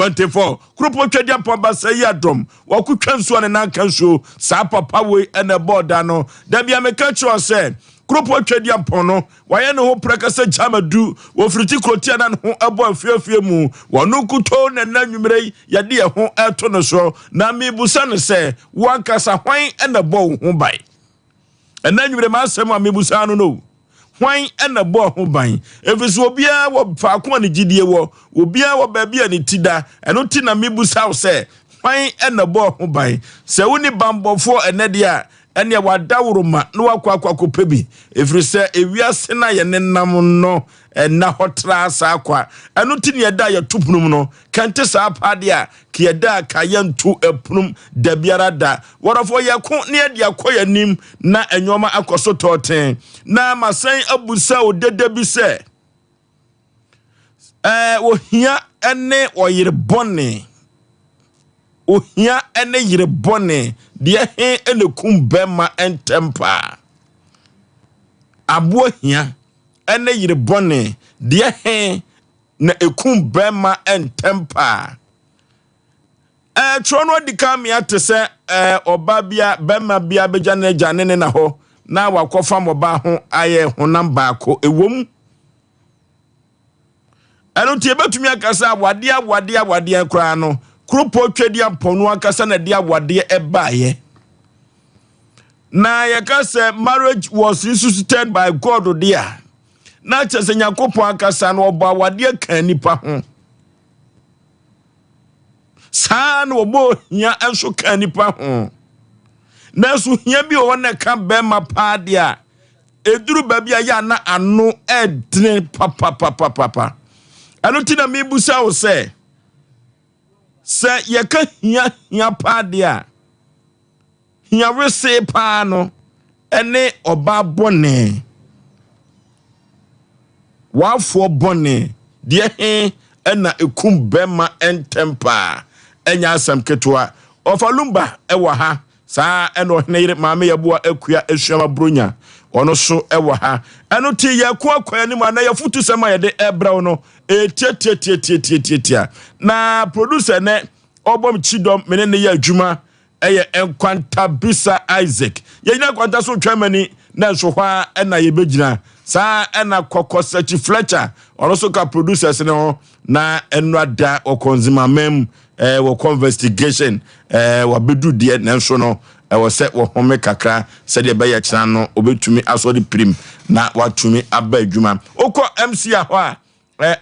2024 Krupo Twedia Pomba Sayi Adom Wakutwa nsuo ne nanka nsuo saa papa we ene boda no da bia meka cho se Krupo Twedia Pono waye ne ho prekasa jamadu wo friti krotia na ho ebo afiafie mu wono kuto na nanwumre yade ye ho eto no so na mebusa no se wankasa hwan ene bo ho bai nanwumre ma asem a mebusa no hwan ena bo ho ban efiso obia wo faako ne gidie wo obia wo baabia ne tida eno ti na mebusa wo se hwan ena bo ho ban se woni bambofo enede a ene wadawroma no wakwa bi efrise ewiase na ye nenam no na hotra sa akwa eno ti ne da ye tupunum no kante sa apade a ke ye da ka ye ntu epunum da biara da worofo ye ko ne ye dia koyanim na enwoma akoso toten na masan abusa odede bi se ohia ene oyire bone ohia ene yire bone de he ene kumbema entempa abohia ene yire bone de he na ekumbema entempa trono dikami atese obabia bema bia beja na jane na ho na wakofa moba ho aye honam baako ewom eno tie betumi akasa wade kra no Krupo Twedia Pono akasa na dia wade ebaaye na yakase marriage was resuscitated by God dia na chese Nyankopon akasa na oba wade kan nipa ho saa na obo hia enso kan nipa ho na so hia bi o na ka bema paade a eduru babia ya na ano edne papa anu ti na mebusa wo se yeka hia paade a hia rese pa no ene oba bone wafo bone de he ena ekum bema entempa enya asam ketwa ofalumba ewa ha saa eno ne yire maame yeboa akua esuama bronya ono so ewa ha eno ti ye ko akwaya ni ma na ye futu sema ye de ebraw no tia na producer ne obom chidom mene ne ye adwuma eye enkwanta bisa Isaac ye nyina kwanta so twamani na so hwa ena ye begina saa ena kokosachi Fletcher ono so ka producers ne ho na enwada okonzima mem wo investigation wa bedu de na so no wo se wo home kakra se de be ye kira no obetumi asori prim na watumi aba adwuma okọ MC a ho a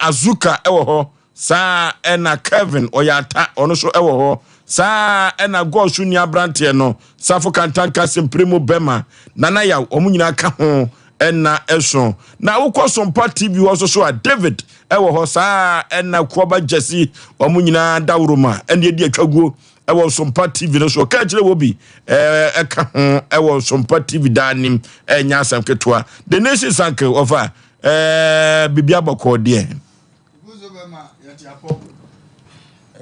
Azuka ewo ho saa ena Kevin oyata ono so ewo ho saa ena Goshu ni abrante no safo kantanka sempremo bema nana ya omunyina ka ho ena eso na ukọ Sompa TV wo so a David ewo ho saa ena Kuoba Jesse omunyina dawroma ene di atwaguo ewo Sompa TV no so ka kire wo bi eka ho ewo Sompa TV danim enya asam ketwa the nation sanke ofa bibia bako de buzo bema yati apo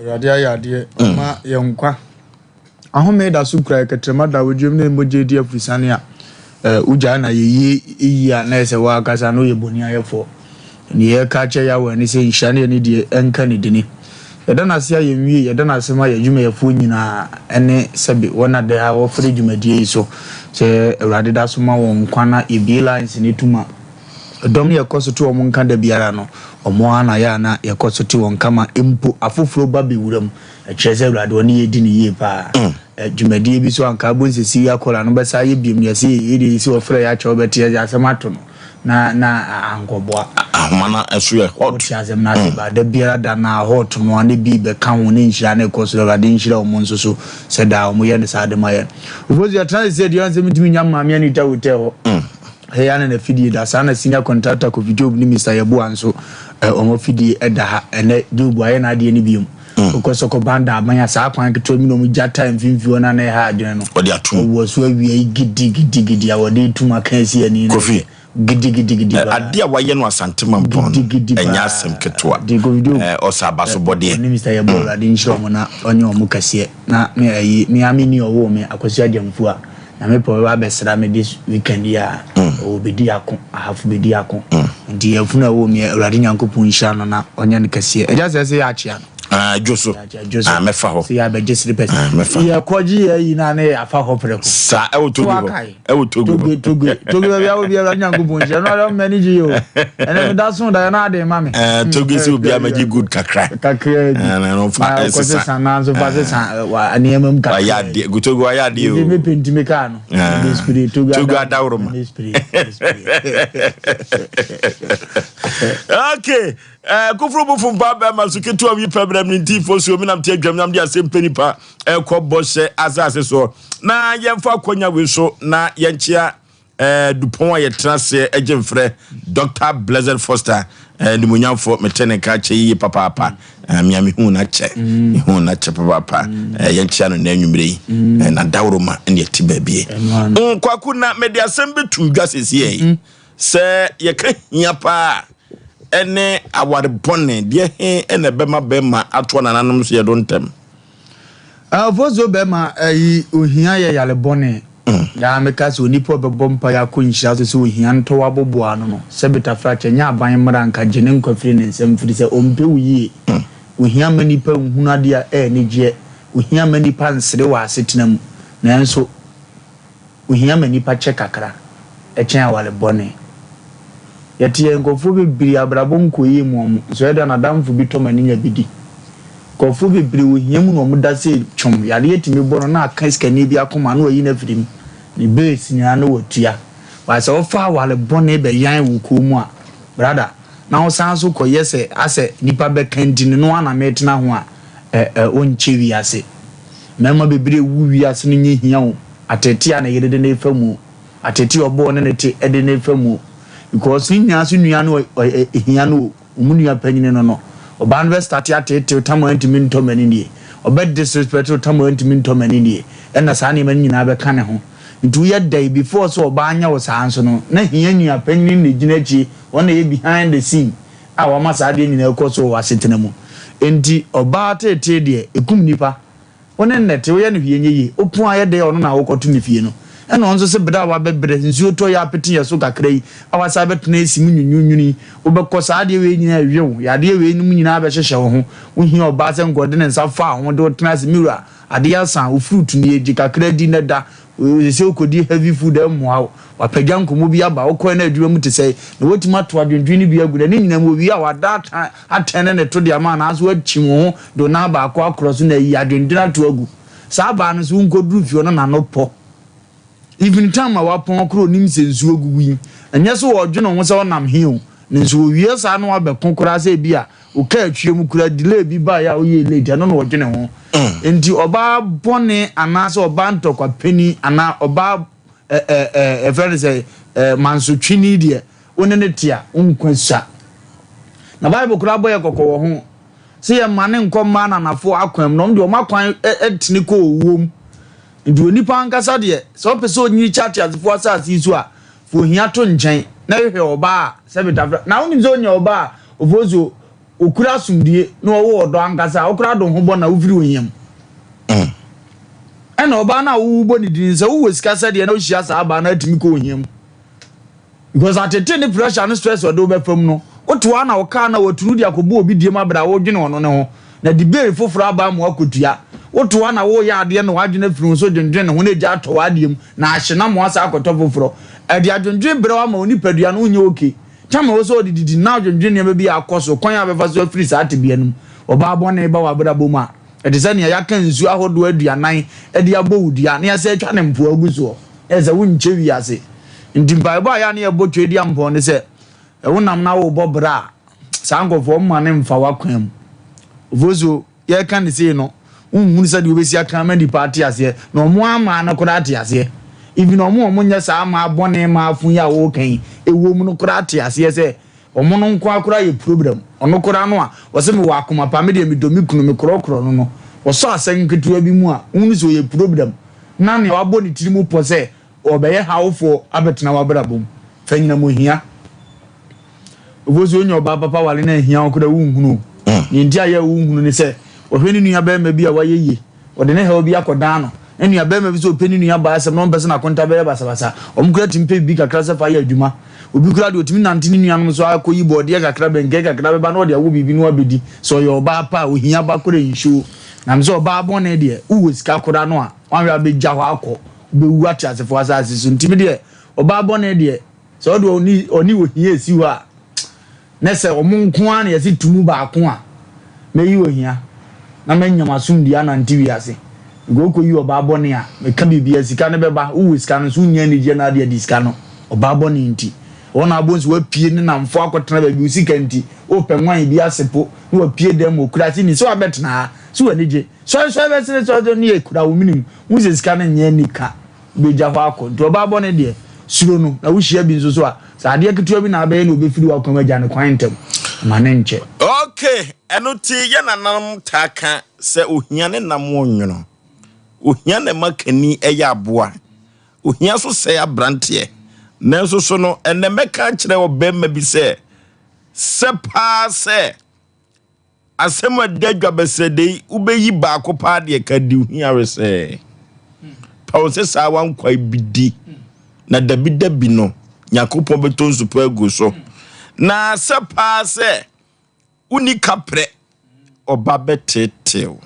radia yade ma yenkwa ahome da sukra ketrema da wodwem ne moje di afisane a uja na yeyi a na ese wa kasa no yeboni ayefo ni ye ka che ya wani se nhane ne die enka ne dini yeda na se ayemwie yeda na se ma yedwuma yefo nyina ene sebe wona de ha wo fri dwumadie so se awrade da so ma won kwana ebi lines ne tuma dom ye kosoto omo nka da biara no omo ana ya na ye kosoto won kama empo afoforo ba be wuram cheze awrade woni ye di ne ye pa dwumadie bi so anka bonsesi akola no besa ye biem ye se ye si ofre ya cha obeti ya asemato no na angoboa ahmana esu ye hot azem na se ba da biara da na hot no ane bi be kan woni nhira na koso awrade nhira omo nso so se da omo ye ne sa de maye ufozi ya transit de anse mitimi nyam ma me ni tawute ho yana na fidi da sana senior contractor ko video ni Mr. Yabu anso omo fidi eda ha ene jobu aye na ade ni biom ko so ko banda amanya sa kwan ke to mi no mu jata mfimfi ona na ha adwene no odi atum wo so awie gidi a wode tuma kan si ani kofi gidi ade a waye no asantema mpon enya asem ketwa osa baso bode ni Mr. Yabu ade nshiro mo na onye omo kase na me amini owo me akosi ademfu a na me po wa besra me this weekend ya obedi akon ahafu bedi akon ndi afuna wo me awrade Nyankopon hia no na onye ne kase eja se ya chia Joso. Mefa ho. See, I be just the person. Yeah, Koji, na ne afa ho preko. Sa e wo togo. E wo togo. Togo be ya obi ara nyango bonje. No don manage you. And that's one that na dey mama. Togo si obi amaji good kakra. Na no fa esisa. Ko na so fa sesa wa aniemam kakra. Ya de Togo ya de o. Me penti me ka no. Spirit Togo adawroma. Okay. Kufru bu fumpa be masuketu awi problem ni tifo so mi nam tie dwam nam dia Asem Mpe Nipa ko boshe azase so na yemfa konya we so na yenchia dupon wa yetrase agemfre Dr. Blessed Foster ni munyamfo metene ka che papa miami hu na che papa yenchia no na anwumre na dawroma ne yeti babie kwaku na media Asem betu dwa sesi se ye ka hia pa ene aware bonne de ene bema atwo nananom so ye dontem vozo bema ohia ye yale bonne ya meka so nipo bebo mpa ya ko nhira so ohia nto wabobo ano no se betafra chenya aban mra nka gene nkofiri ne nsem firi se ompe wuyi ohia manipa nhunu ade a ne gye ohia manipa nsere wa asetenam nanso ohia manipa che kakra echen awale bonne yati enkofu bibiri abrabo nkoyi mu so eda na damfu bi to mani nya bidi kofu bibiri wo hiam no mu da se twom yade yetimi bono na aka skani bi akoma na oyi na firim ni base nya na wotua wa se ofa wale bone be yan wo ko mu a brother na wo san so koye se ase nipa be kandini no ana metena ho a onche wi ase mema bibiri wu wi ase ni hia wo atete a na yede na efamu atete obo ne te ede na efamu because in yasu nuanu hianu umunuya panyine no oban we start atete tamu ntimi nto mani nie obed disrespect tamu ntimi nto mani nie na saa ne mani nyina be ka ne ho ntu ye day before so obanya wo saa nso no na hianu panyine ne ginachi wona ye behind the scene a wa masa de nyina ekoso wa setena mu enti oba tete de ekum nipa wona nete wo ye no hie nyi opun aye de ono na wo koto ne fie no eno onzo se beda wa bebre nsuo to ya pete ye so kakra yi awasa betena esimu nyunyunyuni obekosa ade we nyina awew ya ade we num nyina be hyehye wo ho wo hi oba se ngode ne nsa fa ho de otena se miura ade asan o fruit ni eji kakra di na da se okodi heavy food emwa wa pagya nkomo bi aba okọ na adura mu te se na wotima to adwendwe ni bi aguda ni nyina mo wi a wada atene ne to de ama na aso achim ho do na ba akọ akroso na yi adwendwe na to agu sa ba no so nkoduru fio no na no po even time wa pon kro nim se nsuo gugu anya so wo dweno ho se wonam hiu ne nsuo wie sa no abekon kra se bi a o ka atwiem kra delay bi ba ya o ye late no no dwene ho enti oba bone ana se oba ntokwa peni ana oba very say manso twini de one ne tia unkwasa na bible kra boye kokko ho se ye mane nkomma na nafo akwam no de o makwan etini ko owom ndu nipa ankasa de so pese onyi chat azfo asase su a fo hia to nchen na hwe oba se betafra na woni zo nya oba ofozo okura sumdie na owo odo ankasa okura do ho bo na ufiri ohiem ena oba na wo bo ni din se wo sika se de na ohia sa aba na atimi ko ohiem because atete ni pressure and stress odo be fam no oto ana oka na watunu dia kobo obi die mabra wo dwene ono ne ho na debate foforo aba mu akotua woto ana wo ya ade no wadwene firu so dwendwen ho na gya ato adiem na ahye na mo asa akoto foforo ade adwendwen bre wa ma oni padua no nye oke tama wo so didi na dwendwen ne bi akoso kwan abefa so free sa ate bianum oba bone ba wa bra boma ede se ne ya kan nsu ahodo aduanan ede abowudua ne ya se atwa ne mpo aguso eze wonche wi ase ndi bible ya ne ya botwe edi ampo ne se wonam na wo bobra sa nkofo mma ne mfa wakwam vozo ye kan ne se no unhunu sa de obesi aka ma di party ase na omo ama na kura ate ase even omo nya sa ama abone ma afun ya wo kan ewo mu no kura ate ase se omo no nko akura ye problem ono kura no a wo se me wa akoma pa me de me domi kunu me krokro no no wo so asen ketua bi mu a unhunu so ye problem na ne wa boni tirimu po se obeye hawfo abetena wa brabom fanyina mo hia obozo onyo ba papa wale na hia okura unhunu ni ndia ya unhunu ni se ohwe ni nua ba ma bi a wayeye ode ne ha obi akodan no enu abema bi so openi nu aba asem no person akonta be basa omkura timpe bi kakra se fa ya adwuma obi kura de otimi nante ni nuanom so akoyi bode kakra benke kakra be ba no de awo bibi no abedi so yo ba pa ohia ba kora inshu na mzo ba bone de uwo sika kora no a wanwe abegya ho akọ be wu atiasefo asase so ntimi de oba bone de so do oni ohia esi ho a na se omunko an yesi tumu ba ko a meyi ohia na menyama sumdi ananti wiase go ko yi oba bone a me ka bibia sika ne beba uwo sika no so nya ni je na de di sika no oba bone nti ona abonso wa pie ne namfo akotena ba bi sika nti o penwan bi asepo no wa pie dem okurati ni so abetena so wani je so be sene so do ni ekura wo minim wo se sika ne nya nika beja ho akọ nti oba bone de suro no na wo hia bi nso so a sa ade ketewa bi na abaye na obefiri wa kwan agya ne kwan ntem ma ne nche okay eno ti ye nanam taka se ohia ne nam wonwono ohia ne makani eya aboa ohia so se abrante nanso so no ene meka kire obemma bi se pa se asem adagwa besede ubeyi ba ko pa de ka di ohia we se pa o se sa wan kwai bidi na dabi no yakopon beton super ego so na se pa se unika pre oba betetew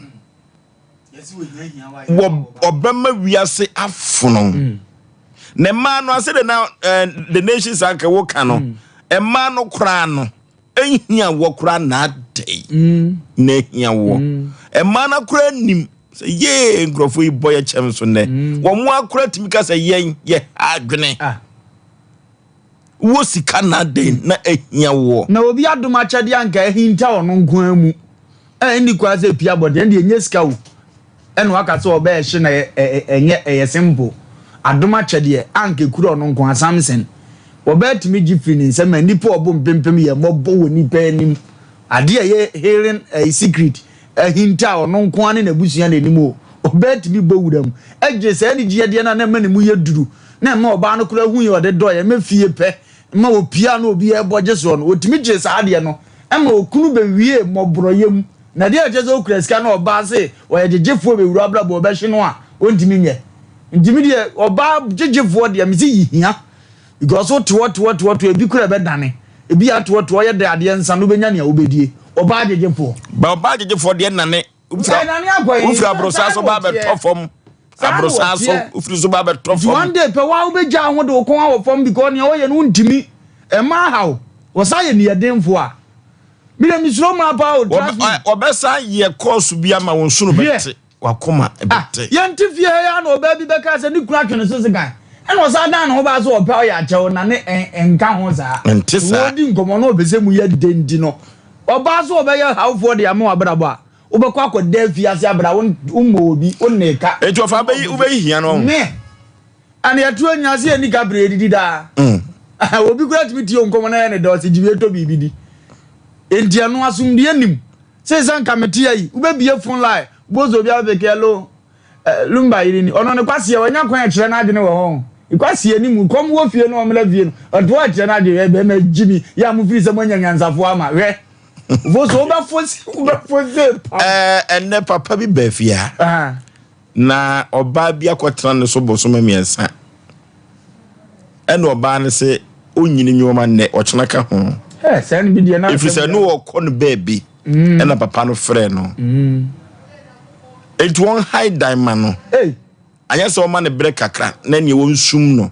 obemma wiase afono ne ma no ase de na the nations aka wo ka no e ma no kra no ehia wo kra na dei na ehia wo e ma na kra nim se ye ngrofo yi boy chem so ne wo mo akra timika se yen ye adwene wo sika na dei na ehia wo na obi adoma chade anka ehinta ono nko amu eni kwa se pia bode ndi enye sika wo eno aka se oba ehye na enye simple adoma chade anka kura ono nko Samson obetimi gifri ni nsema nipa obo mpempem ye mobo woni pa nim ade ye hearing a secret hinta ono nko ane na busuya na enimo obetimi bowudam eje se ani giede na ma ne mu ye duru na ma oba no kura hu ye ode do ye mafie pe ma opia na obi e boje so no otimi je sa ade no ma okunu be wie mobroyem na de eje zo kura sika na oba se o ye jejefo be wura bra bo obehwe no a ontimi nye ntimi de oba jejefo de am si yihia because what ebi kura be dane ebi ato ye de ade nsa no benya ne obedie oba jejefo ba oba jejefo de nane ufra abrosa so ba be tofom abrosa so ufri so ba be tofom one day pe wa obegya ho de okon awo fom because ne oye no ntimi e ma hawo wosaye ne yedemfo a mire misro ma ba o obesa ye course bia ma won sunu bete wakoma ebete yentifie ya na oba bi beka se ni kura twene so se gan eno sa dan no ba so opa ya chewo na ne enka ho za wodi nkomo no obese mu ye dendi no oba so oba ya hawfo de am wabrabo a obekwa akoda fiase abra ummo obi onneka etu ofa be ubeyi hia no ne ane atu anyase ani gabre didi da obi kura timiti nkomo na ne do se jibe to bibidi entia no asumdi anim se san kameti ayi ubebie phone line bozo bia bekelo lumba yiri ni ono ne kwase wanya kwan akire na adwene wo ho ikwase ani mu kom wo fie no omla fie no odo akire na adwene be ma jimi ya mu firi se mo nyanyansafo ama hwe vozo ba fosi enne papa bi ba fia na oba bia kwotran ne so boso mamiensa enne oba ne se onyini nyoma ne ochena ka ho sen bi de na if you say no okọ no baby enne papa no frɛ no it won't hide diamond no anya so ma ne brek kakra na ne won sum no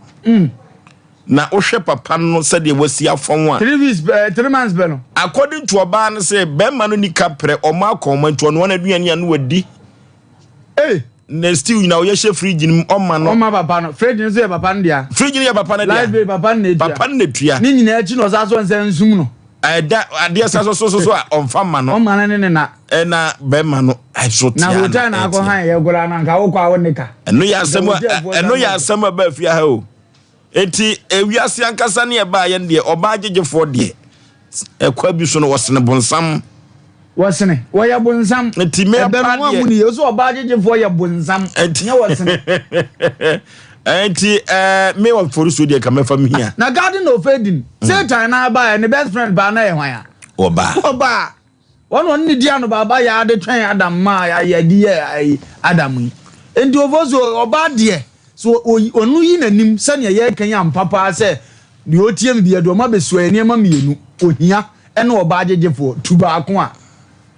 na ohwe papa no se de wasi afon a 3 months be no according to oba no say be ma no ni kapre o ma akọmanto no na aduane anu wadi na still na o ye hye fridge ni o ma no o ma papa no fridge ni so ye papa ndia fridge ni ye papa na dia live papa na tua ni nyina achi no sa so nsen nsum no ade sa so a onfa ma no o ma na ne na na be ma no ai so tia na hotel na akọ han ye gora na nka wo kwa wo nika eno ya asem ba fia ha o enti ewiase ankasa ne ba ye de oba agegefo de ekwa bi so no wosene bonsam wasene wo ya bonsam enti me ba de mu ni yeso oba agegefo ya bonsam nya wasene enti me wa Oforisuo de ka mefa mi hia na garden of Eden Satan na ba ne best friend ba na ye hwan ya oba wono ni dia no baba ya de twen Adam ma ya di Adam yi enti ofozo oba de so onu yi nanim sane ye kan ya mpapa se de otiem de do ma beso ene ma mienu ohia ene oba agegefo tuba ko a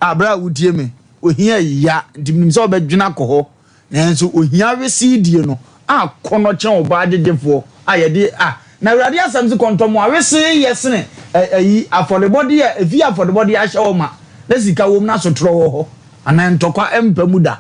abra wutie me ohia ya ntimnim se obedwena ko ho nanso ohia wesi die no akono chen oba agegefo ayede na urade asam se kontomo awese yesene ayi affordable ya efi affordable ya hye o ma na sika wom na so tro ho anan tokwa empamuda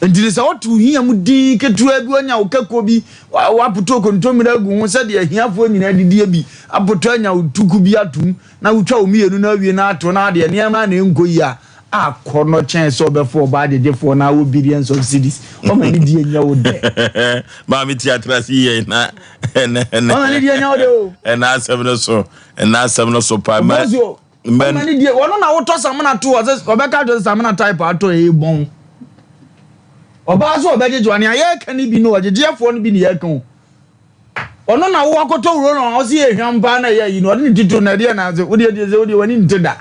ndiri sa otu hia mu di ketua bi onya okako bi waputo kontomira gu ho se de ahiafo nyina didie bi aputo anya utuku bi atum na utwa omienu na awie na ato na de niam na enkoyi a akono chen so before ba dedefo na obedience of cities o ma ni die nya wo de ma mi theatre si ye na o ma ni die nya wo de o na asem no so pa ma ni die wono na wo to samna to o se obeka to samna type ato e bon oba so obejejo ani aye kan bi no ojejeafo no bi ne yakan ono na wo akoto wuro no o se ehwamba na ye yi no de tito na de na ze wo de wani ntida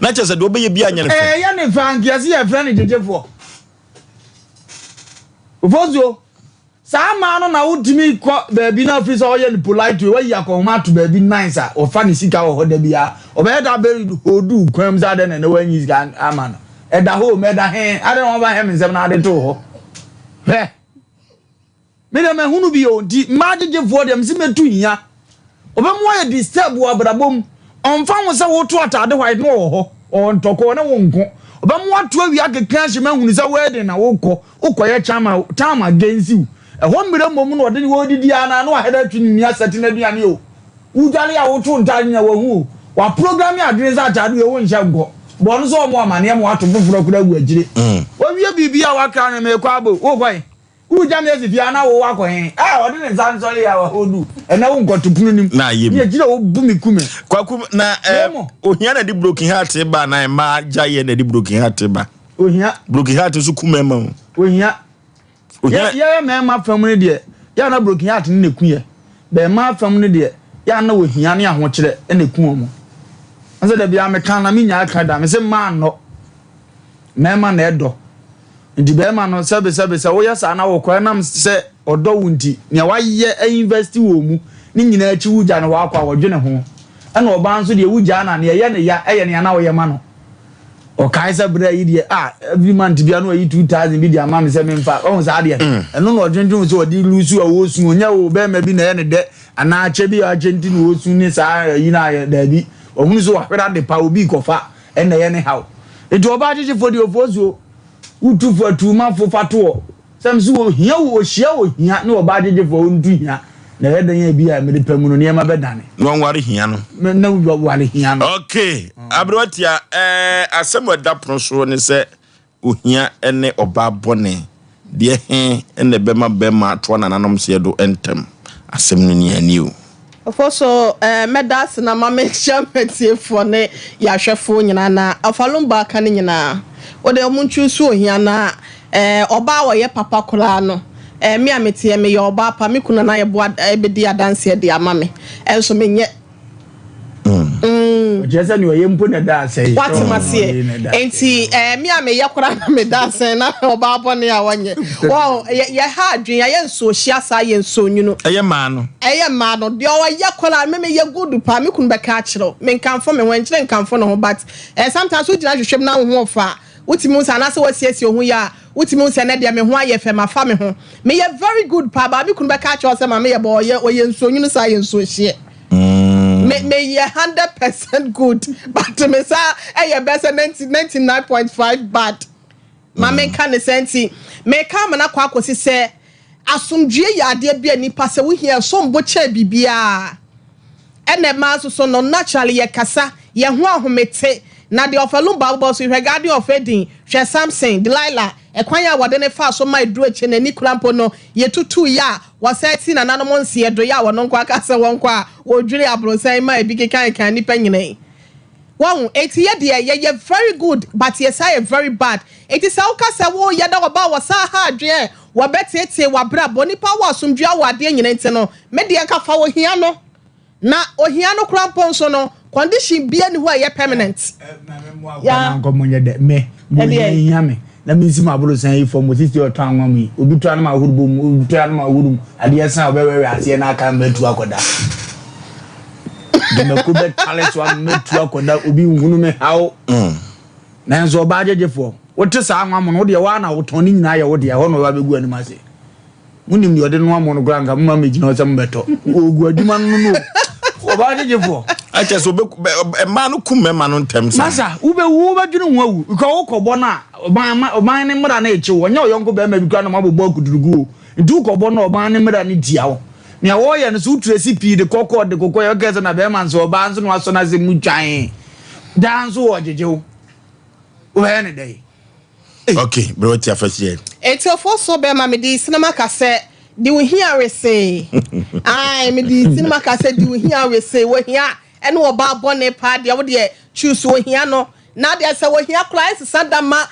na chese do be ye bia nyane fe ya ne fa nkiase ye fra ne jejefo ofozo sama no na wutimi ko ba bi na free so ye ni polite we ya ko ma to ba bi nice a o fa ne sika wo hoda bia o be da be hodu kwam za de na wanyi sika ama no eda ho meda he ade no ba he mensem na ade to ho he me dem hunu bi o di magegefo dem se metu hia obemu ye disturb wo abrabom onfa wo se wo to atade white no ho on toko na wo nko obemu atu awi akeka hye mahunu se wo ede na wo ukoye chama time against you ho mmire mom no ode wo didi ana na wa heda twini ni asati na duane o ujale ya wo to ntanye na wo hu wa program ya adwene za atade wo nhya ngo bon so mo amane mo ato fufuro kura gu agire owie bibia waka na me kwa abo wo kwan uja me sifia na wo wakọ hen odi ne zan sori ya wa hodu ena wo nkotupunu nim na yem ye gira wo bumi kume kwaku na ohia na di broken heart ba na ma jaye na di broken heart ba ohia broken heart so kuma ma ohia ya me ma family de ya na broken heart ne kuye be ma family de ya na ohia ne ahokire ene ku omo anza da bia me kan na me nya aka da me se ma no me ma na edo ndi be ma no sebe wo yesa na wo kwa nam se odo wunti ne wa ye university wo mu ni nyina achi wuja na wa kwa wodwene ho ana oba nso de wuja na ne ye ne ya eye ne na wo ye ma no o kai se bra yi de every month bia no yi 2000 bi de ama me se me mfa o sa de eno no odwendwen so odi lusu a wo su onya wo be ma bi na ye ne de ana ache bi agenti no wo su ni sa yi na da bi ohun so wa hwera de pa obi kofa ena ye ne hawo edu oba jeje fodi ofozuo utu fatu ma fofato samsu wo hia wo hia wo hia na oba jeje fo ndu hia na ye dan ya bi a me de pamu no ne ma bedane no ware hia no na ware hia no okay abrotia asem wada proso ne se ohia ene oba bone de he ene bema to na nanom se do entem asem no ni ani o Ofoso medas na mama champeti fo ne ya hwefo nyina na afalumba ka ne nyina ode omunchu su ohia na oba wo ye papa kula no me amete me ye oba pa me kuna na ye bo ebedi adanse de amame enso menye jesa ni oye mpo na da sei what masie enti me ame ye kura na me da sei na oba bo ne awanye wow ye ha adwen ye nso hia sa ye nso nyunu eye ma no de o ye kura me ye good pa me kun be ka kiro me nkanfo me wan kire nkanfo no but sometimes we gina hwehwem na ho fa utimi unsa na se wasiesie ho ya utimi unsa na de me ho aye fe ma fa me ho me ye very good pa ba me kun be ka kiro se ma me ye bo ye nso nyunu sa ye nso hie me ye 100% good but me say e best 99.5 bad ma me kan ne senti me ka ma na kwa akosi se asomdue ya ade bia nipa se wo hia so mbo cha bibia ene ma so no naturally ye kasa ye ho ahomete na de ofalum bible so regarding of edin hwe Samson Delilah ekwan ya wade ne fa so mai duro eche na ni krampo no ye tutu ya wasati na nanom nse edo ya wono nkwa kase wonko a wodwiri abrosan mai bi kan ni panyine won eti ye de ye very good but ye say very bad eti sa ukasa wo ye da oba wasa ha adwe wo betete wa bra boni pa wo asomdua wade nyine nte no me de ka fa wo hia no na ohia no krampo nso no condition bia ni ho ye permanent ya ngomunye de me hia me na minsi ma bro san yi from otiti o twan nwam obi twa na ma hurubom obi twa na ma hurum ade san obewe ase na aka metu akoda de mako be talent one metu akoda obi hunu me hawo na nso oba agegefo wote sa nwam no de wa na woton ni nyina ye wo de ho no ba begu anim ase munim ni ode no am no granga mma megina o sem beto ogu aduma no oba agegefo acha so be ma no kum ma no ntem sa masa ube dwunu ho awu ko kobo na oban ne mra na eche wo nya oyonko be ma bi kwa na mabobọ akudurugu ndu kobo na oban ne mra ne dia wo ne wo ye no so utresi pi de kokko de kokko ye kese na be man so oban so no aso na se mu twan dan so wo jejewo o he ne dai okay bro ti afasi eti ofo so be ma me di cinema kase di we hear we say ai me di cinema kase di we hear we say we hear ene oba bone pa de wo de choose we hear no na de say we hear Christ sadama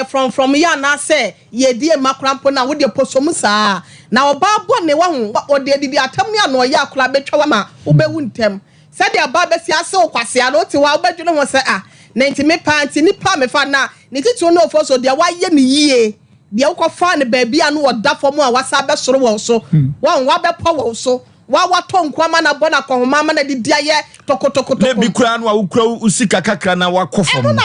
from ya na say ye die makrampo na wo de posom saa na oba bone wa hu o de di atam ya no ya akura betwa ma wo be wu ntem say de aba be si ase okwase a no ti wa wo be dwene ho say na ntime panti ni pa me fa na ni titi no ofo so de wa ye ni yie de wo fa ne ba bia no oda fom a wasa be soro wo so wa be po wo so wa tonkwama na bona kohoma ma na di diaye tokotokotoko ne bi kura no a ukura usika kakra na wakofom na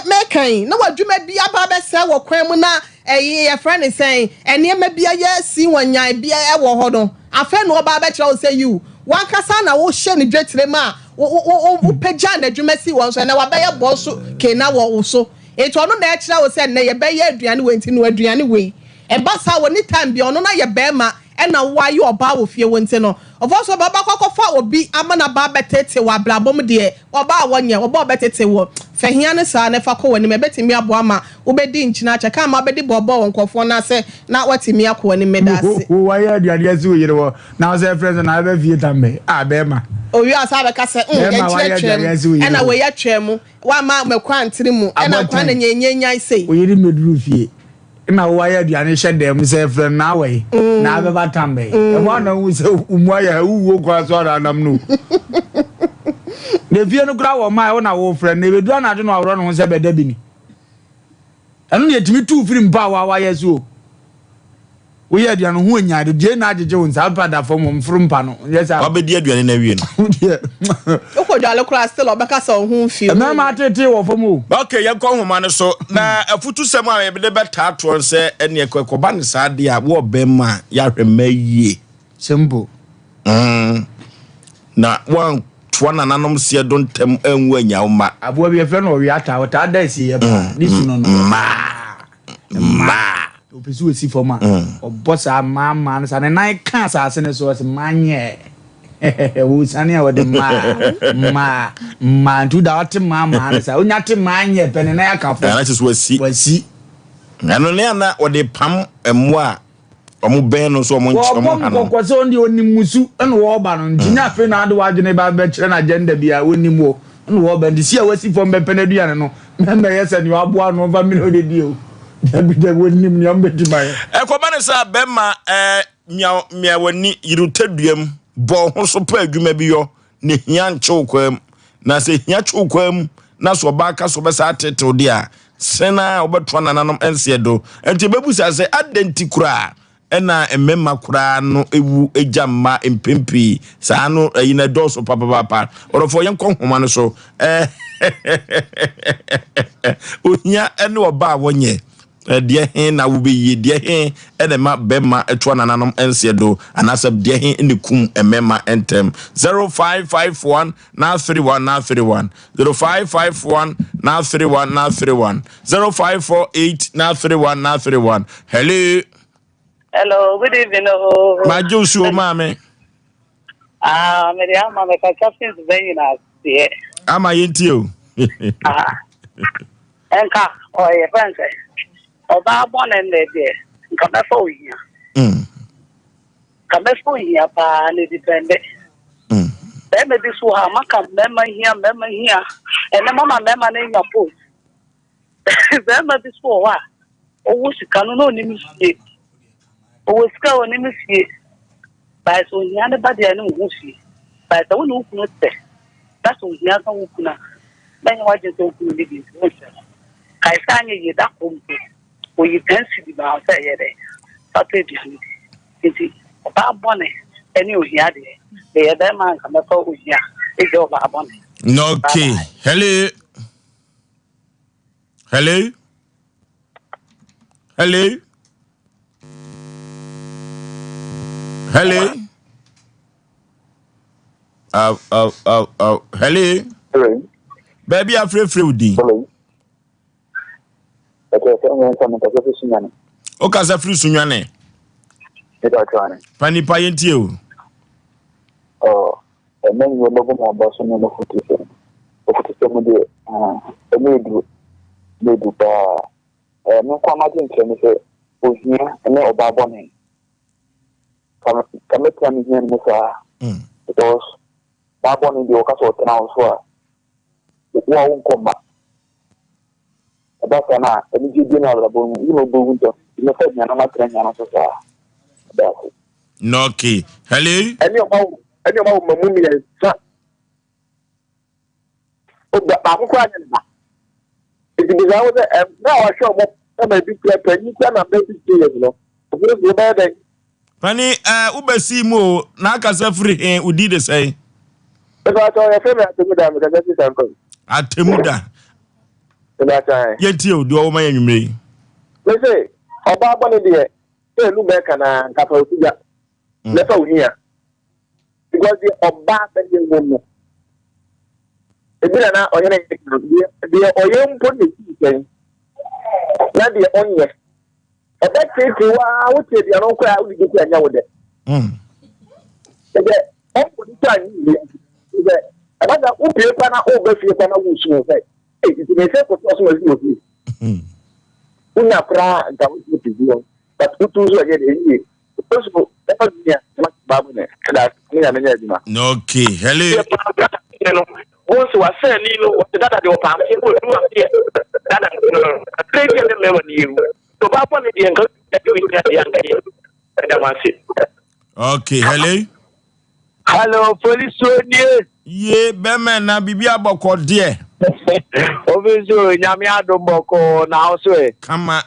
mekan na wadwuma bia ba be se wo kwan mu na ye friend is saying ene ma bia ye si wanyan bia e wo ho no afa no ba be kira wo say you wan kasa na wo hye ne dwetire ma wo pagya na dwuma si wo so na wa be ye boss ke na wo so eto no na e kira wo say na ye be ye aduane wenti no aduane we e ba sa wo ni time bia ono na ye be ma ena wa yi oba wo fie wonte no ofo baba kokofa obi amana ba betete wa blabom de oba wonye oba betete wo fahia ne sa ne fa ko wani me betimi abo ama wo bedi nchina acha ka ma bedi bobo wonkofo na se na watimi akọ wani medase wa ya aduade ase wo yire wo na wo say friends na be fie tambe be ma owi asa be ka se ena we ya twemu wa ma mekwa ntiri mu ena kwa na nyenyenyan sei o yiri meduru fie na wa ya aduane hye dem say friend na we na be batambe e ho na wo say umwa ya uwo kwa so ara nam no ne fie no kra wo ma wo na wo friend ne bedu na ade no awro no ho say be da bi ni anu ne timi tu firi mpa wa ya so wo ya aduane ho anya de na ajeje won sa pada fo mo mfuru mpa no yes wa be di aduane na wie no okwo dwale kra still obeka so ho fie na ma tete wo fo mo okay ye ko homa no so na afutu sem a ye be beta to se ene ekoba ne sa de a wo be ma ya hwemaye simple na wan twana nanom se don tem anwu anya wo ma abo bi e fe no wi ata wota da si ye ba ni su no ma opisi we si foma obosa ma sa ne nai ka sa ase ne so se manye wo sani a wode ma ntu da wate ma sa onya te manye pene na ya ka fo na so wasi ano ne na wode pam emo a omo ben no so omo nchi omo hano ko so ndi onimusu ene wo ba no nti na fe na ade wadwene ba be kire na agenda bia onimu ene wo ba ndi si a wasi fo mbe pene duane no membe yesa ni waboa no va mi no de dio de wonim ni ambe tibaye ekoba ne sa be ma mia wani yirutaduam bo ho so pa adwuma bi yo ne hia nchewkwam na se hia chewkwam na so ba ka so be sa tetew dia sena obeto nananom ensiedo enti bebusa se identikura ena emema kura no ewu ejamma empempi sa no yina doso papa orofo yenko homa no so ohia ene oba wonye de hen na wo be ye de hen ene ma bema eto nananom ensiedo anasab de hen ene kum emema entem 0551 na 31 0551 na 31 0548 na 31 Hello, good evening. Ma Joshua mame. Me dia mama ka captain very nice there. Ama yenti o. Enka o ye fanse. Oba born and there. Nka be fo hia. Ka be fo hia pa ne depende. Be me bi so ha maka mema hia. Ene mama mema na nya post. Be me bi so wa. Owo sika no ni mi sie. Owo sika oni mi sie. Ba so hia ne ba de ani wo sie. Ba so woni ukunu te. Ba so hia ka ukuna. Ben wa je to ukunu bi. Kaisanya ye da kumpu. O yi pensi di ba say ye de. Sate di hani. Iti ba bone eni o hia de. E da man ka me ko o hia. E do ba bone. Okay. Hello. Hello. Hello. Hello. Hello. Hello. Baby, I'm free udi. Hello. Okay, so I'm coming to the station. O ka sa free sunwane. It's our turn. Pani pa yentie o. Oh, and then you look more about some of the footage. Of the maybe no come imagine to say, oh, here, and then about bonnet. Come to me here, Mr. Because Babon in the Ocasio now, so it won't come back. That's an and you dinner, you know, Bunto, you know, I'm not training on that's it. No key. Hello. And your mummy is son. Oh, the Babuquan. It is out there, and now I show what I'm a big player, you can have baby, you know. You're bad. Pani ubesi mo na ka sa free hen udi de say. Because I told your favorite to me because that is uncle. Atemuda. That time. Yentie o do o ma yenwumre. Let's say, about one idea. Say, look back and Caposia. Let's go here. Because the Oba and woman. If you are not on the Oyam put the thing. Not the only. At that case, I would say the uncle I would get with it. Another Upana over Fiona who say, it may say for possible. Una pra that would be you. But who to again in the possible Babune that Okay. Hello. Once was saying, you know, that your palm, you will do here. That I think you remember you. So, Papa, the uncle, that you get the young and I want it. Okay. Hello. Hello, police. Ye bema na bibi aboko de. Obiso nyame adomoko na also Kama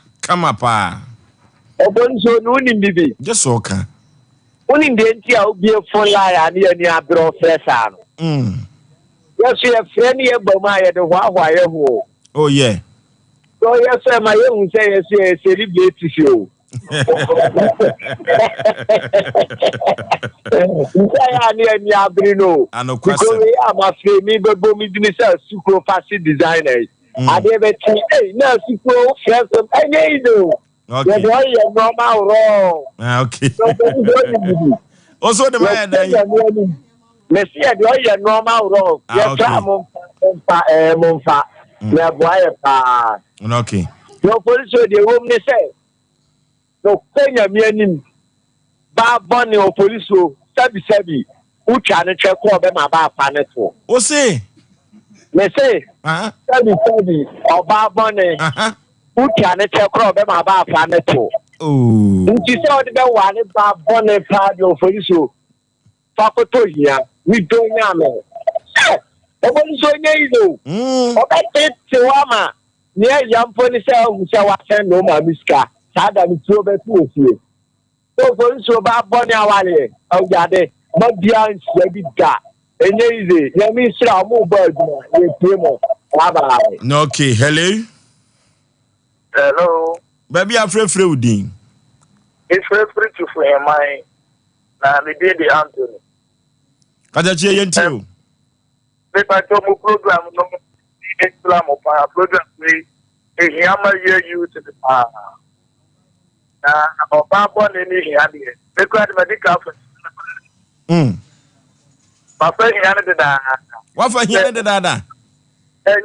pa. Obonso no ni bibi. Just okay. Oni ndenti a obi efon lie ani ani abro fresa no. Yes, your friend here boma ye de hwa ye ho. Oh yeah. So yes my you say yes celebrate show. Ani abrino. Because we are my friend me be bomi dinisa super fashion designers. Ade be ti na super fashion any do. Okay. You normal wrong. Okay. Also the man there. Let's see you normal wrong. Yes, Monfa. Na boy pa. Okay. No police the room they say. No Kenya mianim. Ba bonne o police o sabi. Ucha ne check ko be ma ba pa ne to. Osei. Me say. Sabi. O ba bonne. Ucha ne check ko be ma ba pa ne to. Oh. Nti se o de be wa ne ba bonne pa de o police o. Fa ko to hia. We don't know. Police o nye izo. O ka te wa near young police who shall attend no my miska. Sada me to be to. So police about Bonnie Awale. Oh, Yade, but beyond Shabby Da. And easy, let me see our move bird with Primo. Okay, hello. Hello. Baby, I'm free. It's free to free my. Now, the day the Anthony. Kajachi Yentio. If I told you program, no. Islam program we Yama you to the Obama in here. They got medical. My friend handed that. What for he handed that? And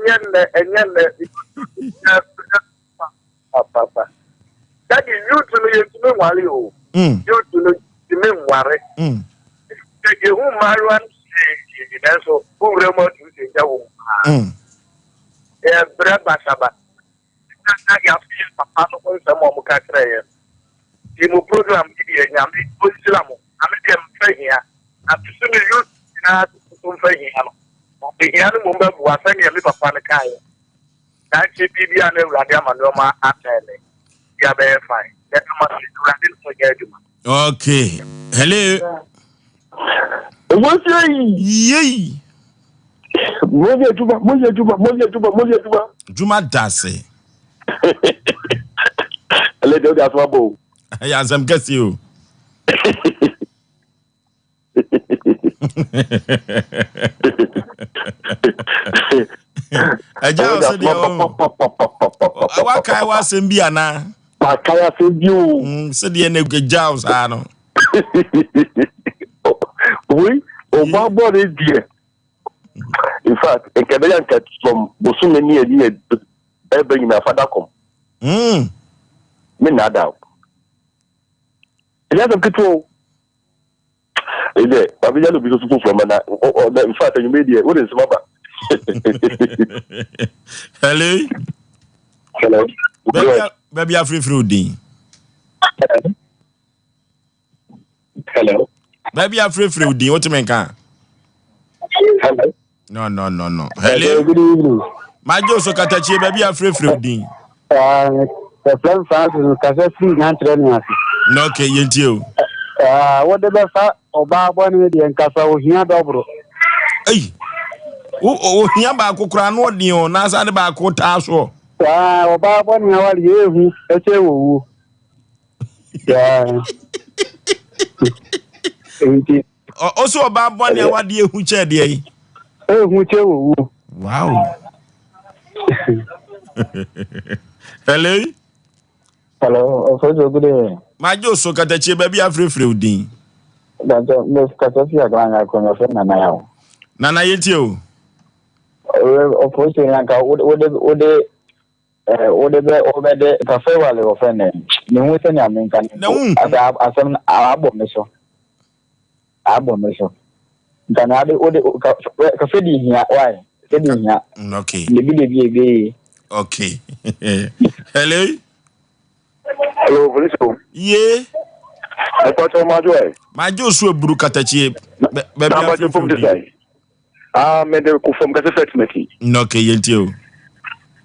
Papa. That is you to me while you to me worry. You who marry one so who remote you yeah, bread basaba. I have seen Papa no some more catray. You program here, Yami, Islamu. I'm a here. I'm to you to some here. The young woman was sending a little Papa Kai. Actually, be an Radiamanoma attending. You are very fine. Let me forget you. Okay. Hello. What's your Yay. Moja. Juma Dase. Let go that wabo. Yes, I'm guessing you. Yaw said Waka was in Biana. Pakaya said you. Said the end Jaws are no. We, Obama is dear. In fact, a Canadian cat from Bosumani near Ebony Fadacom. Minada. It has a control. Is it? I will be super from in fact, you made it. What is Mama? Hello. Baby, I'm free fruit. Hello. Baby, I'm free fruit. What do you mean? Hello. No. Hello. Good evening. My Joseph Katachi, baby, I'm free fruit. The friend Francis is Cassette and training. No, okay, you. What the best Obama and Casa here, Dobro. Hey. Oh, Yamba Kukrano, Neo, Nasa the Bakota. So. Obama, how are you? Yeah. Also about 1 year, what dear who chair, dear. Wow. Hello. Hello, good day. My Joseph Katachi, baby, I'm free fruit. That's Miss Cassia Granga Connection and now. Nana, you. Opposing would over the cafe while of friend. No, with any American. No, as an abomination. Can I do cafe here? Why? Okay. Okay. Hello. Hello, Boris. Yeah. I thought so much way. My Joshua Brukatachi, baby, I'm from this side. Made the from Cassette Meti. Okay, you.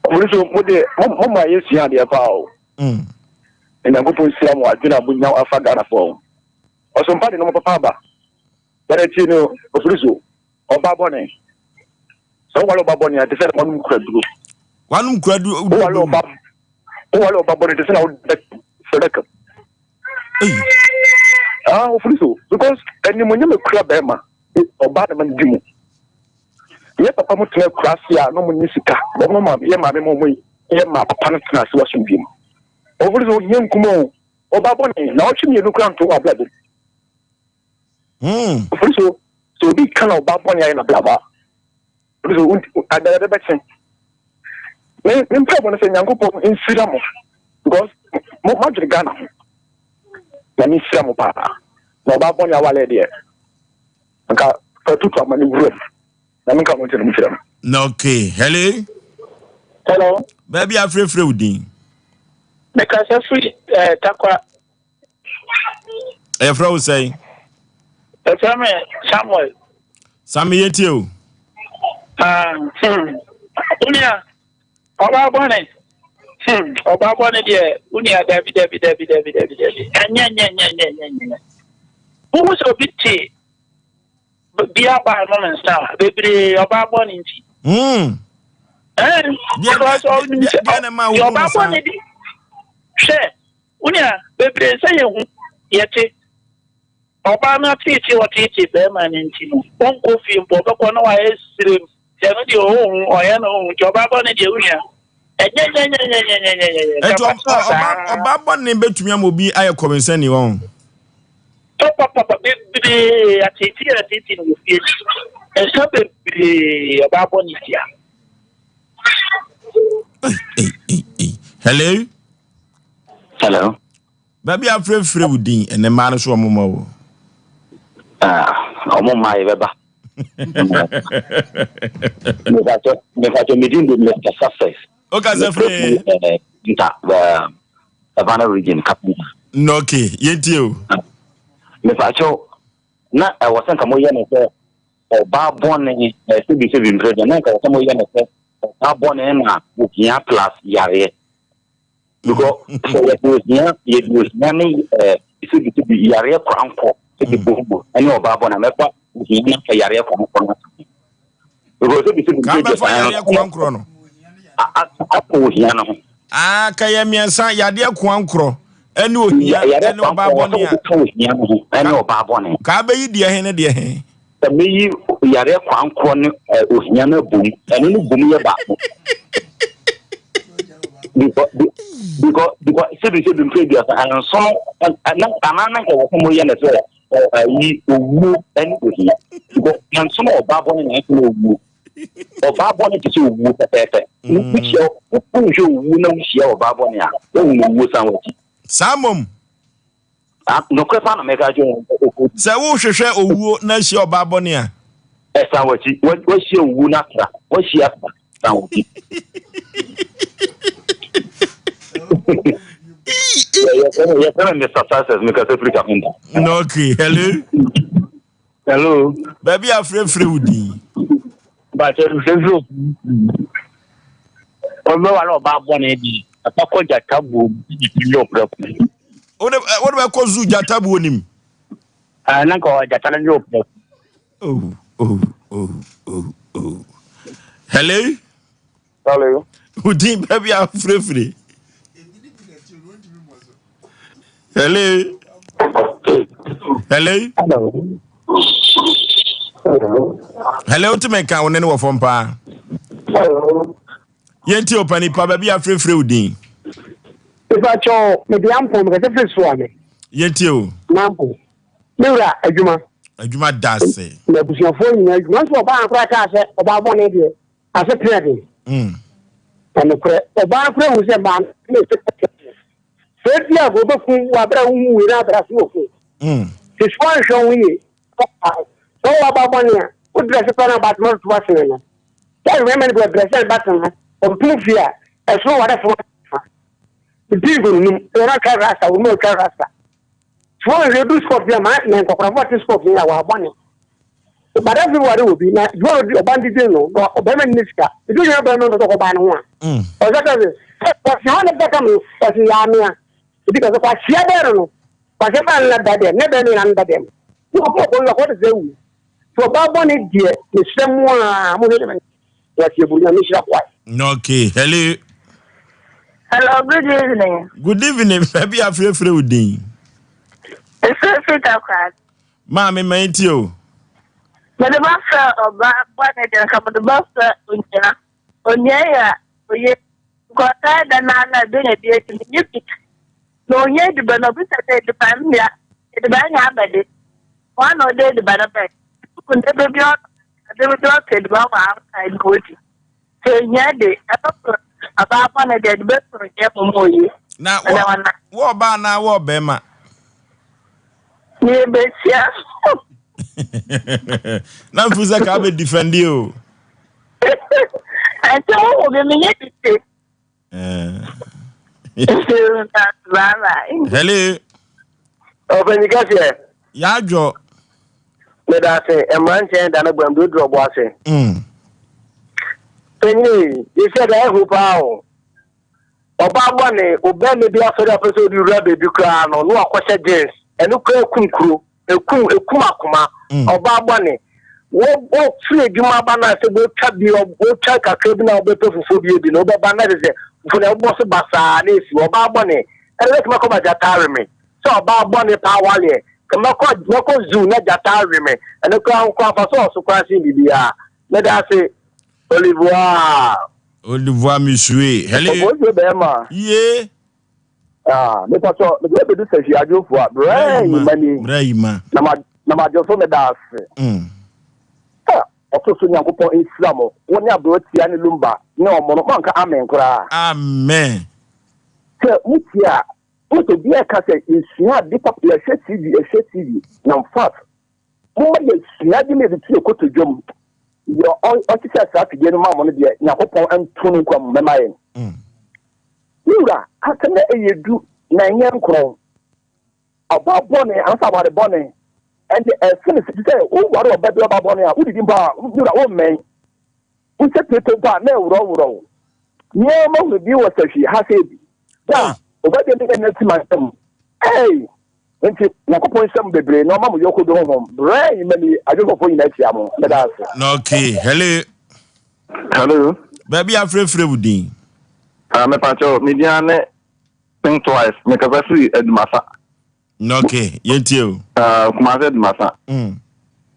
Mama is here, dear Paul. And I'm going to see what dinner will now after Ghana for. Or somebody no papa. But it's Ofriso or Babone. So what about Bonnie? I said one could do. One could do. Oh, Babone to send out Sedeka. Ofriso, because any when you crab Emma or Badman Dimu. Yes, Papa Mutu Crassia, no Munisika, but Mamma, Yema, Yema, Panatas was in him. Over the young Kumo, or Baboni, now she knew ground to our blood. So be kind of Baboni and a blabber. I better bet. When say Yanko in Sidamo, because much Ghana. Let me see Papa. No Baboni, our lady. I got two money room. I'm coming to them. Okay. Hello. Baby, I'm free fruit. Because I'm free, Takwa. A fro say, Samuel. Sammy, you. Unia. Obabone. Obabone, dear. Unia, Debbie. And who was a bit tea? Be up by moments now, baby, or Baboni. Because all your Baboni. Share. Unia, baby, say you yet. Obama teach you what teach them and into one coffee and Bobacono is 70 or your Baboni, Unia. Baboni bet me will be I come and send you on. Papa, baby, at teaching with you. And so, baby, about Bonitia. Hello. Baby, I'm free with Dean and the man is one more. My Weber. Never meeting with Mr. Success. Okay, the Havana region, Captain. No, okay, yet you. Miss Acho, not I was sent a more young or Bob Bonnie, a city saving president, or some young abone na ohia plus yare because you ni isi bi yare kwanko e bobo ani oba abona mefa ohia na yare kwanko na because bi ka be fa yare kwankro no apo ohia no ka ye miensa yade kwankro ene ohia ene oba abone a ene oba abone ka be yi de he ne de he meyi yare kwankro ne ohia na bom ene no bom ye ba because se be previous and so na amana ke wo mo ye na so yi owu ene ohia because na so oba abone na ko owu oba abone ti so owu pepepe ni se o jo owu na wo oba abone a wo owu san wati samom no kwefa na mega jo se wo hwehwe owu na se oba abone a san wati wo se owu na tra wo se asa san wati yeah, Mr. Success, because Africa. No, okay, Hello. Baby, I'm free woody. But I'm about 180. A couple of tabu your property. What about Kozu Jatabu on him? And I call Jatan your property. Oh. Hello? Hello. Who did baby, I'm free? Hello. Hello to make count any from pa. Hello. Yeti open it, baby, I'm free udin. If I show maybe I'm from the first one. Yeti. Mampo. Mira, Ajuma does say. The bush phone, once for bar crack about 180 as a credit. And the bar was a man. First year, go back to without a smoke. His one showing it. So about 1 year, would dress upon about most Washington. I remember the dress button on proof here, as no what I the people are not Carrasa, or no Carrasa. So you do sport your man and what is sport in our money. But everybody will be not you a bandit, or Beman Niska. You don't have another one. Or that is what's not a better as in Yamia. Because of what she had there, but if I let that never under them. What is the so about 1 year, the same one, what you would not white. Okay, hello. Hello, good evening. Good evening, baby, I'm free udin. It's a fit of crack. Mammy, mate, you. But the master of black one and come to the master on ya, got tired and I'm doing a dear to you. No, yet the benefit of the family, the bang habit. One or day the benefit. Could never be out. They were talking about outside coaching. So, yeah, they about 1 of the best for a now, what about now, what Bema? Near Bessia. Now, Fuzak, I will defend you. I told him yesterday. Hello. Open the gas here. Yajo. Let us say a man and a bamboo drop was it. Penny, you said I hope how. About 1 day, obey me be after the episode you read the crown or no question James, and look a kumkru, a kumakuma, about 1 day. What free Juma Bana said, we'll check a criminal better for you, no Bana is it. For the boss of Bassa, or about 1 day, and let me come at Jatarimi. So about 1 day power, Mako Zoo, not Jatarimi, and the crown crop was also crashing the let us say, Olivois, monsieur. Hello. Yeah. Let us all the baby says you are due for Brahima. Namajo from the dance. Also, soon you go in Islam. When you brought Tiani Lumba, no monomanka, amen. Amen. So, Mutia, what a dear cassette is not deep up your shit TV, no fat. More than snagging me the 2 o'clock to jump. Your officers have to get my money there. Now, and tuning from my mind. Mira, how can you do 9 young crown? About Bonnie, answer about the Bonnie. And as soon as you say, oh, what about Bonnie? Who did you buy? You are old man. Unse peto ba na wuro. Nie ma we bi wasafi ha se bi. Da, obade bi na ti mantem. Hey, enti yakopon sam bebre na ma mo yokodo ho. Brain mani adwofo nyina tia mo. Me da ase. Okay, Hello. Baby afrefre wudin. Me pacho media ne think twice. Me ka free Edmasa. Okay, yetio. Kuma se Edmasa.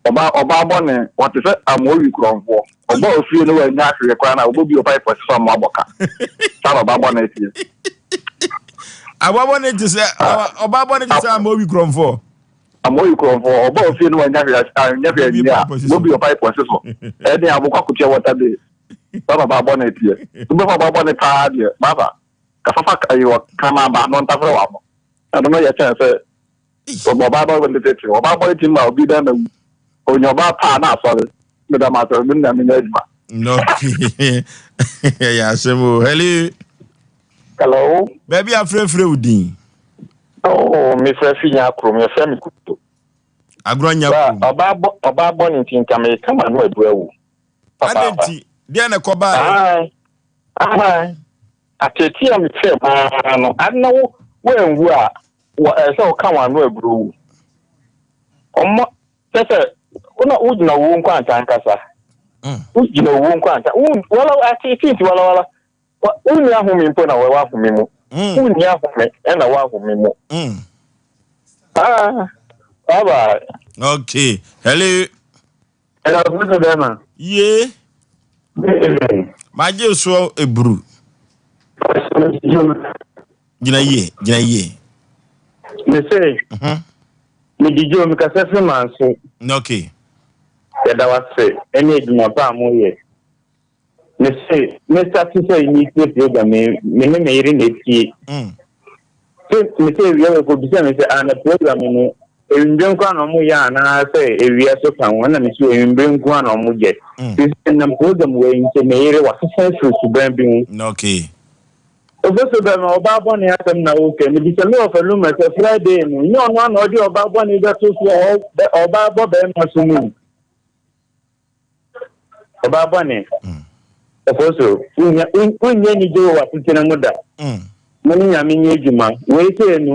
Oba bone what is it amoyi kronfo. Oba ofie no wa nya ahwe kwa na obo bi opai for some aboka. Sa oba bone tie. Ababone ti se obabone ti se amowi kronfo. Amoyi kronfo oba ofie no wa nya ahwe nya obi opai for so. E dey abokwa kutia water dey. Baba babone tie. Tubo babone pa dey. Baba. Kafafa ayo kama ba non ta fro wa mo. Adoma ya chance oba babone dey tie. Oba babone ti ma obi da na onyoba pa na asore. Me da ma so me na me ejma. No. Yeah, Asem. Hello. Baby afrefre wudin. Oh, me fresh nya krom, me frem kuto. Agronya Ba oba born in Tinkame, come on, no ebu. Adenti, dia na koba. Ateti am frem no. Adno when wu a so come on no ebu. Omo pese una ujina wu nkwanta nkasa. Ujina wu nkwanta. Wala ateti wala. Uni ahumi mpo na wewa ahumi mu. Uni ahumi ena wa ahumi mu. Bye. Okay. Hello. Hello, Dema. Yeah. Maje so ebru. Gina ye. Me say. Me dijo me kasese manso. Okay. Yada wase eni eduma pa mo ye. Me say me start to say ni program me iri na tie. Me say we go be say me say an program no ewimbe kwa na mo ya na say ewia so kan wona me say ewimbe kwa na mo je. This na program we nke me iri wa say so ban bi mu. Okay. Oboso be na oba bo ne atam na okay me bi say me ofelu me say Friday no ni ono na odi oba bo ne be to so oba bo be ma so mu. Oba bo ne Ofoso, unya ni jo wa kutina muda. Mani nyame nye juma. We say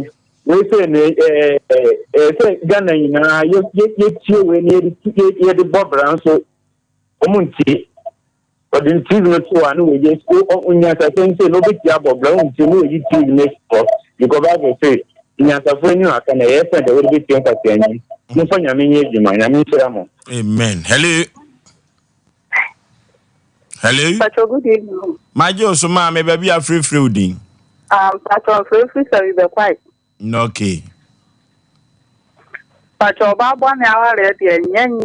say Ghana ina ye tie we ni ye de bobra so omunti. Odin TV no to anu we je unya sa say no be tia bobra unti no ye TV next for. Because Bible say nya sa fo ni aka na ye fa de we be tia kwati anyi. Mo fa nyame nye juma, nyame sira mo. Amen. Hello. Pacho, good evening. My dear, so ma me baby afrefre wudin. Pacho, free sorry be quiet. No okay. Pacho, baba ni aware de nyen.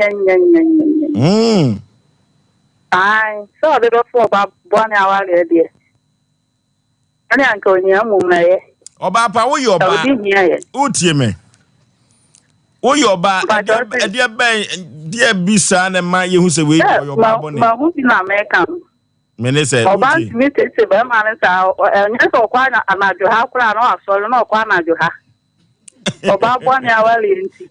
Ai, so de do for baba ni aware de. Ani anko ni amu na ye. Oba pa wo yoba. Utie me. Wo yoba e de ben de bisa na ma ye hu se we yoba boni. Ma hu na America. Me ne se. Oba mi se be ma ne sa nya so kwa na anajo ha kura na asoro na kwa anajo ha. Oba boni awale nti.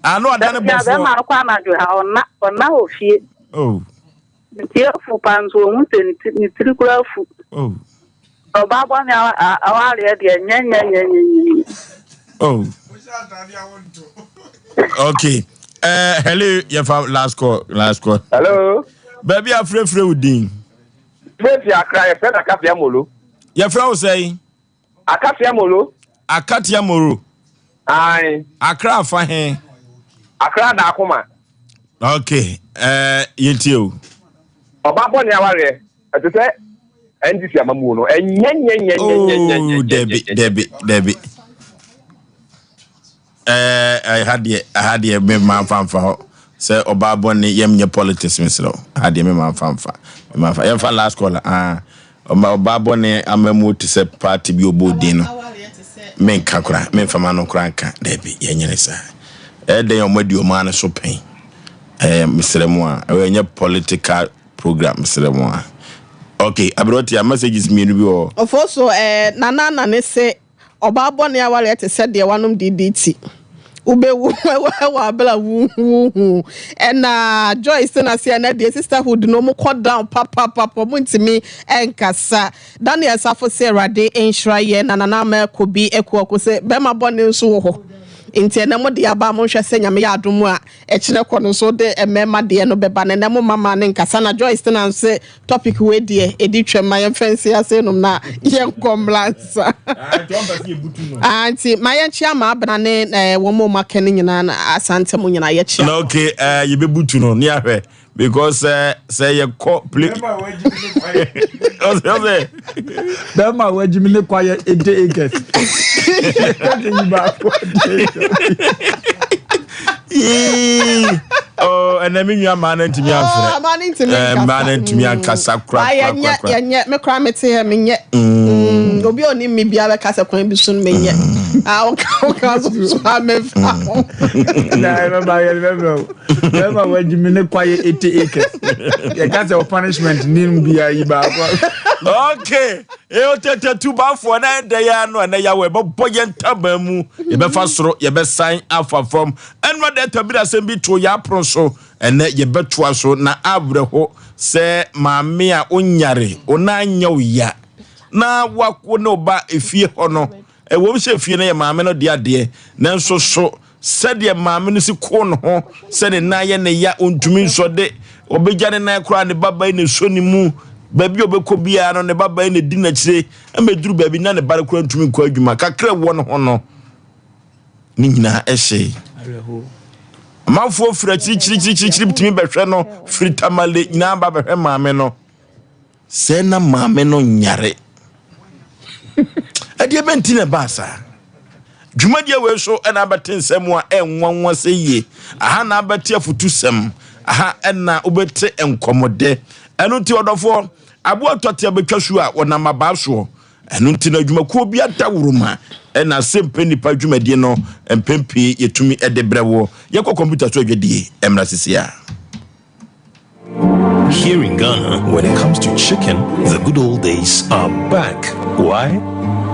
Anu adane bofo. Ya be ma kwa anajo ha onna ofie. Oh. Nti fu panzo hu se ni trikura fu. Oh. Oba boni awale de nyen. Oh. Okay. Hello, your last call. Hello. Baby afrefre wudin. Wait ya cry friend Akafia Molo. Your friend say Akafia Molo. Akatia Moro. Aye. Akra fa he. Akra na akoma. Okay. Yetio. Oba bo ni aware. Ate se NDC amamu no. Enyenyenyenyenyenyenyen. Oh, Debbie. I had the me man fan for say oba boni yemye politics misro. I had the me man fan for. Me fan for last caller. Oba boni amemu to say party bi obodin no. Men kakura, men fama no kranka. Debbie yenye sa. Den omadi o man so pen. Mr. Moa, we political program Mr. Moa. Okay, I brought your messages me bi o. Of also nana ne say oba boni awale te said de wanom DDT. ube wa bela wu and Joyce na say na the sisterhood no mo cut down papa mo ntimi enkasa Daniel Safo say rade enhra ye na na ma kobi eko say be ma bone nso ho nti na mo de aba mo hwɛ sɛ nyame yɛ adomu a ɛkyerɛ kɔ no so de emema de no beba na mo mama ne nkasa na Joyce na say topic we de edi twema yɛ fancy ase no na yɛ nkomlansa anti my chiama abna ne wo mo maka ne nyina na asante mo nyina yɛ chia na okay ye bebutu no ne ahwɛ because say ye call play Osei Bema wajimi ne kwa ye 8 acres. Oh, and I mean you are man to me after. Man to me and Casa crack. Me cry me to him in yet. Obi oni me bia be kasa kwan bi sun me yet. Ah, okay, so I'm Bema wajimi ne kwa ye 80 acres. Ye kasa punishment nim bia iba. Okay. E tete tu ba for na dey no na ya we boy ntaba mu ye be fa soro ye be sign afa from and what that be asem bi to ya pro so ene ye be to so na abreho se maame a onyare ona anya uya na wako no ba efie ho no e wo bi se efie na ye maame no de ade na nso so se de maame no si ko no ho se ne na ye ne ya ontumi nso de obejane na kura ne baba ne so ni mu baby obeko bia no ne baba ne di na kire ameduru baby na ne bare kura ntumi ko adwuma kakra wo no ho no ni nyina ehye amanfo fira chiri bitimi behwe no fritamale nyina ba behwe maame no se na maame no nyare ade benti ne basa dwumadia we so na abetensem a enwanwa se ye aha na abeti afutu sem aha na obete enkomode enu ti odofo abo atote abetwasu a wona mabaso enu ti na dwumakuo bi adawuruma na Asem Mpe Nipa dwumadie no empempi yetumi edebrewo yekọ computer so adwedie emra sisia. Here in Ghana, when it comes to chicken, the good old days are back. Why?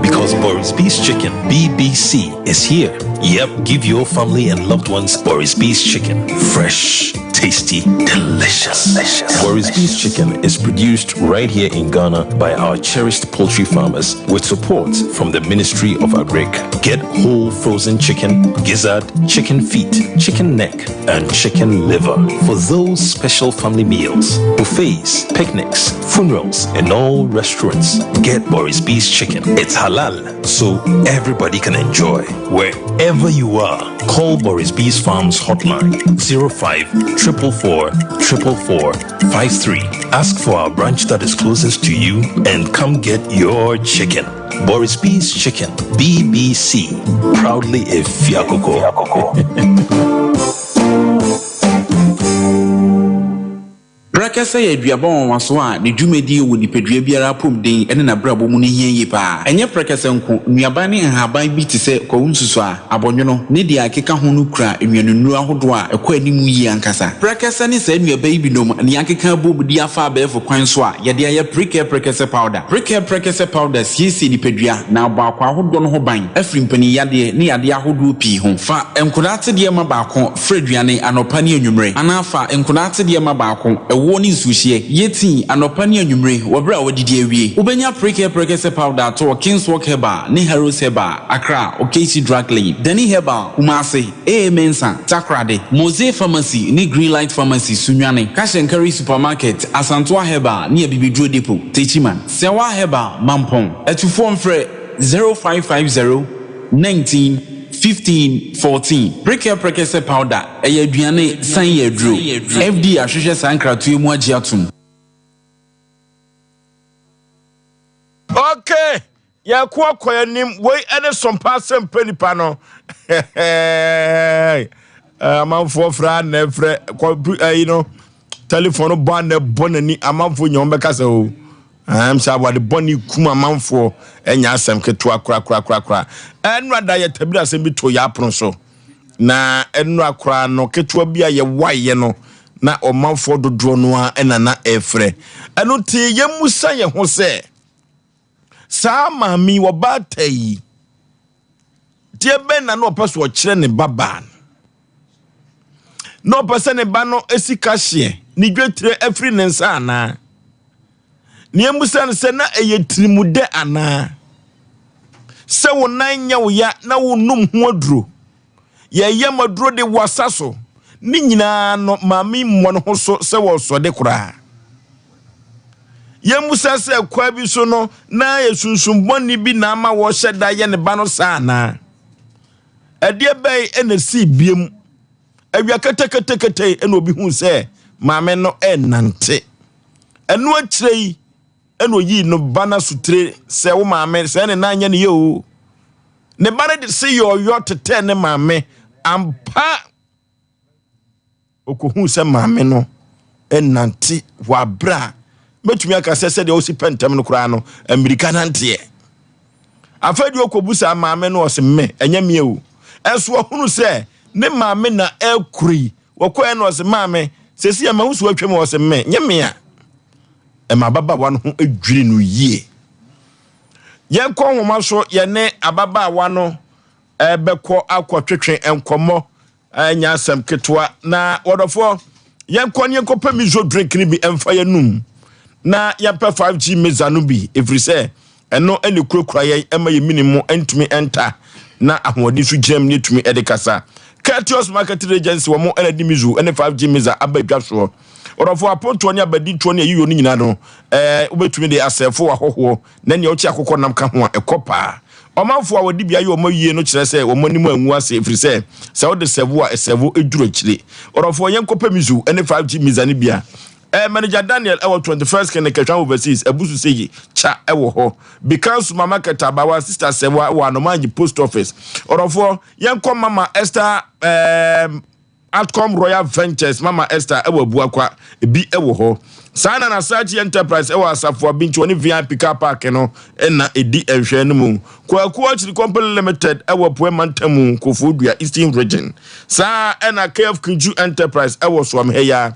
Because Boris Bee's Chicken, BBC, is here. Yep, give your family and loved ones Boris Bee's Chicken. Fresh, tasty, delicious. Boris Bee's Chicken is produced right here in Ghana by our cherished poultry farmers with support from the Ministry of Agric. Get whole frozen chicken, gizzard, chicken feet, chicken neck, and chicken liver for those special family meals, buffets, picnics, funerals, and all restaurants. Get Boris Bee's Chicken. It's halal, so everybody can enjoy. Wherever you are, call Boris Bee's Farms hotline 05 444 444 53. Ask for our branch that is closest to you and come get your chicken. Boris Bee's Chicken, BBC, proudly a Fiakoko. Brakasa ye duabon waso a ne dwumedi wo nipadua biara pomden ene na brabo mu ne hieye pa enye brakasa nko nuaban ne nhaban bi te se ko nsusu a abonwono ne dia akeka ho no kura enwanunu ahodo a ekọ animu yi ankasa brakasa ne sa nuaban bi nom ne akeka bobudi afa abefo kwan so a ye de aye brakasa powder siesi nipadua na abakwa ahodo no ho ban afri mpani yade ne yade ahodo pi ho fa enkodate de ma baako freduane anopa ne anwumre anafa enkodate de ma baako woni nsuhie yeti anopa ne anwumre wobra wadidi awie ubenya brakasa powder to Kingswalk Herbal ne Heroes Herbal Accra Okesi Drug Lane Dani Herbal Kumase Mensa Takrade Mose Pharmacy ne Greenlight Pharmacy Sunwane Cash and Carry Supermarket Asantoa Herbal ne Bibidro Depot Techiman Sewa Herbal Mampong etufo mfre 0550 19 15 14 brakasa powder aduane san yedro FD ahwehwe sankratu mu agi atum. Okay, ya kwa nim we ene Sompa Asem Mpe Nipa no amanfo fra na frɛ telephone ban na bonani amanfo nyom bekasa o am sha wade boni kuma manfo enya asem keto akra enrada ye tabira asem bi to ya apron so na enu akra no keto bia ye waye no na o manfo dodro no a enana efre enu ti ye musa ye ho se sa mami wo batai adeɛ bɛn na no ɔpɛ so ɔkyerɛ ne baba no ɔpɛ sɛ ne ba no esika hye ne dwetire afiri ne nsa ana ne emusa ne sɛ na ɛyɛ tirimude ana sɛ wo nan nya wo ya na wo num ho aduro yɛ maduro de wasa so ne nyinaa no maame mmɔ no ho so sɛ wɔ so de koraa Yemusa se kwa bi so no na yesunsumboni bi na ama wo hyeda ye ne ba no saa na ade bai ena si biem awia kete ena obi hu se maame no enante eno akirei ena oyi no bana sutre se wo maame se ne nanya ne yo ne bana de se yo tete ne maame ampa okohu se maame no enante wa bra metumi aka sese de osi pentem no kura no America nante afadi okobusa maame no osemme enya mie o enso ohunu se ne maame na ekuri wokoe no ose maame sesi ya mahusu atwem osemme nyemia e mababa wa no ho adwiri no yie yenko homa so ye ne ababa wa no ebekọ akotwetwe enkomo anya asem ketwa na wodofo yenko nyenko pemizo drink ni bi emfa yanum na yampa 5G mezanu bi efrise eno ene kurokura ye ema ye minimum entumi enter na ahodi so gyam ne tumi edekasa Katios Market Agency wo mo ene di mizu ene 5G meza abadwa so orofo aponto ne abadi to ne yiyo ni nyina no ubetumi de asefo ahoho na ne ochi akokọ nam ka ho ekopa omanfo a wodi bia ye o mawie no kire se wo manimu anwu ase efrise se wo de sevo a esevo eduro kire orofo yenkopa mizu ene 5G meza ne bia Manager Daniel ewo 21st Keneketwan overseas ebusu seyi cha ewo ho because mama ketabawa sister sewa wa no manji post office orofo yenko mama Esther Outcome Royal Ventures mama Esther ewo buakwa bi ewo ho sana na Sachi Enterprise ewo asafo abinchi oni VIP car park no na edi ehwe no mu kwaku achiri company limited ewo poemantamu kofodua Eastern region sa na KF Kinju Enterprise ewo so amheya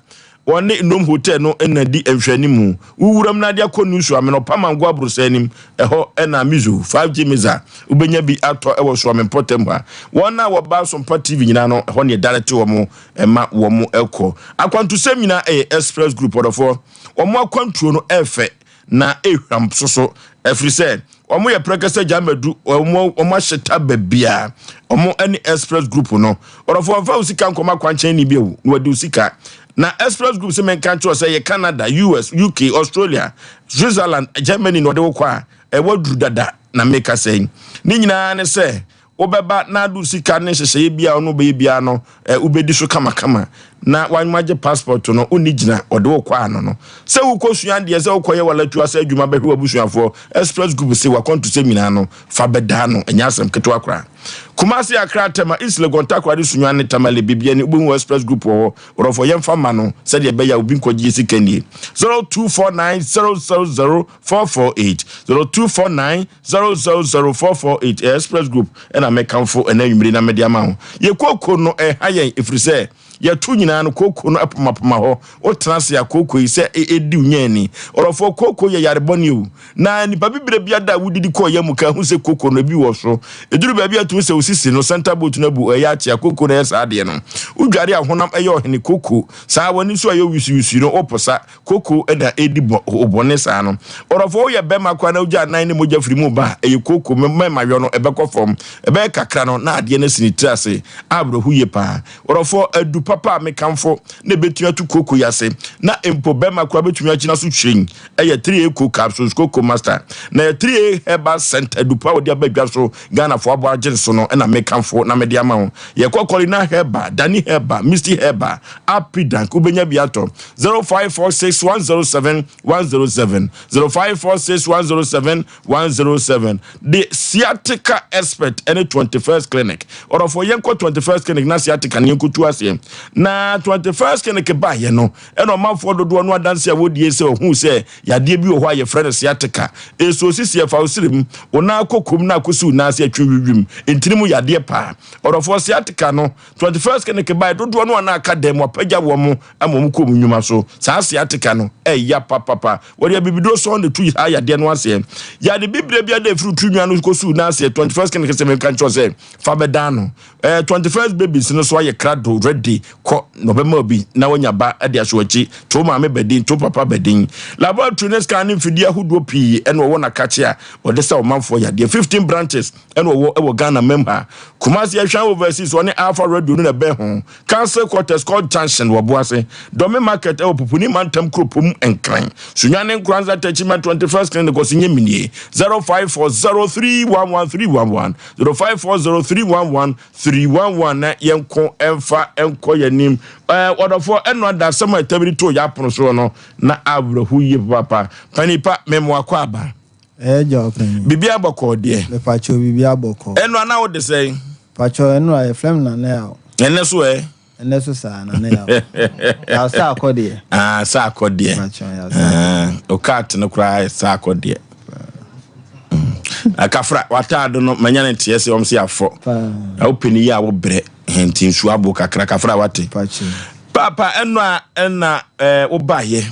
one nom hotel no enadi ehwanimu wuwuram na de akonu so ameno pamango abrusanim eho na mizu 5G meza ubenya bi ato ewo so amempotemba wona wo ba Sompa TV nyina no eho ne direct wo mo ema wo mo ekọ akwantu semina express group odofo wo mo akwantuo no efe na ehwam soso efrise omo ye prekese jamadu omo hyeta babia omo any express group no odofo fa usika nkoma kwanchan ni biewu no wadi usika na express group se men kancho say Canada, US, UK, Australia, Switzerland, Germany no de wo kwa e wadru dada na make say ni nyina ne say obeba na adu sika ne hyehye bia ono be bia no ubedi so kama na wanmaje passport no oni gina ode wo kwa no se wo kosuan de se wo koye walatu asa adwuma behwe abusuafo express group se wakonto se mina no fa beda no enya asem keto akra Kumasi Accra tema Isle Gontakwa de sunyane tamale bibia ni obu express group wo orofo yemfa ma no se de beya obi nkogie sikani 0249000448 0249000448 express group na mekamfo na nwumire na media ma ho ye kokko no hayen efrise ya tu nyina no koko no apamapama ho o transe ya koko yi se edi unyani orofo koko ye yareboni o na nipa bibire bia da wudidi ko ya muka hu se koko no bi wo so eduru ba bia tu se osisi no center boat na bu ya chia koko na esa ade no udware ahonam eye ohene koko sa woni so ayo wisi no oposa koko eda edi obone sa no orofo ye bema kwa na uja nan ne moja firi mu ba eye koko mema yo no ebekọ fom ebe kakra no na ade na sinitrase abro huye pa orofo adu papa mekamfo na betua tu koko yase na empo bema kwa betua china so twren eye 3A koko capsules koko master na 3A herbal center dupa odi abadwa so Ghana for Aboagye so no na mekamfo na media ma ho ye kokori na herbal dani herbal misty herbal apidank ubenya biato 0546107107 0546107107 the sciatica expert any 21st clinic or for yenko 21st clinic na sciatica nyenko tu asem na 21st keneke ba ye no e no manfo dodo no adanse awodie se ohu se yade bi wo ho aye frɛ sciatica eso sisi e fa osirim ona akokom na akosu na ase atwewim entinim yade pa orofo sciatica no 21st keneke ba dodo no na akadem apagya wo mo amom kom nnwuma so saa sciatica no ya papa wori bibido so on the two ha yade no ase yade bibire bia da fru tu nwa no kosu na ase 21st keneke se me kan cho se fa bedano 21st babies no so aye krado ready ko no be ma bi na wonya ba ade asoachi to ma me bedin to papa bedin laboratory ne scanning fidi ahudo pi ene wo na kache a wode sa omanfo yade 15 branches ene wo Ghana member Kumasi Ahwan overseas one Alpha Radio no na be ho council quarters called junction wo boase domi market e popuni mantam kropom enkran sunyane nkranza tachima 21st clinic ko sinye minie 0540311311 0540311311 na yenko emfa enko yanim wodofo eno da sama tabiri to ya pono so no na abrahu ye papa panipa memo akwaba Jokin. Bibia boko de. Me pacho bibia boko. Eno ana wo de say. Pacho eno a flem na na. Ene so Ene so sa na na. Ya sa akode. Sa akode. Pacho ya sa. O cat no cry sa akode. Akafra wata do no manyane tie se omse afo. Openi ya wo bre hentin su abo kakra kafra wate. Pacho. Papa eno a ena wo baye.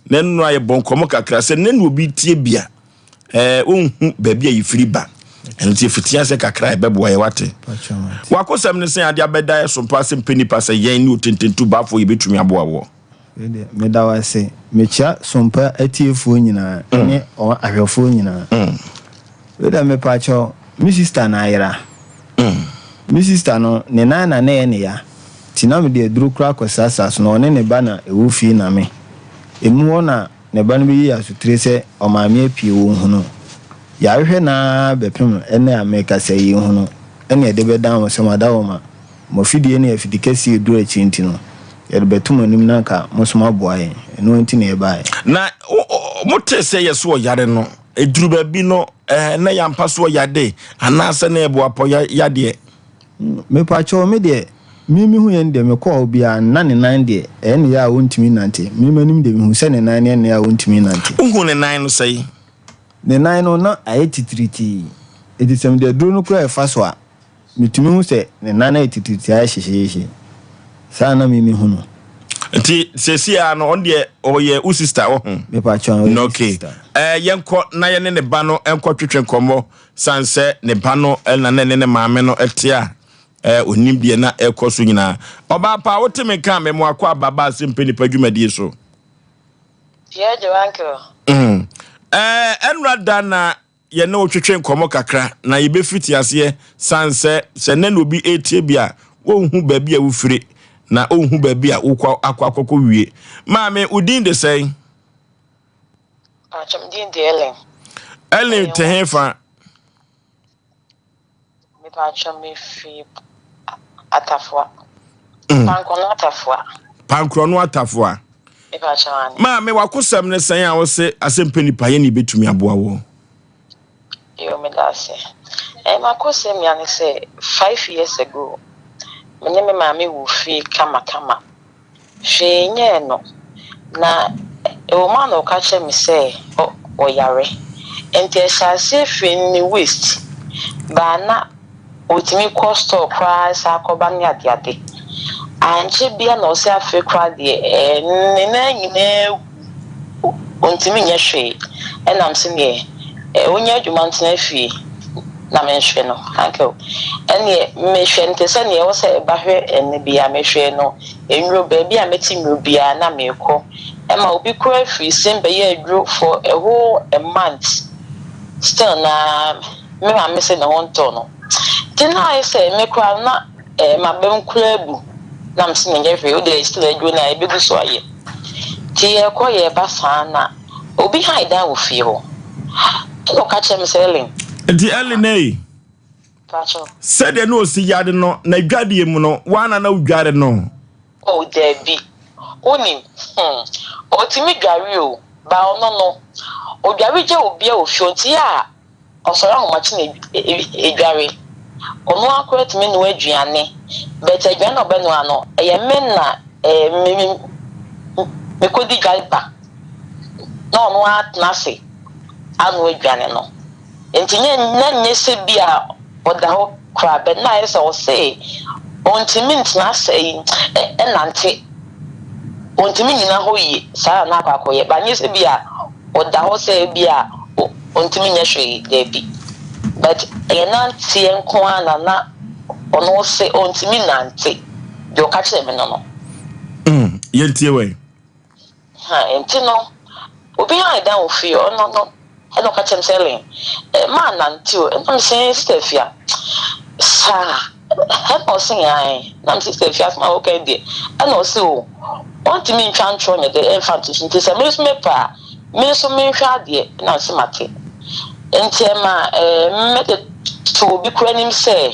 Na eno aye bonkomo kakra se nenu obi tie bia. Unhu baby ayifiri ba enti fitia se kakra e bebo ye wate wakosam ne sen ade abeda ye Sompa Asem Mpe Nipa se yen ni otententu bafo ye betumi aboa wo me da wa se mecha Sompa atiefuo nyina ne ahwefuo nyina we da me pacho mi sister na ayira mi sister no ne na ye ne ya tina me de duru kra kwasasa so no ne ba na ewu fi na me emu na ne ba no bi asutre se o maame apie wo hunu ya hwe na bepem ene ameka se yi hunu ene de be dan wo se ma da wo ma mo fidie ne afidikasi edu achi ntino ye de betum anim na ka mo so ma boaye eno nti ne ba na mo tese ye so yare no eduru ba bi no na ya mpa so yade anase na ebo apo yade me pa cho me de mimi hu yen de me ko obia na ne nan de ene ya wontimi nante mimi anim de me hu se ne nan ne ya wontimi nante hu ne nan no sei ne nan no na ayetitriti edisem de duro no kura e fa so a mitumi hu se ne nan ayetitriti ay hyehyehe sa na mimi hu no nti sesi a no on de oye u sister wo hu me pa cho no okay yenko na ye ne ba no enko twetwe nkomo sanse ne ba no na ne maame no etia onim de na ekoso nyina oba pa woteme kan me mo akwa baba Asem Mpe Nipa dwumadie so ye je wanko enrada na ye na otwetwe nkomo kakra na ye befiti ase sanse se ne no bi etie bia wo hu ba bia wo fire na o hu ba bia wo akwa wie maame udin de sei acham din de Ellen tehefa me pa acham me fi atafwa pankro no atafwa e pa acham ma me wakosam ne san a wo se Asem Mpe Nipa ye ni betumi aboa wo yo me da se makosem ya ne se 5 years ago me mama wo fi kama she nye no na o ma no ka che me se o yare enti esase fi ni waste ba na otimi cost of price akoba ni ade anche bia na Osei afekra de ne na nyine ontimi nya hwe enam se ne onye adwuma ntena fi na menhwe no hanko ene mehwe nte se ne wo se ba hwe ene bia mehwe no enro ba bia meti nro bia na meko ema obi kura fi sembe ye adwo for a whole a month still na me ma me se na wonto no tina I say me kwa na mabem kurabu na mse nye hwe o de still adwo na e begu so aye ti ye ko ye ba sana obi haida wo fi ho to ka che me selling enti Ellen nei pacho said no si yade no na dwade mu no wana na udware no o debi oni otimi dware o ba ono no o dware je obi a ofi oti a osoro ahomachi na edware ono akoret me no aduane but aduane obeno ano eye men na me kodi driver no no atnase anu aduane no enti nye se bia oda ho kra be na ese o say ontimi ntna sei enante ontimi nyina ho yi saa na akoye ba nye se bia oda ho say bia ontimi nya hwe debi but enante enko ana na ono se ontimi nante do ka kire me no yentie we ha enti no obi ha dan ofi no eno ka chem selling man nante o enam say stefia sa eno sing ai nam stefia ma okay de eno se o ontimi ntwa ntro ne de enfant nti se me so me pa me so me hwa de na se mate enti ma me de to bi kranim say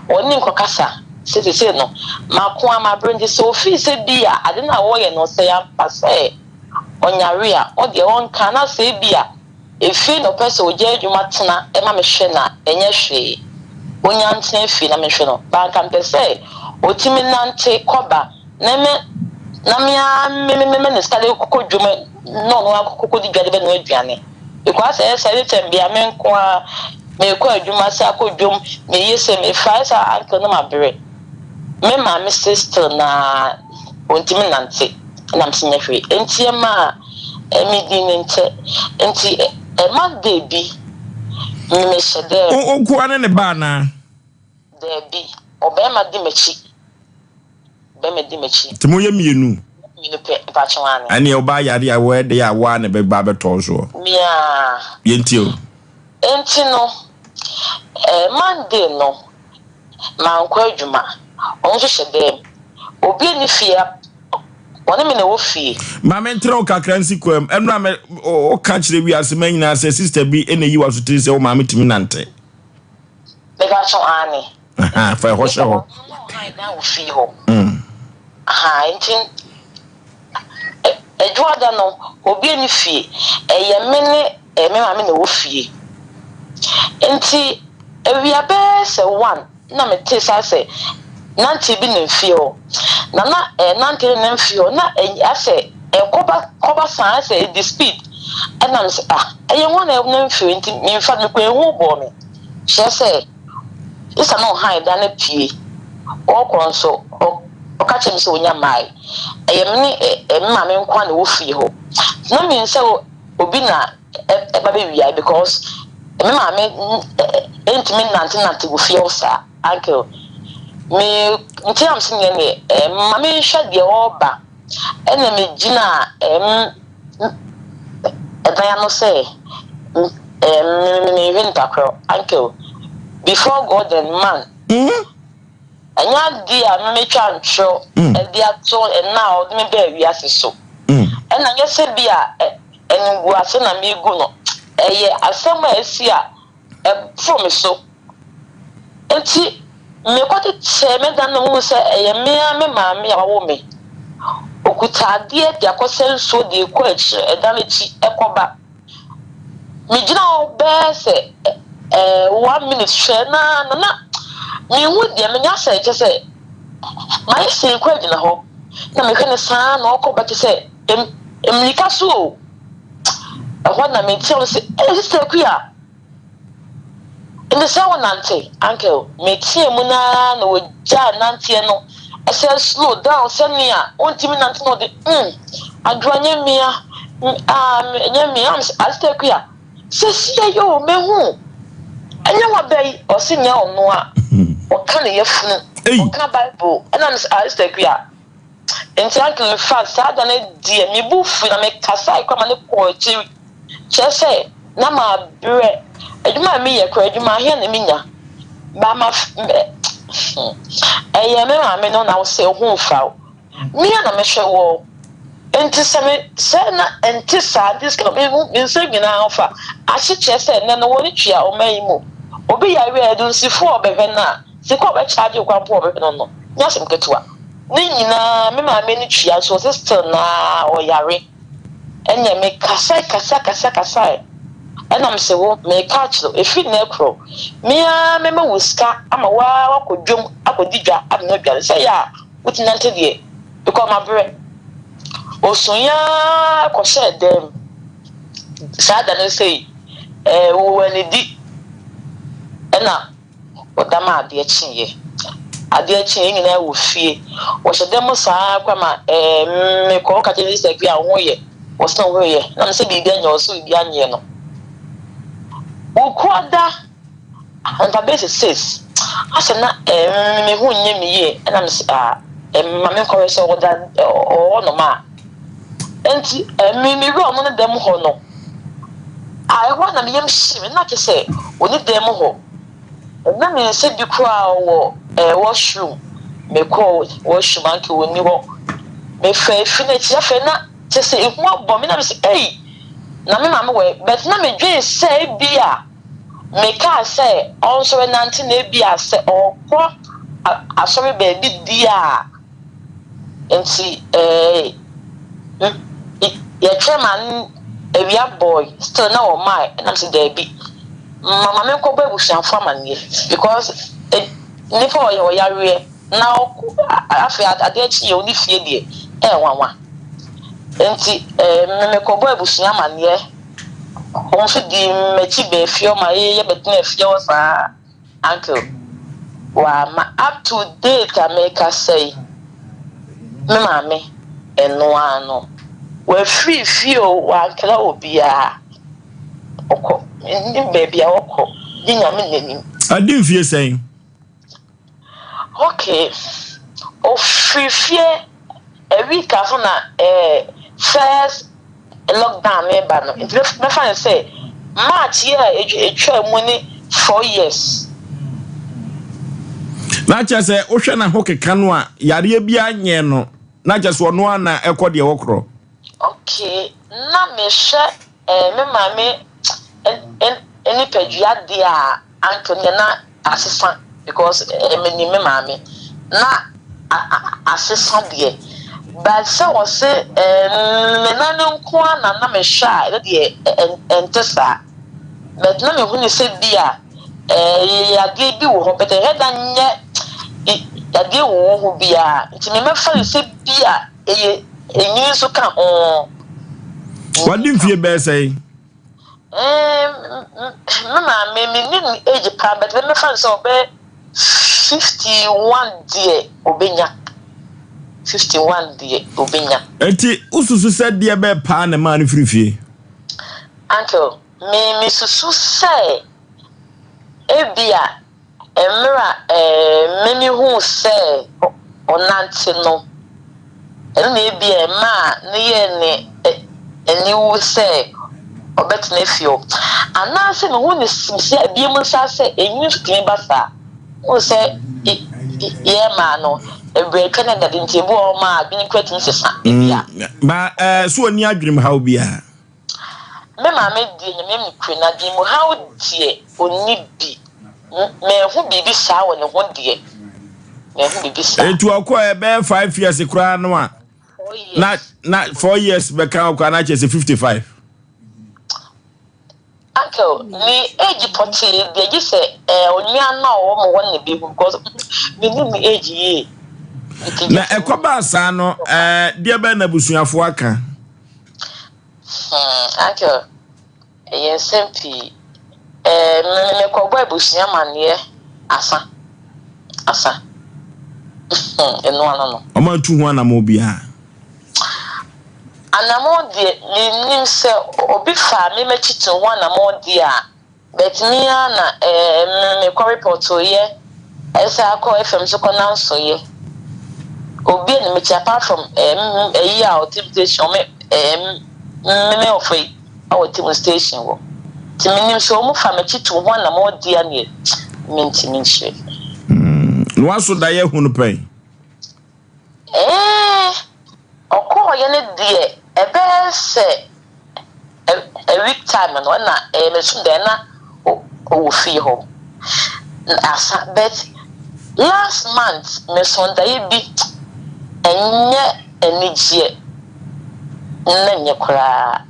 oni nkokasa se no mako ama brand so fi se bia ade na wo ye no se ya pase onyare a o de on kana se bia efi no pese o je adwuma tena e ma me hwe na enye hwe onya ntena fi na me hwe no ba kan pese o timi nante koba na me ne skale kokodwuma no akokoko di gade be no aduane because e se bia me nko a me ko adwuma se akodwom me yese me fa sa anko no mabre me ma me sister na ontimi nante na msinya hwe enti ma emi di nente enti ma debi me shede o ko ane ne ba na debi obema di mechi timo ye mienu pe pa chwane ani oba yare a we de ya wa ne be ba beto so mia yenti o enti no Monday no ma nkwa adwuma on so shede obi ni fia wona me na wo fie ma me ntre o kakransi kwam enra me o ka kire wi ase manyina se sister bi ene yi wa so tiri se o ma metimi nante be ga so ani fa ho she ho na wo fie ho enti ejuada no obi ni fie eye me ma me na wo fie enti ewia be se one na me te sa se nanti bi na fie ho na nanti na fie ho na ase koba san se the speed and am say eye won na fie enti me fa me ko ehu bo me she say isa no hide da na pie o konso o ka chem se onya mai eye me ma me nkwa na wo fie ho na me nse obi na ba be wia because me ma me entimi nante go fie ho sa uncle me nti am sinye ne ma me hwa de oba ena me gina dan no say me win takro uncle before God and man anya dia me twa ntro e dia to na o me ba wi ase so ena nya se bia engu ase na me gu no eye asem esi a from so enti me kwati me dan no mu se eye me ma me awo me okuta de dia kwose so de ko achi edan achi ekoba me gina o be se 1 minute share na me hu de me nya se che se my se ko gina ho na me kene sa na okoba che se emlika so na me tell se sister kuya in the sound nante uncle me tie mu na wo ja nante no I said slow down send me a ontimi nante no de adwanye mia nya mia am sister kuya se sie yo me hu anya wa bai o se nya ono a o ka ne yefunu o ka bible and am sister kuya enti uncle fast sada na die me bu fu na me kasa ikwa ma ne ko chi chese na ma bre adwuma mi ye kwa adwuma ahia na minya ba ma eye me ma me no na wo se hu fa mi na me hwe wo enti se na enti sa this kind of me se gina ofa achi chese na no wo ni twia o mai mu obi ya we edu sifo obehwe na se ko be charge kwa mpo obehwe no nya sem ketua ni nyina me ma me ni twia so sister na o yare enye me kasa and I'm say, well, may catch the if you necro. Me, member with scar, I'm a wow, I could jump, I could dig up, I'm not gonna say, yeah, what's not to be because my bread. Oh, so yeah, I could say them. Sad than say, when it did, and now, what am I, dear chin? I dear chin in there with fear. Was a demo, sir, Grandma, me call catalyst like we are one year. Was no way. I'm saying, then you're so young, you know. Who called that? And the basis says, I said, not me who knew me, and I'm mammy chorus or that or no ma. And me wrong on them honor. I want a young shimmy, not to say, when it demo ho. And then me said you cry or washroom, me call washroom uncle when you walk. Me fair finish your fena to say if one bombing, I say, hey, na me mamma way, but na me dream say beer. Make I say also an anti-nabia say or what a sorry baby dear. And see, your chairman, a young boy, still now my, and I'm saying, baby. Mamma, me go back with some family because before you are now, I feel I get you only fear dear, one. And see, me go back with some man, yeah. Also, the Mechibe feel my but if yours are uncle. Why, up to date, I make us say, Mammy, and no one. We're free feel one can be a baby. I didn't feel saying. Okay. Oh, free fear a week after first lockdown, maybe. It's my friend say, March year, a child money 4 years. Not just say, Ocean and Hockey Canoa, Yaribia Yeno, not just one a quadia okro. Okay, na me share me mama and any pedia dia Antonina assistant because me mama na assistant there. But so was say me nanu kwa na me share the entesa. But na me hu ni say bia ya ge bi wo ho but head anya ya ge wo ho bia nti me fa say bia you so can what didn't feel best say? Mama, me age pa, but when me find so be 51 dear Obenya. 51 dear Obenya. Eti ususu said dear be pa na man free. Uncle, me susu say ebia emra me who say onante no. And maybe a man near and you say, or better nephew. And now, say, when is sincere, be must say, and you came bassa. Who say, yeah, man, a break and that in table, ma, being quite insistent. But, so near dream how be a Mamma made the name Queen, how dear, or need be. May who be sour and 1 dear. May who be sour. To acquire bear 5 years a crown one. Not 4 years, but can say 55. Uncle, me age potty, they just say, when you are now, one be because me age ye. Na ekoba sano dia be na busuafo aka. Uncle, yes MP. Me ko boy busuya manie asa. Eno no. O ma tu ho na mo bia. Anamo de nim se obi fa me mechito ho anamo de a bet me na me ko report o ye esa akọ FM so ko na so ye obi na me apart from a year activation me ofei our team station wo ti me nim so mo fa mechito ho anamo de a ne mentimi nhwe No aso da ye hunu pen ọkọ ye ne de ebe se a week time no na me so de na o fi ho asa bet last month me so da ye bi enye enije na nye kura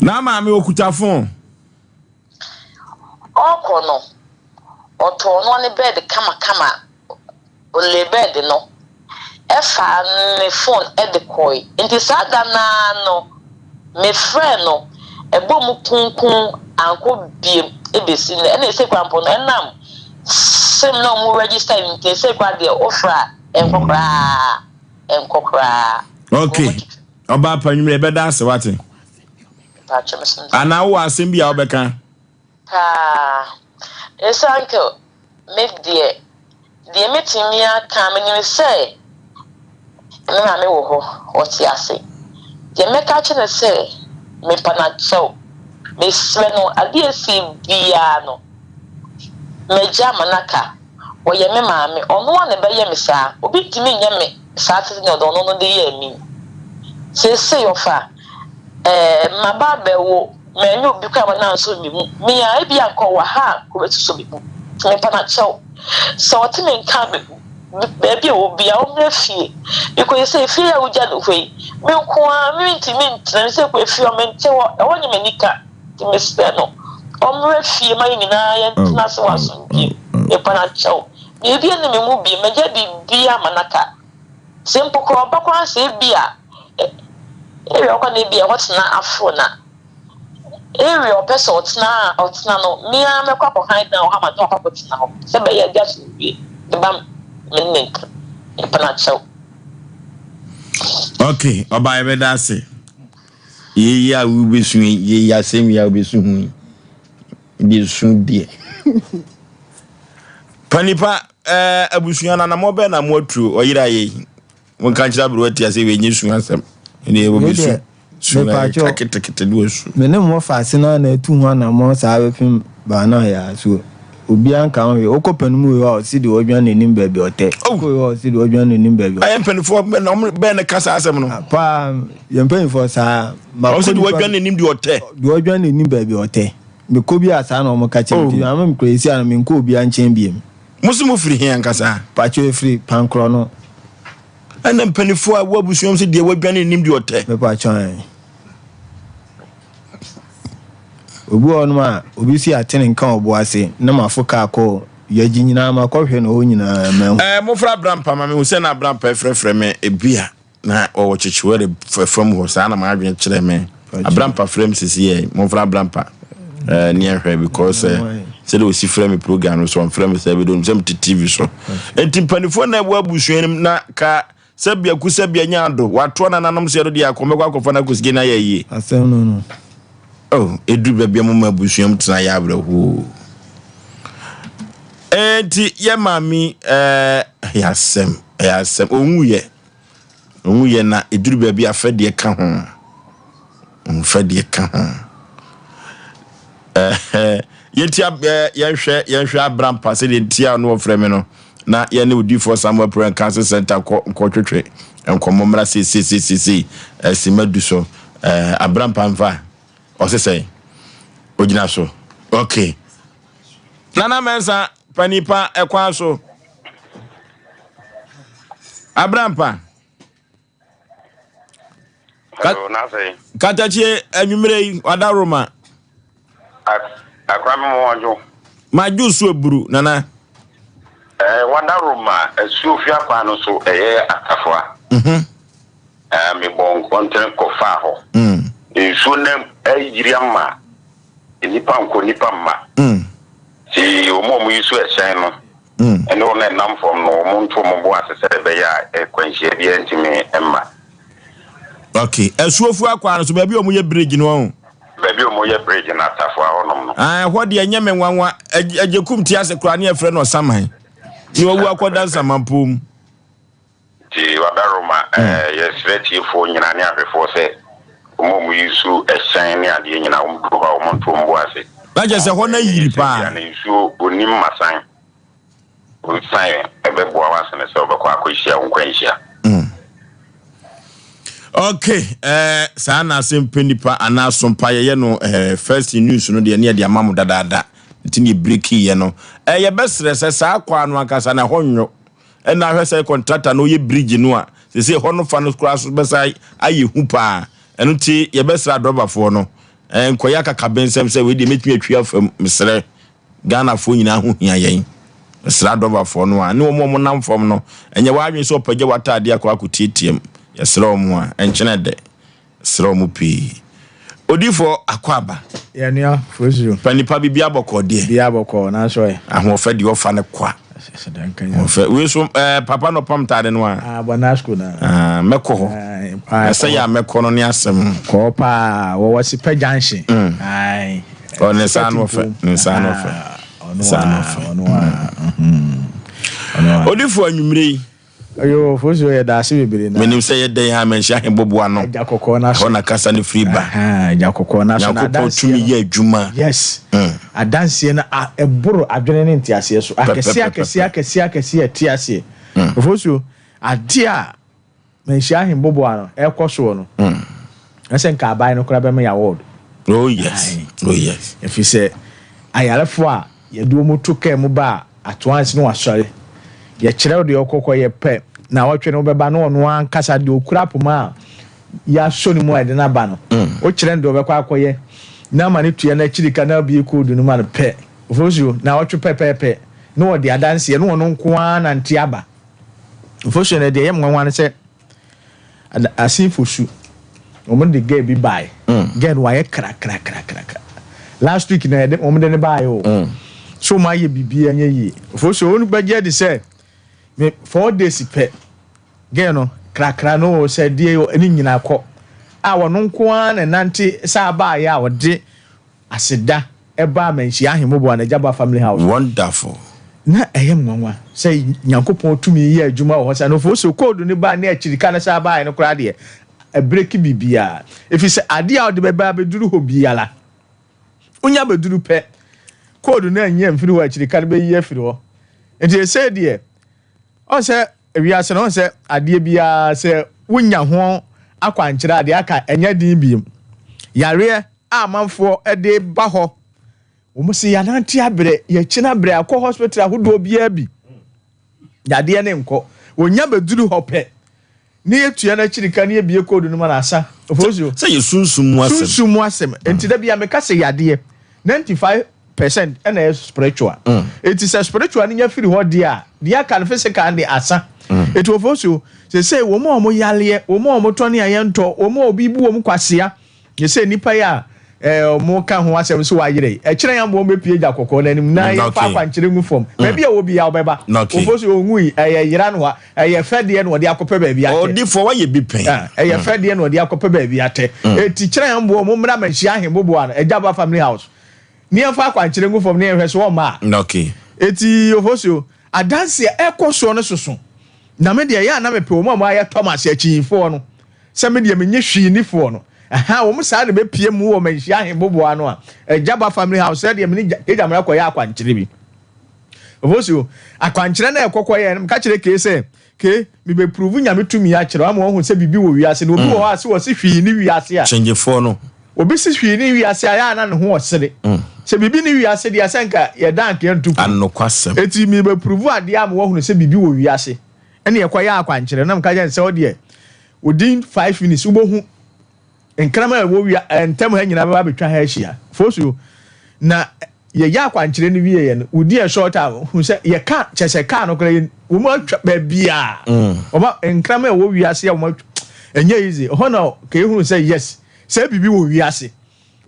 na ma me okuta phone Okono. Oto no ne bed kama. Ole bed no. Efa ne phone e de koi. Nti sada na no me friend no ebo mu kunkun anko biem ebesi na e se kwampo no enam sem no mu register nti se kwa de ofra enkokra. Okay. Oba panwum e be dance wate. Ana wo asem bia obeka. Esanke make the metimia ka me say na me wo ho oti ase. Je meka chene say me panacho me sweno ade esi bia no me jama naka wo ye me maame ono na be ye me saa obi timi nya me saa tete no do no de ye mi se yofa maba be wo me nyu bi kwa na so mi mu me ya e bia ko wa ha ko betu so bi mu me panacho so oti me nka be baby obi a omrefie because say fie a uja do hwe me nko a me ntimi na say ko fie o me nte wo e wonye manika ti me spe no omrefie mai nyina ye ntna se waso bi e pana chaw me bi ne me mu bi me ja bi bia manaka simple ko ba kwa se bia e ko ne bia hotna afro na area opesa otna no me a me kwa ko hide na o ha ma to kwa ko tina ho se be ya gas bi de bam Menek, Panacho. Okay, Oba ebe dance. Ye ya will be soon, ye ya same ya will be soon. Be soon, dear. Panipa, Abusiana, na mobe na more true, or ye. One can't have what you say when you soon answer. And they will be soon. Soon, I take it to do it. Many more fascinating 200 more with him by now, so. Obian kan we okopen mu we see the odwan nim baby ote ko we see the odwan nim baby I am pen for ben kasa asem no pa yem pen for sa ma see the odwan nim the ote the odwan nim baby ote me ko bi asa na o ka che am crazy and me ko obian chen biem musumu free here kasa pa che free pankro no and pen for wa busuam see the odwan nim the ote me pa chan obu onuma obi si atene nkan obo ase na mafoka akọ yaji nyina ma kwhwe na o nyina ma mofra brampa ma me wo se na brampa frefre me ebia na o chichiwere from ho sa na ma adwen kire me abrampa frame sisi ye mofra brampa near her because say do si frame program so on frame say be do some TV so enti panifo na wo abusuanim na ka sabia ku sabia nyado wato na nanom se do dia komekwa akofo na kusige na ye asem no oh, edu bebia mama busuam tena ya abrahu. Enti ye mami yasem onwuye na edu bebia fede ka ho. Fede ka ho. Yetia yenhwe abrampa se de ntia no ofreme no na ye ne odi for Samuel Prayer Cancer Center ko twetwe enkomomra se simadu so abrampa mfa Osei Ogina so. Okay. Nana mensa panipa ekwa so. Abrampa. Hello, Nasei. Katachi enwumre wadaroma. Akwame mo Maju so eburu nana. Wadaroma esuofia kwa no so atafwa. Me bon kontre ko fa ho. Nsu nem ayiriama nipa nko nipa ma si omo yisu ehyan no ene ona nam fom no omo nto mo bo asese be ya ekwanhia bi entimi emma. Okay, esuofu akwa no so ba bi omo ye bridge no ho ba bi omo ye bridge na tafwa onom no ho de anya menwanwa ajekum ti ase kra ne efre no saman ni owu akoda samampom ti wadaroma yesreti fo nyina ne ahwefo se omo yisu ehyan ne ade nyina omdo ha omonto mbo ase ba je se ho na yiri pa na yisu onim masan osan ebebo awase ne se obekọ akohia nkwanhia. Okay, sa na Asem Mpe Nipa ana Sompa ye no first news no de ne de amamu dadada ntini breaking ye no ye besre se sa kwa no akasa na honyo na hwese contractor no ye bridge no a se ho no fa no cross besai aye hu pa eno ti ye besra doba fo no nkoya kaka bensem se we de metumi atwa fam mesre Ghana fo nyina ho hia yen sra dova fo no a ne omo nam fom no enye wadwen so pagye watade akotitiem yesra omo a enchene de sra omo pi odifo akwaba ya nia Oforisuo panipa bibia boko de bia boko na so e ahofa de ofa ne kwa we so papa no pam tade no a bonasco na meko ho ese ya meko no ne asem ko pa wo wasi pa junction ai on sano fe odifo anwumre ayo Oforisuo ya da se bebere na menim se ye den ha menhia heboboa no ja kokko na so na kasa ne free ba ja kokko na so na da tumi ye adwuma yes adanse na eboro adwene ne ntiase so akese tiase Oforisuo ade a menhia heboboa no ekoso no ese nka abai no kora be me ya word oh yes if you say ayarefo a ye do mu to ka mu ba atoanse no wasore ye kire de okokọ ye pe na wotwe no beba no ono ankasa de okura poma ya so ni mu ade na ba no o kire ndo bekọ akoye na ma ne tuye na chirika na bi kodu no ma no pe Oforisuo na wotwe pepepe no de adanse no ono nko na nti aba Oforisuo na de ye mwanwa ne se asifosu omo de ge bi bai get why kra last week na de omo de ne bai o so ma ye bibia anya yi Oforisuo onu baje de say me 4 days pe ge no kra no say die eni nyina kọ a wono nko na nanti sa ba ya wode aseda eba manhia ahembo na jaba family house wonderful na eyem nwanwa say nyankopon tumi ye adwuma wo say no Oforisuo code ni ba na achirika na sa ba no kra de a break bibia if you say ade a de beba beduru ho biala unya beduru pe code na anya mfiri ho achirika be yi afiri ho enti say de o say ewiase no say ade bia say wunya ho akwankyira ade aka enya din biem yare amanfo ede ba ho wo mo se yananti abre ye kina abre akọ hospital ahodo bia bi yade ne nko wonya beduru ho pe ni etua na chirika ni ebie code no ma asa Oforisuo say ye sunsumu asem enti da bia me ka se yade 95% na spiritual it is a spiritual ni nya firi ho dia kan physical and asa it Oforisuo say wo mo yale wo mo toni ayento wo mo obi bu wo mo kwasea ye say nipa ya mo ka ho asem so wa yire kire ya mo mepie ja kokko na nim na ye fa kwankyere ngu fom ba bia wo bia obeba Oforisuo ngui yira no ha fede no de akopa ba bia ate odifo wa ye bi pen fede no de akopa ba bia ate eti kire ya mo mra manhia ahembo ano ejaba family house ni fa kwankyere ngu fom ni ehwe so ma eti Oforisuo adanse ekoso no soso na me de ya na mepe wo mo aye Thomas achifo no se me de menye hwi ni fo no wo mo sa de be pie mu wo manhia ahembo ano a ejaba family house se de me ejamra ko ya akwankyere bi Oforisuo akwankyere na ekokọ ye m ka kire ke se ke mi be prove nya metumi ya kire am wo hu se bibi wo wiase no obi wo ha se wo se hwi ni wiase a change fo no obi se hwi ni wiase a ya na ne ho osere se bibi ni wiase de asenka ye dank ye ntuku anokwasem eti mi be prove ade am wo hu se bibi wo wiase ene ye kwa ya akwankyere na m ka je se o de within 5 minutes ubo hu enkrama wo wi entem ha nyina ba betwa ha ahia Oforisuo na ye ya akwankyere ni wie ye no udi e short time hu se ye ka chese ka no kra wo ma twa ba bia o ma enkrama wo wi ase wo ma enye easy ho na ka ehunu se yes se bibi wo wi ase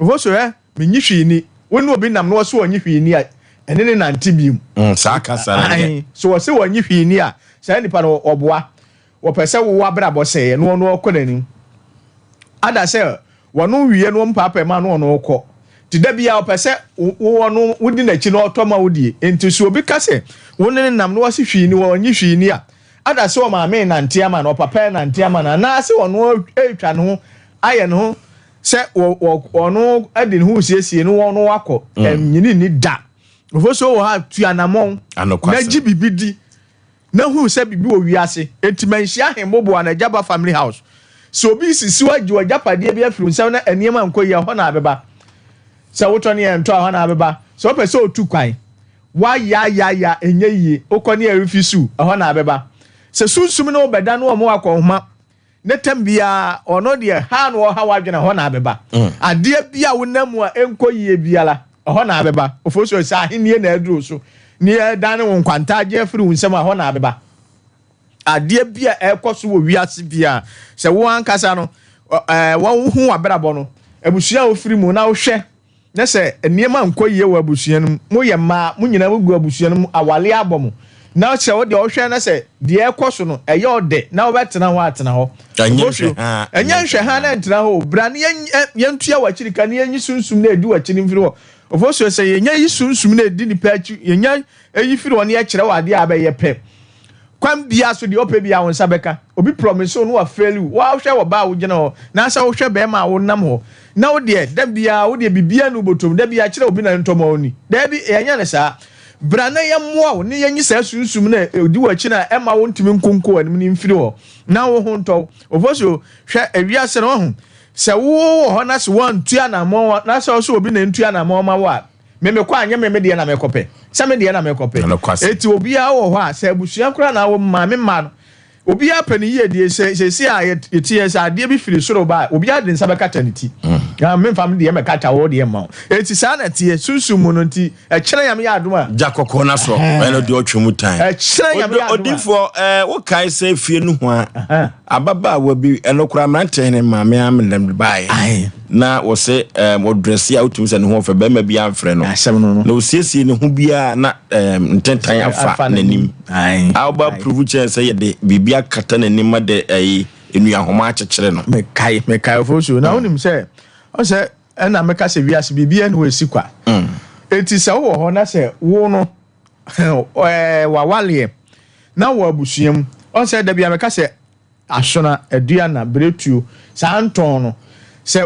Oforisuo me nyi hwi ni wonu obi nam no so onyi hwi ni a ene ne nanti bium sa kasa na so wo se onyi hwi ni a se nipa no oboa wo pese wo abrabo se no no okonani ada se wono wiye no mpapa ma no no okọ ti da bia wo pese wo no wudi na chi no otoma wudi enti so obi ka se wo ne nam no wase hwi ni wo onyi hwi ni a ada se wo ma me na ntia ma no papa na ntia ma na se wono etwa no aye no se wo no adi hu siesie no wo no wakọ nyini ni da Oforisuo wo ha tuanamon na ji bibidi na hu se bibi wo wiase enti manhia ahembo na jaba family house so bi sisi waji wajapade bia firu nsem na eniema nkoyi ho na abeba se wotoni ento ho na abeba so pese otu kwan wa ya enye yi okoni erifisu ho na abeba se sunsum na obeda no mo akohoma ne tambia ono de ha no ha wadwena ho na abeba ade bia wonamu a enkoyi biala ho na abeba Oforisuo say ahenie na aduro so ni dan won kwanta je free unsem ho na abeba ade bia ekoso wo wiase bia se wo ankasa no wo hu abrabọ no abusua ofiri mu na wo hwe na se niema nkoyie wo abusua no mo ye ma mo nyina wo gu abusua no awale abom na se wo de wo hwe na se de ekoso no eye ode na wo betena ho atena ho enya hwe ha na entena ho bra ne yentua wachiri ka ne yenyi sunsum na edi wachiri mfiri ho Oforisuo se yenya yi sunsum na edi nipa achi yenya eyi firi woni ya kire wade abaye pe kwam bia so de ope bia won sabeka obi promise no wa fail wa hwe wo ba wo gina ho na sa wo hwe be ma wo nam ho na wo de da bia wo de bibia no botom da bia kire obi na ntomo oni da bi enya ne sa bra na ye moa wo ne yenyi sa sunsum na odi wachi na e ma wo ntimi nkonko anim ni mfiri ho na wo ho nto Oforisuo hwe awiase no ho se wo ho na se wo ntua na mo na se so obi na ntua na mo ma wa meme kwa anya meme de na mekope se me de na mekope eti obi a wo ho a se abusua kura na wo ma me ma no obi a pani ye de se a yeti se ade bi firi soro ba obi a de nsa be kata niti ya me fam de me kata wo de ma eti sa na tie sunsumu no nti e kire yam ya adoma jakoko na so we no de otwemu tan e kire yam ya adoma odifo wo kai se fie no ho a ababa wa bi enokura mante ne ma me am lem bae na wo se wo dress ya utum se ne ho fa be ma bi amfre no na wo siesie ne ho bia na ntentan afa nanim awba prove che se ye de bibia kata nanim ma de enu ahoma akekere no me kai Oforisuo na onim se o se na meka se wiase bibia no esikwa eti se wo ho na se wo no wawale na wo abusuam o se da bia meka se asona adua na bretuo sa anton no se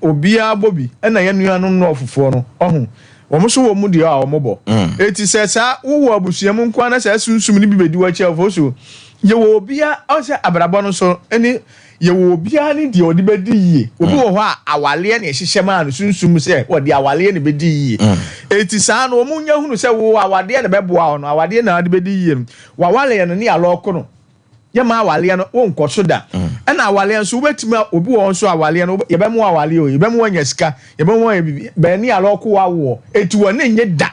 obia bobi na ye nuanu no ofofo no ohun wo so wo mu de a wo mobo eti se sa wo abusuam nko na se sunsum ni bibedi wa chia Oforisuo ye wo obia o se abrabọ no so eni ye wo obia ni de odi bedi yie obi wo ho a awale na ehihye ma no sunsum se odi awale na bedi yie eti sa no mu nya hunu se wo awade na beboa no awade na odi bedi yie wawale no ni aloko no ye ma awale no wo nkoso da na awale so wetima obi wo so awale no ye be mu awale o ye be mu wanya sika ye be mu wanya bibi be ni aloko wa wo eti wo na nye da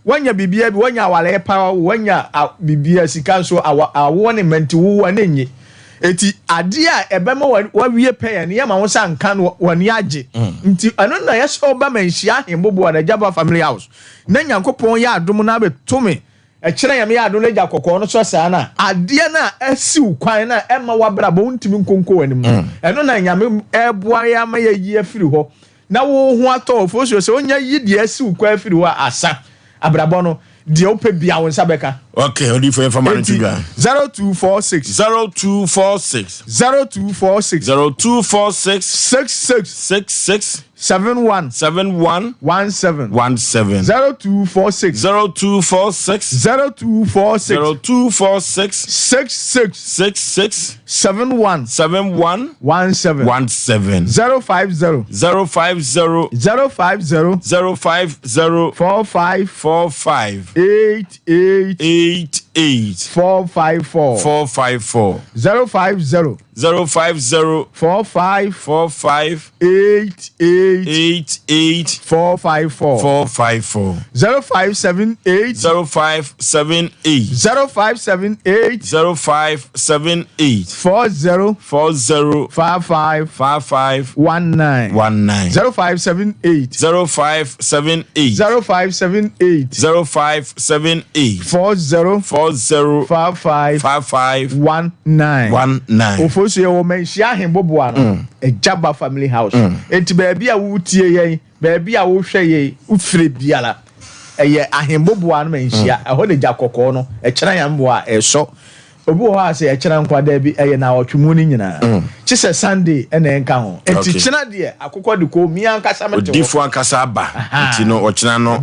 wanya bibia bi wanya awale pa wanya bibia sika so awo ne menti wo na nye eti ade a ebema wa wie pay ne yema wo san kan woni age nti ano na yeso ba manhia hembobo na Jaba family house na Nyankopon ya adom na betome e kire yam ya adom na ja kokko no so saa na ade na asiw kwan na ema wa brabo ntimi nkonko wanim eno na nyame eboa ya ma ya yi afiri ho na wo ho ato Oforisuo se onya yi de asiw kwa afiri ho asa abrabo no de ope bia won sabeka okay odi for information to ga 0246 66 71 17 17 17 0246 66 71 17 17 050 45 88 454 050 45 88 454 0578 40 55 19 0578 40 55 19 Oforisuo wo menhia hembobo ano Jaba family house enti baabi a wo tie yen baabi a wo hwe yen ufire biala eye ahembobo ano menhia eho ne ja kokko no kira yambo a eso obi wo ha se kira nkwada bi eye na otwemu ni nyina chise Sunday ena enka ho enti kira de akokko de ko mi ankasa mete odifu ankasa aba enti no okina no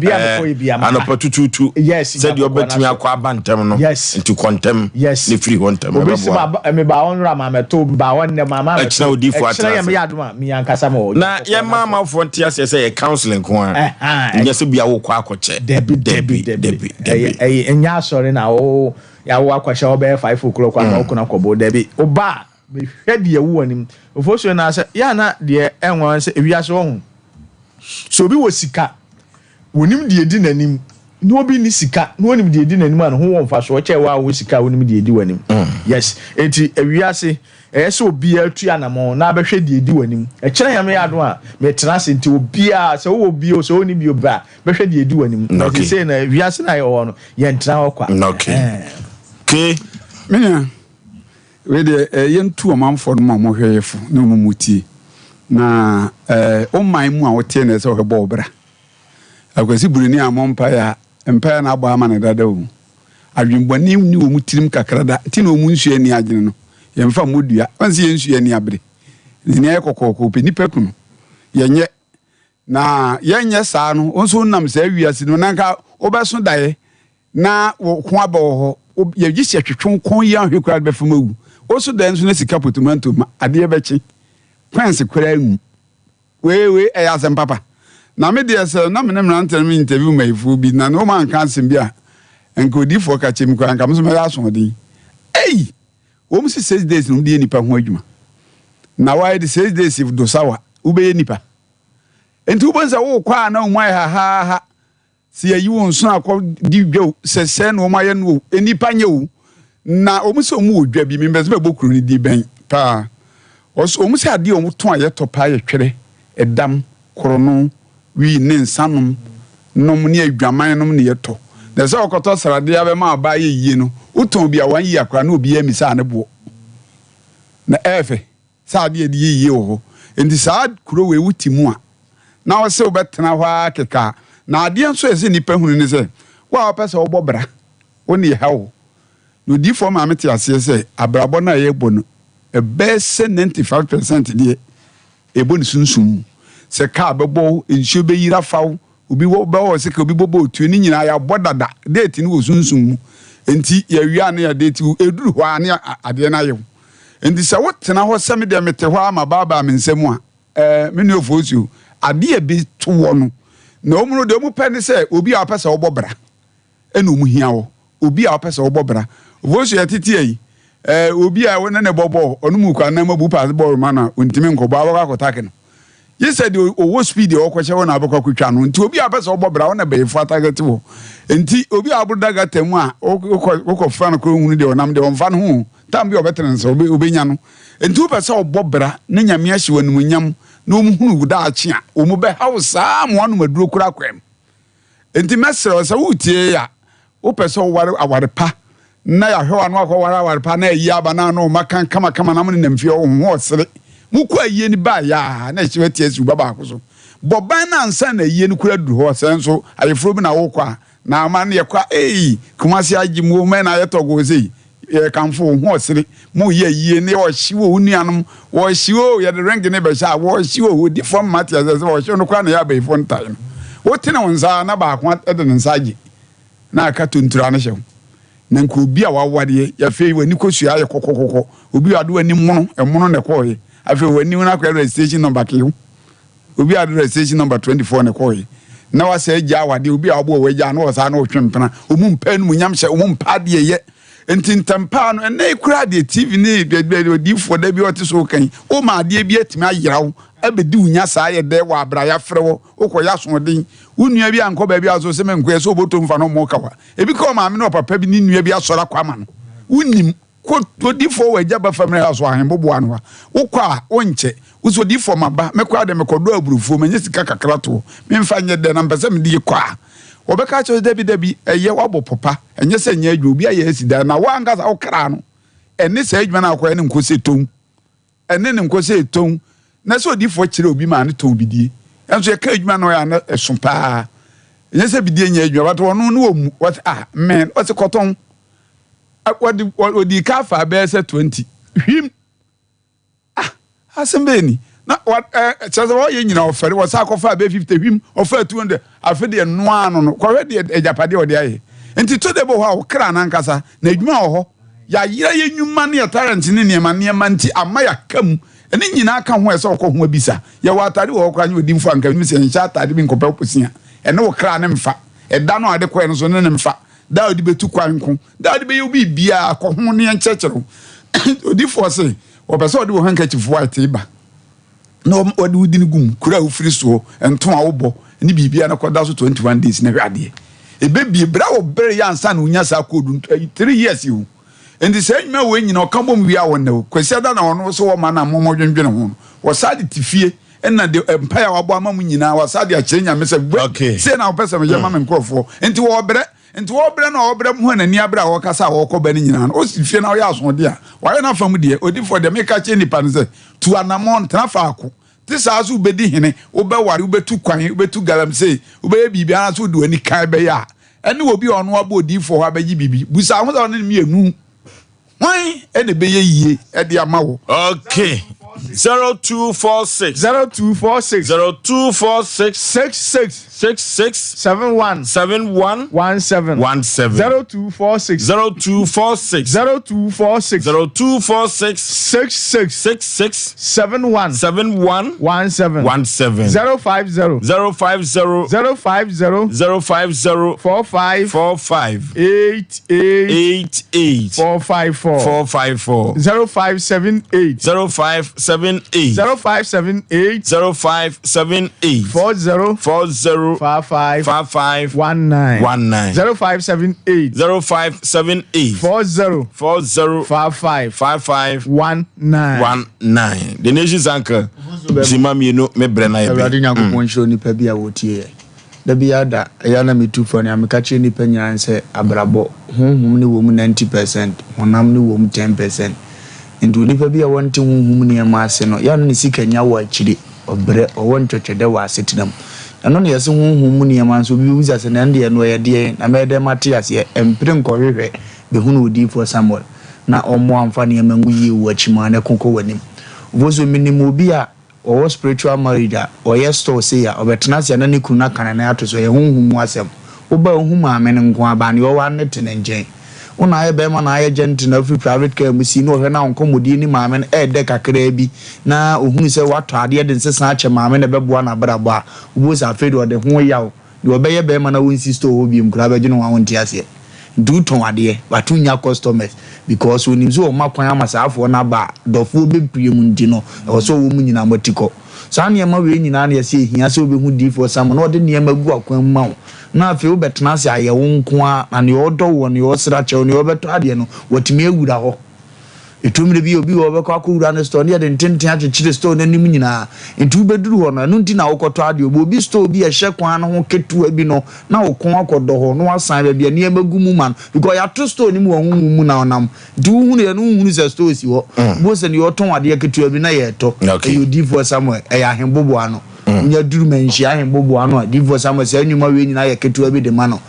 anopa tututu said you betimi akwa abantem no enti kontem ne free hontem obi se me ba on rama meto ba won ne mama kira odifu atira yam yadoma mi ankasa mo na ye mama fronti ase say counseling ko a nya se bia wo kwa akoche debi enya asori na o ya wo akwasha obe 5 o'clock kwa okuna kobo debi oba me hwede ye wo anim Oforisuo na ase ya na de enwan se ewiase wo hu so bi wo sika wonim de edi nanim no bi ni sika no wonim de edi nanim an ho wonfa so che wa wo sika wonim de edi wanim yes enti awiase so obi atu anamo na abehwe de edi wanim kire yam ya do a me trans enti obi a so wo bi o so oni bi oba behwe de edi wanim na say na awiase na yo no ye ntra okwa okay menya we de yentu amamfo no ma mo hweyefo na mo mutie na o man mu a wote na se o hebo obra akwasi buruni amompa ya empire na agba ama na dada o adwembani ni o mutirim kakrada ti na o mu nsu ani agene no yemfa modua wansi yensu ani abre ni ayekokoko pe nipa kunu yenye na yenye saa no onso nam saa wiase no nanka obeso dae na wo ko aba ho ye gisi atwetwon kon ya hwekura be famawu oso dae nso na sika potomanto ma ade bechi kwanse kwara hu we Asem papa na me de se na me mrantel me interview maifu bi na no man kan sem bia enko di fo ka chem kwa nka mso me aso den wo mu 6 days no de nipa ho adwuma na why the 6 days if do sawa ube nipa enti ubonza wo kwa na umwa ha si ayi won so akọ di dwo sese na umwa ye no enipa nye wo na omu se omu odwa bi me mbeze be bokuru ni di ben pa omu se ade omu ton aye topa ye twere edam korono wi ne nsanom nom ne adwaman nom ne yeto na se okoto sarade abe ma aba ye yie no uton bi a wan yi akra na obi ya misa ne bo na efe saade ye di yie ho enti saad kuro we wutimu a na wo se obetena hwa keka na ade nso ese nipa hunu ne se wa opese obobra woni hawo no di for ma meti ase se abrabo na ye bo no ebese 95% die ebo ni sunsun se ka bebo enhio be yira faw obi wo be wo se ka obi bobo otu ni nyina ya bodada date ni wo sunsun enti ya wia na ya date eduru hwa na ade na yew enti se wotena ho se me de mete hwa ma baba me nsemu a me ne Oforisuo ade e bi to wo no na omuro de omu pɛ ne se obi a pɛ se obobra ena omu hia wo obi a pɛ se obobra Oforisuo yatiti ayi obi a wona ne bobo onu mu kwa na mabu pass ball mana ontimi nkoba wa akotake no you said o speed o kwche wona abakwa kwatwa no nti obi a pɛ se obobra wona be fu atagete wo nti obi a budaga temu a okọ fa no ko hunu de onam de onfa no hu tam bi obetere nso obenya no nti o pɛ se obobra ne nyame ahye wanum nyam na omhunu guda ache a omu be hausa mo anu maduro kura kwem nti mesere se wutie ya o pɛ se aware pa na ya hwa no akọ pa na yi aba na no makan kama na mun namfie o ho osere muko ayi ni ba ya na chi wetie su baba akoso boban na ansa na ayi ni kura duru ho senso ayefro bi na wo kwa na ama na yakwa kumasi agimu me na yetogo sei kanfo ho osere mu ye ayi ni o hyiwo unuanom wo hyiwo ye de ring ne be sha wo hyiwo di form matia ze wo hyiwo no kwa na ya be fo ntai wo tene wonza na ba akwa de nsaje na aka tuntura na hyew na nko obi a wawade ya fei wani kosua ye kokokoko obi ado ani mono emono ne koye afei wani na kwa registration number kiwo obi ado registration number 24 ne koye na wasa agya wade obi a obo wagya na wasa na otwempena omu mpa nu nyamhye omu mpa de ye enti ntampa no na ekura de TV ne di fo da bi otiso kan o ma de bi atimi ayirawo abedi unya saa ye de wa abra ya frewo okoya soden unua bi anko ba bi aso se menko so oboto mfa no mo kawa ebi ko ma me no papa bi ni nua bi asora kwama no unim ko di fo wa jaba family aso ahembobo anwa ukwa onche uso di fo maba mekwa de mekodo aburufo menye sika kakrato memfa nye de na mpese me di kwa obeka cho debi eye wabo papa enye se nya adwo bi aye asida na wa ngasa okra no ene se adwuma na akwa ene nkose ton ene ne nkose ton na so di fo kire obi ma ne ton bidie enso ye ka adwuma no ya na esompa enye se bidie nya adwuma but wono no omu what man what's cotton odi ka fa be se 20 hwim Asem Mpe Nipa na what chaza wo ye nyina ofere wo sa akofa be 50 hwim ofa 200 afede no ano no kwa de ejapade ode aye enti to de bo ha wo kra na nkasa na adwuma wo ho ya yira ye nwuma ne ya talent ne niema nti ama ya kam ene nyina aka ho ese okọ ho abisa ya wo atade wo kwa nyi odi mfu anka mi se ncha atade bi nkọpa oposia ene wo kra ne mfa eda no ade kwa no so ne mfa da odi betu kwanko da odi be ye obi bia akọ ho ne nchechero odi fo se wo pese odi wo handkerchief white iba no odi udini gum kura Oforisuo ento a wo bo ni bibia na koda so 21 days na hwade e bebi bra wo bere ya ansa na unya sa code 3 years you and the same man when you know come on we are one no kwesi da na ono so wo ma na momo dwendwene ho wo sade tifie na the empire wabo amamu nyina wo sade a kire nyame se say na wo pese me ma me nkrofo enti wo bere na wo bere mu na ni abra wo kasa wo koba ni nyina o sifie na wo ya so de a wo na fam de odi for the make a nipa no say to anamon trafa ako this as u bedi hene wo be ware wo betu kwan wo betu galam say wo be bibia na so do ani kan be ya ene obi ono abo odi for ha be yi bibi busa ho da no mi enu why ene be ye yie e de ama wo okay 0246 0246 0246 66 71 17 0246 0246 66 71 17 050 45 88 454 0578 55 19 0578 55 19 the nation's anchor Zimami no me brena ye be nyankopon hiro nipa bia wotie da bia da ya na metu ne ameka che nipa nyan se abrabo honhum ne wo mu 90% honam ne wo mu 10% ndu nipa bia wonte honhum ne ma ase no ya no ne sikanya wo akire obre owon twetwede wa asetinam ano ne yese honhum ne ma so bi wuza se na nde no ye de na me de matias ye empire nkohwehwe be hunu odi for Samuel na omo amfa ne mangu yi wo achima ne konko wanim vozo minimu bi a o spiritual marriage o yes to say ya obetena se na ne kuna kana na atoso ye honhum asem oba honhum amene nko aba ne o wa ne tenenjen una ye be ma na ye gent na free private care musi no hwe na onkomodi ni maame na de kakra bi na ohunu se wato ade de nsesa ache maame na beboa na brabo a obosa fedo de ho yawo de obeye be ma na won sister obi mkura be gino wa wonti ase do ton ade batunya customers because onim so o makwan amasafo na ba dofo be priem ndi no e so wo mu nyina matiko sa ne ma we nyina na ye se hia se obehu di for sam na ode ne ma gu akwan ma na afi obetena se aye wo nko a na ne odo wo ne osra che ne obeto ade no watimi ewura ho etumire bi obi wo beko akowura ne store ne de ntenten akyekyere store nanim nyina entu beduru ho no no nti na wokoto ade obi store bi ehye kwan no ho ketu abi no na wokon akodo ho no asan ba bia ne magu mu man because ya to store ni mu ho mu na onam du hunu ye no hunu se store si ho bo se ne yoton ade ketu abi na ye to e odi for Samuel e ya hembobo ano nya duru manhyi ahembobo ano di for Samuel se anwuma we nyina ye ketu abi de ma no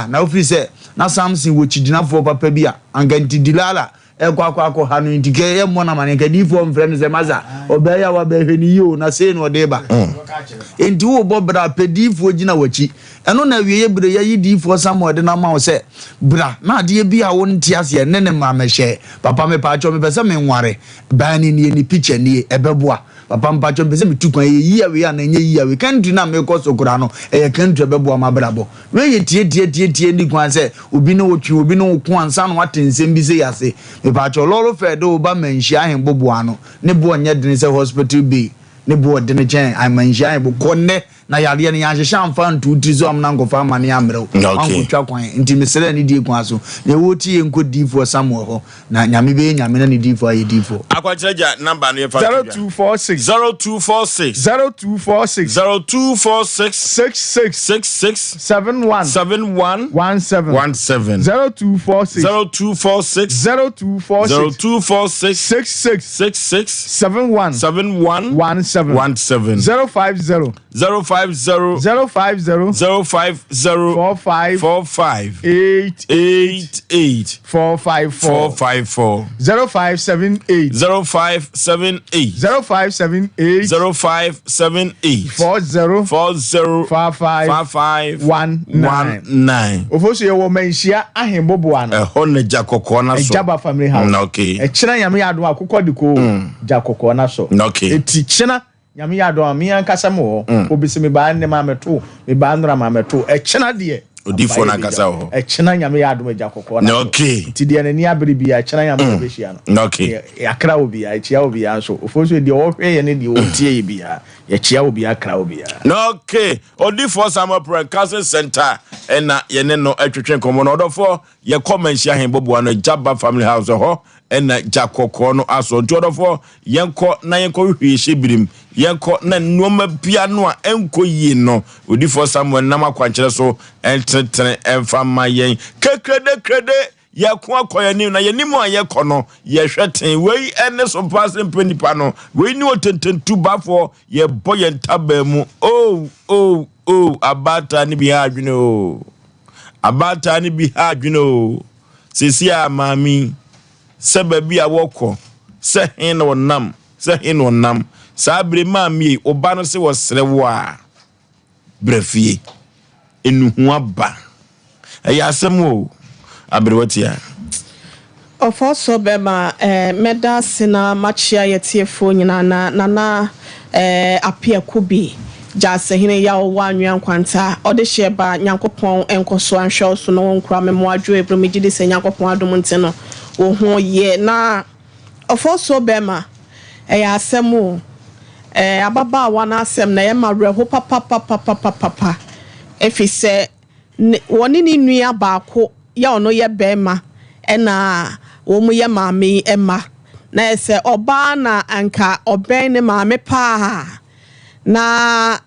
na ofri se na Samson wo chidina for papa bi a anganti dilala kwa hanu ndike ye mona manenka di form friend ze maza obeya wa behweni yo na sei no deba enti wo bobra pedifo gina wachi eno na wiye bre ya yidifo Samuel de na ma wo se bra na de bia wo ntiase ye ne ma mehye papa me pa cho me pese me nware bani ni picture ni ebeboa papa mpa cho pese me tukwan ye yi awe ya na nye yi awe country na me ko sokura no e country ebeboa ma brabo we ye tie ni kwan se obi no wotwi obi no ko ansa no atensem bi se yase ba cho lolo fe do ba manhyi ahembobo ano ne bo nya dene se hospital bi ne bo dene chen ai manhyi ahembo konne na yale ne ya hye amfa ntu tizo am na ngofa amane amrew anko twa kwan nti mesele ne di kwan so ne woti enko di for Samuel ho na nyame be nyame na ne di for aye di for akwacheja number no ye fa 0246 66 71 17 0246 66 71 050 45 88 454 0578 40 55 19 ofosu ye wo manhia ahembobo ano ho ne jakokko na so ejaba family house okay e kira nyame yado akokko diko jakokko na so okay eti kina nyame yado ami ankasa mo obisi me ba ne ma meto me ba nra ma meto e kina de Odifo na kasa ho. Chena nyame ya adom agya kokko na. Okay. Ti de na ni abere bia chena nyame be hia no. Okay. Yakra obi ya chia obi ya so. Ofoso de wo hwe ye ne de wo tie bia. Ya chia obi akra obi ya. Okay. Odifo Samuel Broadcasting Center ena ye ne no atwetwe komo no odofo ye comment ya hen bobo no Jaba Family House ho ena jakoko no aso odofo yenko na yenko hwehye birim yenko na noma bia no a enko yi no Odifo Samuel na makwankyere so entretre emfa mayen krede yakwa akoyani na yenim a yekɔ no yehweten wei ene Sompa Asem Mpe Nipa no wei ni otententu bafo ye boye ntaba mu abata ni bi ha adwene abata ni bi ha adwene sisi a mami se baby a wokɔ se hin no nam sa bre mami oba no se wo serewo a brefie enuhu aba eya asem Abrewatia. Of also bema meda sina machia yetiefo nyina na apia kubi jase hine ya owanwan kwanta ode sheba nyankopon enkoso anhwe so no nkura memo adwo ebromegide se nyankopon adom nteno wo ho ye na of also bema ya asemu ababa wana asem na ye mareho papa efise woni ni nua baako ya ono ye bema ena wo mu ye maame ema na ese oba na anka oben ne maame pa na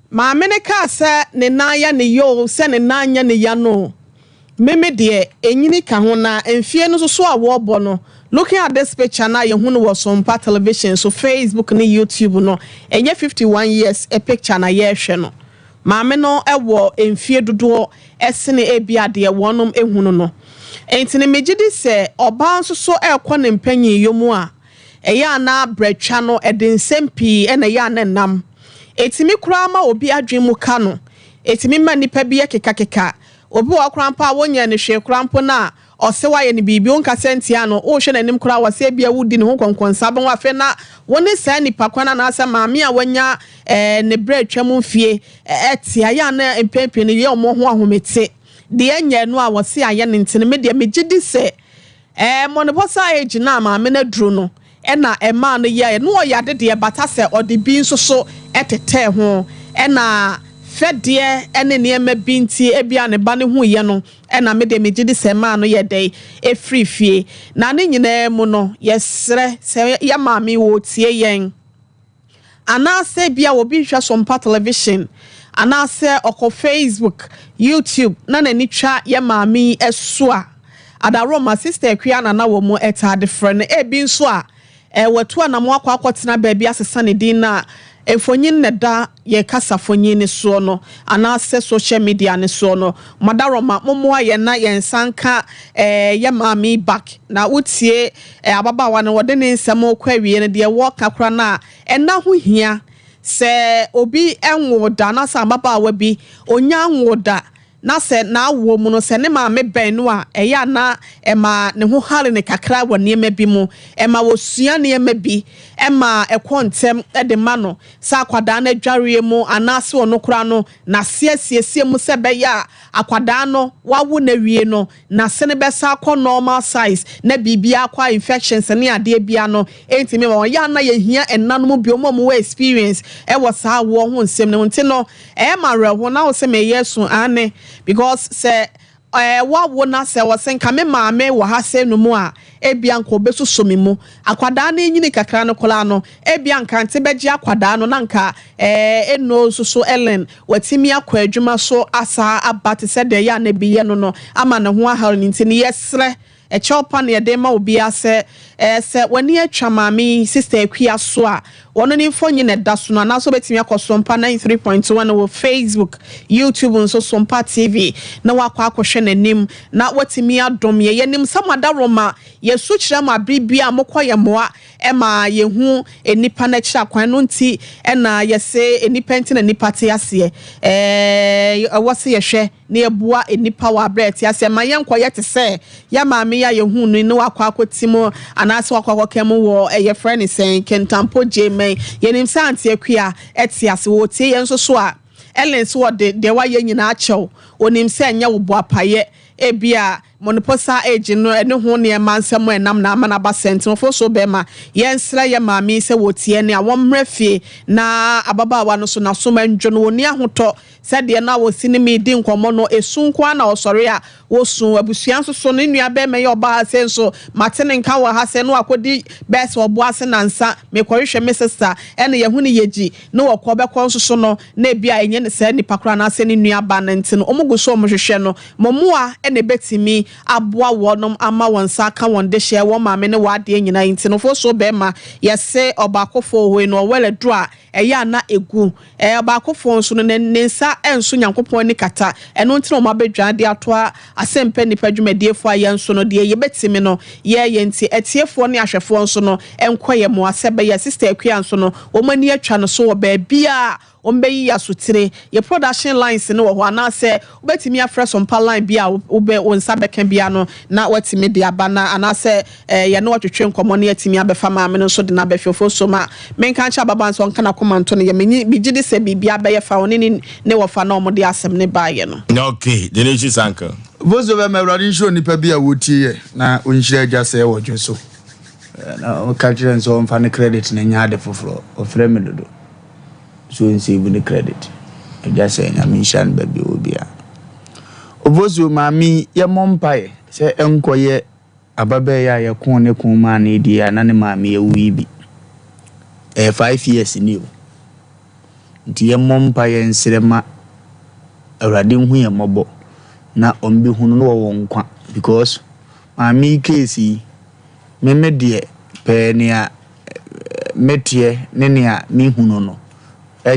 maame ne ka se ne nanya ne yo se ne nanya ne ya no meme de enyini ka ho na emfie no so awo obo no looking at this picture na ye hunu was Sompa television so Facebook ni YouTube no enye 51 years a picture na ye hwe no maame no ewo emfie dodo esene ebiade wonom ehunu no entine megidi se oba nso so ekɔ ne mpanyin yomu a eya na bretwa no edinsempi ena ya na nam etimi kura ma obi adwemu ka no etimi ma nipa bi ekeka obi wa krampa wonya ne hwe krampo na osewa ye ne bibi onka sentia no o hwe nanim kura wase bia wudi ne ho konkonsa bon afe na woni sa nipa kwana na asa maami a wanya ne bretwa mu mfie etia ya na empempe ne ye omo ho ahomete de enye no a wose aye ne ntene me de megidi se monoposa age na maami na duro no ena ema no ye no o yade de bata se ode bi nso so etete ho ena fedie ene niema binti ebia ne ba ne hu ye no ena me de megidi se ma no ye dey efrifie na ne nyina mu no yesre se ya maami wo tie yen anase bia wo bi hwa Sompa television anase oko Facebook YouTube na ni twa ya maami eso a adaroma sister akua na wo mu etade frɛ ebi nso a watu na mo akwa baabi asesa ne din na efonyin ne da ye kasa fonyin ne so no anase social media ne so no madaroma momo aye na ye nsanka ya maami back na utie ababawa ne wode ne nsɛm okwawie ne de wo kakra na ɛna ho hia se obi enwo da na sa ababawa bi onya nwo da na se na awo mu no se ne maame ben no a eya na ema ne ho hare ne kakra wo ne bi mu ema wo sua ne bi ema ekontem de ma no sa akwada na dware mu anase ono kura no na siesie mu se be ya akwada no wawo na wie no na se ne be sa akọ normal size na bibia akwa infections ne ade bia no entimi wo ya na ye hia enanum bi omo mo experience e wo sa wo ho nsem ne nti no ma reho na wo se me yesu ane because say wa na say was senka me maame wo ha se no mu a ebia nko beso somi mu akwada na enyini kakra no kola no ebia nka nte beji akwada no na nka eno so Ellen watimi akwa adwuma so asa abate se de ya na biye no ama ne ho ahal ni nti ne yesre chopa ne de ma obi ase se wani atwa maami sister akua so a wono ni mfonyi ne da so na so betimi akoso Sompa 93.1 wo Facebook YouTube nso Sompa TV na wakwa akohwe nanim na watimi adom ye nim samada roma yesu kire ma bibia mokoye moa ema yehu enipa na kira kwan no nti ena yese enipa nti na nipa te ase wose yehwe na ebua enipa wa bret ase ma yenkwa yete se ya maami ya yehu no ni wakwa akotimo anase wakwa akokemu wo ye friend sen kentampo jeme yenim santi akua eti ase wo tie yenso so a Ellen so de wa ye nyina achew onim se enya wo boapaye ebia monoposa age no ene ho ne mansem enam na amana ba sentimo fo so be ma yensra ye maami se wotie ne awomrefie na ababa no so na so mandwo no oni ahoto se de na wo sinimi di nkomo no esunko na osore a wo sun abusuan so ne nua be me ye oba senso matene nka wa ha se no akodi best obo ase nansa me kwohwe me sister ene ye hu ne yeji no wo be kon so no na ebia enye ne se nipa kra na se ne nua ba nanti no omugu so omhwehwe no momoa ene betimi aboa wonom ama wonsa ka won de hye wo maame ne wade nyina nti no fo so be ma yese obakofo hoi no wele dro a eya na egu obakofo nso no nensa enso nyankopon ni kata eno nti no mabedwa de atoa Asem Mpe Nipa dwumadefo aye nso no de ye betimi no ye nti etiefo ne ahwefo nso no enkoye mo asebe ye sister akua nso no omani atwa no so wo ba bia ombeyi asutire ye production lines ne wo ho ana se obetimi afre Sompa line bia obe onsa beka bia no na watimi de abana ana se ye no twetwe nkomo ne atimi abefa maame no so de na befefo so ma menka cha baba nso nka na komanto ne ye menyi bigide se bibia be ye fa oni ne wo fa na omode asem ne baaye no okay Genesis uncle Bozo be mewrade show nipa bia wotie na onhire agya se wo dweso na o ka kire nso mfa ne credit na nya de foforo ofre me dodo so save the credit just say na mission baby obia obozu mami ye mompae se enkoye ababe ya ye kon ne kon ma na di ya na ne mami ewi bi 5 years ni o nti ye mompae nsrema awrade hu ye mobo na ombi hunu no wo nkwa because mami case me de pe ne a metie ne ne a mi hunu no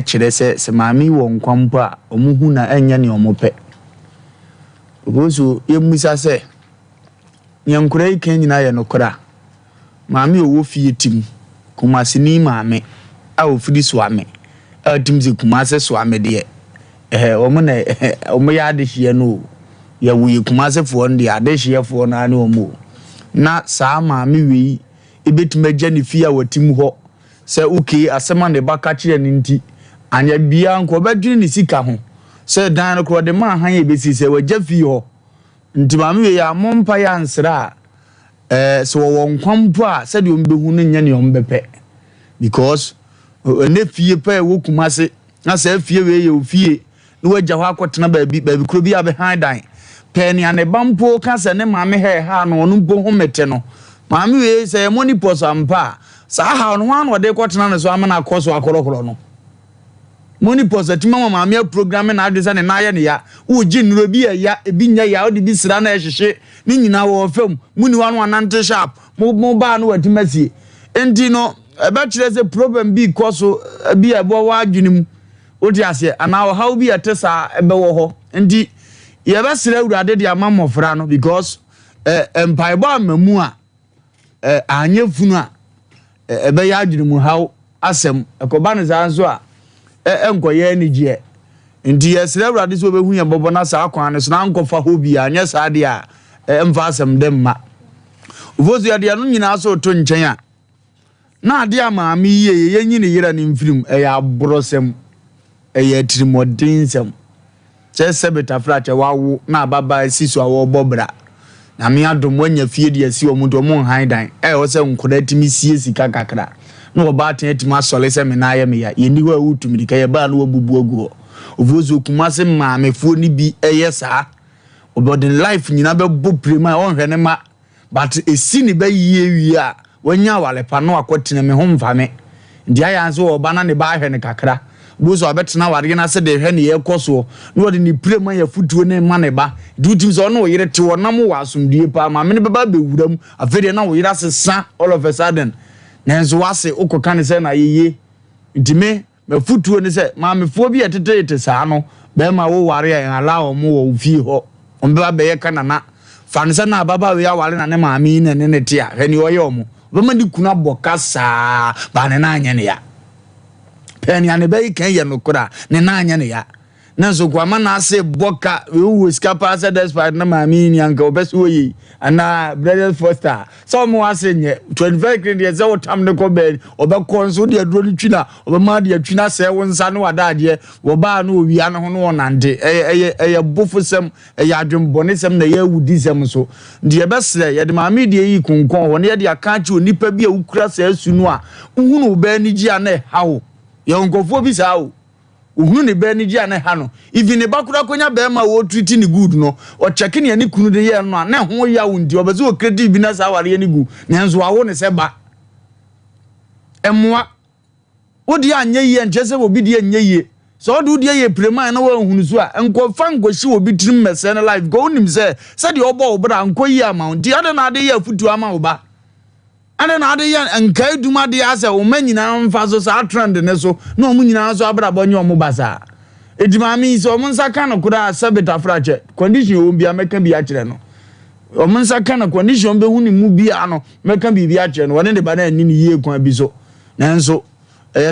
kire se maami wo nkwampo a omuhu na enya ne omope obozu yemusa se nyankura ikan nyina ye nokora maami owo fie tim kumase ni maami a ofidi so ame a timzi kumase so ame de omo na omo ya de hie no ya wuyi kumase fo nde ade hie fo na ne omo na saa maami wi ebetimagya ne fie a watim ho se uki asema ne baka kire ne nti anya bia nko badwini ni sika ho se dan no kro de ma han ye besi se wagya fi ho nti ma me ya mompa ya nsra so wo nkwampo a se de ombehu no nya ne ombepe because ne fie pa wo kumase na se fie we ye ofie no wagya ho akotena baabi kro bi abe han dan pe ne ane bampo ka se ne ma me he ha no no mpo ho mete no ma me we se money pos ampa sa ha no wan wo de kotena ne so amana akoso akorokoro no money positive mama me program na adisa ne na ye ne ya wo gi nuro bi ya ebi nya ya odi bi sira na ehhehye ni nyina wo fam muni wanu anante sharp mo ba no watimasie enti no ebe kire se problem bi koso bi ebo wa adwenim odi ase ana how bi atesa ebe wo ho enti ye be sira urade de amamofra no because empaibo amamu a anye funu a ebe ya adwenim how asem ekoba ne zanzo a enkoye ni je ndi yesre awrade so behu ye bobo na sa akwan ne so na nkofa ho bi anya sa de a emfa asem dem ma uvozu ya de no nyina so to nchen a na ade amaami ye nyine yira ni mfirim ya brosem ya trimodinsem che sebeta frache wawo na baba siso awo bobra na me adom wanya fie de asi o mudo mo han dan wo se nkoda timi sie sika kakra no ba tan atima sole se me na ye me ya yeni wa wutumi ka ye ba no wabubu agu ovozo kumase maamefuo ni bi eyesa obodin life nyina be bo prema onhwe ne ma but esi ni be yie wi a wanya wale pa no akotene me ho mfame ndi aya nso oba na ne ba hwe ne kakra bozo abetena ware na se de hwe ne ye koso no de ni prema ya futuo ne ma ne ba dutim so no yire te wonam wa asomdie pa ma me ne baba bewuram afede na wo yire sesa all of a sudden nenzo wase ukoka ne se na yeye ntime mafutuo ne se maamefuo bi etete saa no be ma wo ware ya ala o mo wo fie ho ombe be ye kanana fa ne se na baba we ya ware na ne maame ne ne te a hwe ne oye omo be ma di kuna boka saa ba ne na anya ne ya pe ne ane be kan ye no kura ne na anya ne ya na so kwama na ase boka we wo sika pa ase despite na maami ni anka obeso yi ana brother Foster so mo ase nye 25 credit ze wo tam ne ko be obekọ nso de aduro ni twina obema de atwina se wo nsa no wadaade wo ba na owia no ho no nante eye bofusem eye adwembone sem na ye wudi sem so de ye besre ye de maami de yi kunkon wo ne ye de aka chi onipa bi a ukura se asu no a uhunu oba ni gi ana hawo ye nkofo bi sa wo uhunu ne be ni gi ana ha no even ne bakura konya be ma wo treat ni good no o check ne ani kunu de ye no na ho ya wo ndi obezo credit bi na sa ware ni gu ne nzo awo ne se ba emwa wodi anye ye nchese obi de anye ye so do de ye prema na wo hunu so a enkofa ngoshi obi tirim mese na life go nim se de obo obra ankoyi amount di ade na ade ye futu ama oba ade na ade ye enkai duma de ase o manyina mfa so sa trend ne so na o munyina so abra bonye o mu basa edima mi so o munsa kan kura sabita frache condition o bia meka bi a kire no o munsa kan condition be hunu mu bia no meka bi a kire no wone de ba na ni ye kwan bi so nanso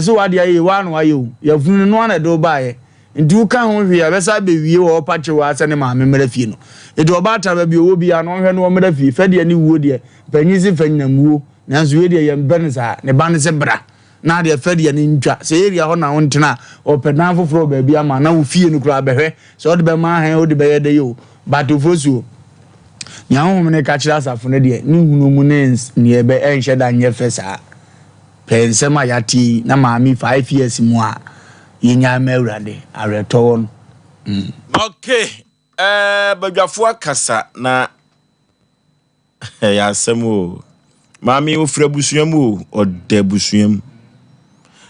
so wade aye wa no aye o ya funu no na do baaye nti wo kan ho hwe ya besa be wie wo pache wa ase ne ma memra fie no edi oba ta ba bi wo bia no hwe no memra fie fa de ne wuo de panyisi fanyinamuo nanso we de yem ben sa ne ban se bra na de fa de ne ntwa se area ho na ho ntena o pedan foforo ba bia ma na wo fie no kura behwe so de be ma han o de be ye de yo but ofosuo nya ho me ne ka kira asafo ne de ni hunu mu ne ne be enhye da nye fesa pensema yati na maami 5 years mu a yenya mawurade areto no okay badwafo akasa na ya asemo maami ofra busuam o ode busuam